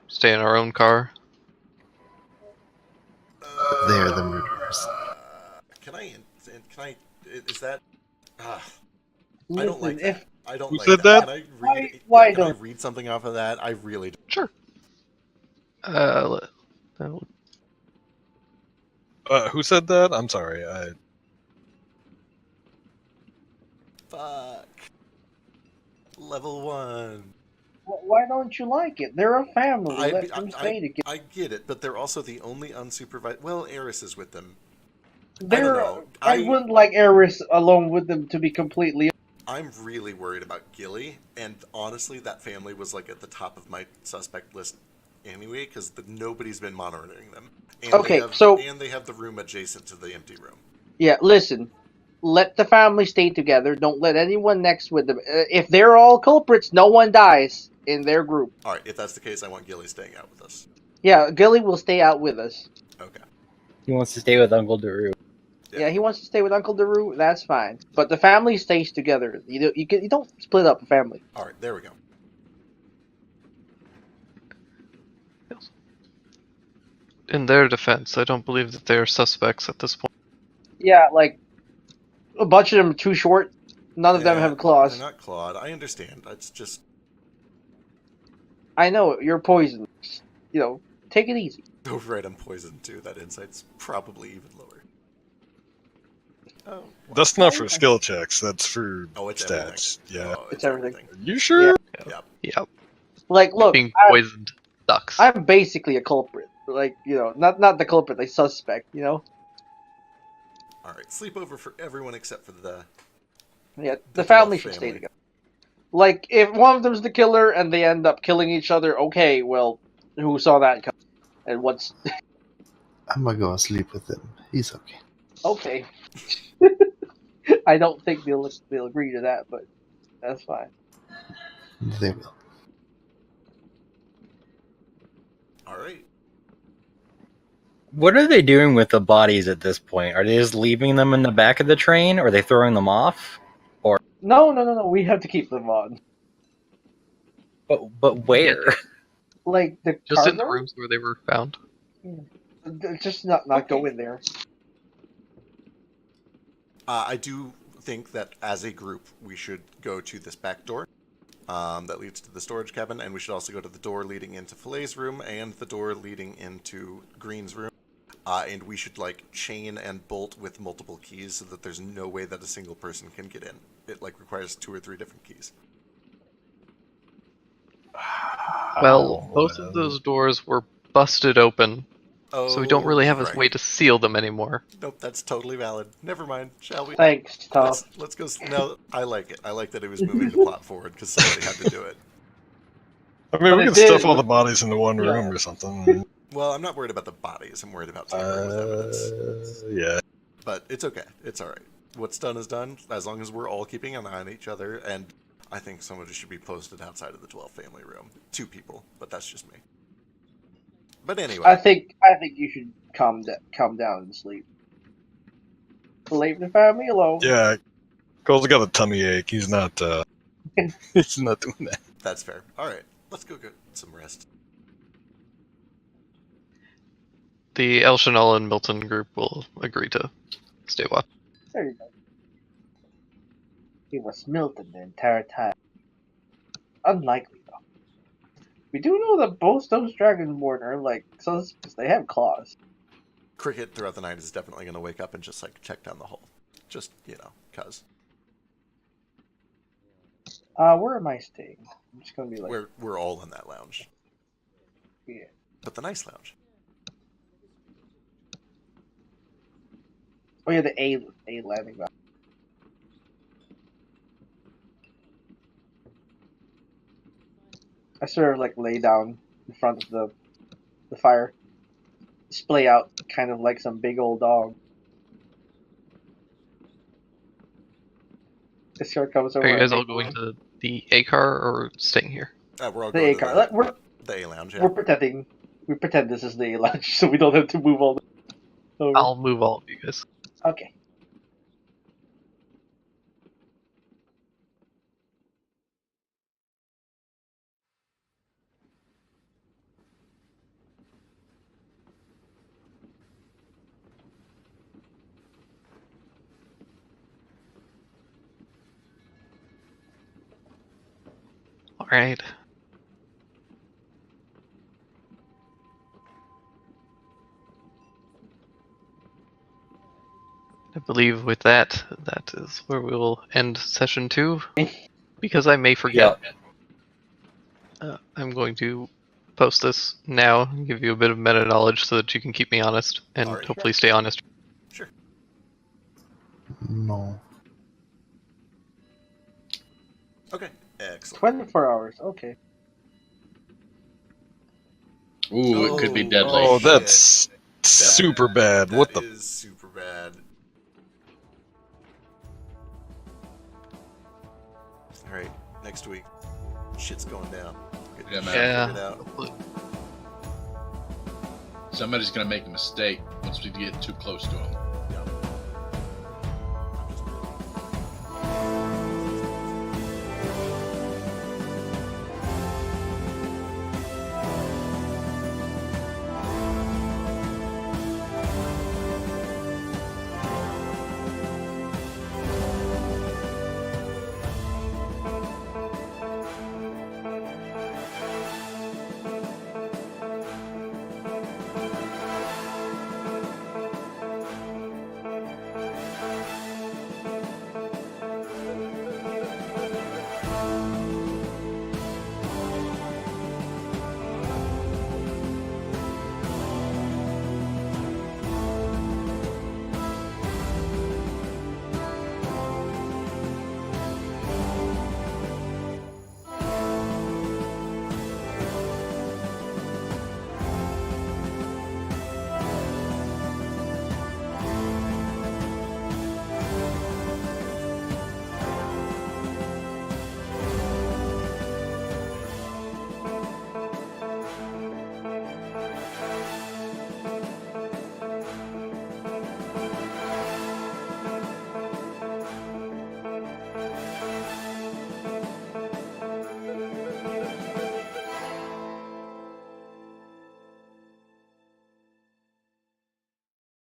stay in our own car. They're the murderers. Can I? Is that? I Listen, don't like that. if I don't Who like said that. that? Can I read? Why can I don't- read something off of that? I really. Don't. Sure. Who said that? I'm sorry. Fuck. Level 1. why don't you like it? They're a family. I- Let them stay together. I get it, but they're also the only unsupervised. Well, Eris is with them. They're, know. I wouldn't like Eris alone with them, to be completely. I'm really worried about Gillie, and honestly, that family was like at the top of my suspect list anyway, because nobody's been monitoring them. And Okay, they have, so- and they have the room adjacent to the empty room. Yeah, listen. Let the family stay together. Don't let anyone next with them. If they're all culprits, no one dies in their group. All right, if that's the case, I want Gillie staying out with us. Yeah, Gillie will stay out with us. Okay. He wants to stay with Uncle Daru. Yeah, he wants to stay with Uncle Daru. That's fine. But the family stays together. You don't split up a family. All right, there we go. In their defense, I don't believe that they are suspects at this point. Yeah, like a bunch of them are too short. None of them Yeah, have claws. They're not clawed. I understand. It's just I know you're poisoned. Take it easy. oh right, I'm poisoned too. That insight's probably even lower. Oh, wow. That's not for skill checks. That's for Oh, it's stats. everything. Yeah. Oh, It's everything. You sure? Yep. Yep. Like, look, Being poisoned sucks. I'm basically a culprit. Like, not the culprit, the suspect. All right, sleepover for everyone except for the. Yeah, The the family dwarf should stay family. together. Like, if one of them's the killer and they end up killing each other, okay, well, who saw that coming? And what's... I'm gonna go sleep with him. He's okay. Okay. I don't think they'll agree to that, but that's fine. They will. All right. What are they doing with the bodies at this point? Are they just leaving them in the back of the train, or are they throwing them off? No. We have to keep them on. But where? Like the Just in cargo? the rooms where they were found. Just not Okay. go in there. I do think that as a group, we should go to this back door that leads to the storage cabin, and we should also go to the door leading into Fillet's room and the door leading into Green's room. And we should chain and bolt with multiple keys so that there's no way that a single person can get in. It requires 2 or 3 different keys. Well, both of those doors were busted open, Oh, so we don't really have right. a way to seal them anymore. Nope, that's totally valid. Never mind. Shall we? Thanks, Tom. Let's go. No, I like it. I like that it was moving the plot forward because somebody had to do it. I mean, But we it can did- stuff all the bodies into one Yeah. room or something. Well, I'm not worried about the bodies. I'm worried about tampering with evidence. Yeah. But it's okay. It's all right. What's done is done. As long as we're all keeping an eye on each other, and I think somebody should be posted outside of the 12 family room. 2 people, but that's just me. But anyway, I think you should calm down and sleep. Leave the family alone. Yeah. Cole's got a tummy ache. He's not. He's not doing that. that's fair. All right, let's go get some rest. The El Chanel and Milton group will agree to stay watch. There you go. He was Milton the entire time. Unlikely though. We do know that both those Dragonborn are suspicious. They have claws. Cricket throughout the night is definitely going to wake up and just check down the hole. Just, cuz. Where am I staying? I'm just gonna be We're all in that lounge. yeah. But the nice lounge. Oh yeah, the A landing ground. I sort of lay down in front of the fire, splay out kind of like some big old dog. This car comes over. Are you guys all going to the A car or staying here? We're all the going A to car? the A lounge. We're pretending. We pretend this is the A lounge, so we don't have to move all the. Over. I'll move all of you guys. Okay. Alright. I believe with that is where we will end session 2. Because I may forget. I'm going to post this now and give you a bit of meta knowledge so that you can keep me honest and Alright. hopefully stay honest. Sure. No. Okay. Excellent. 24 hours. Okay. Ooh, it could be deadly. Oh, that's super bad. What That the? is super bad. All right, next week, shit's going down. Get Yeah, this man. shit Yeah. figured out. Somebody's gonna make a mistake once we get too close to him. I'm just really-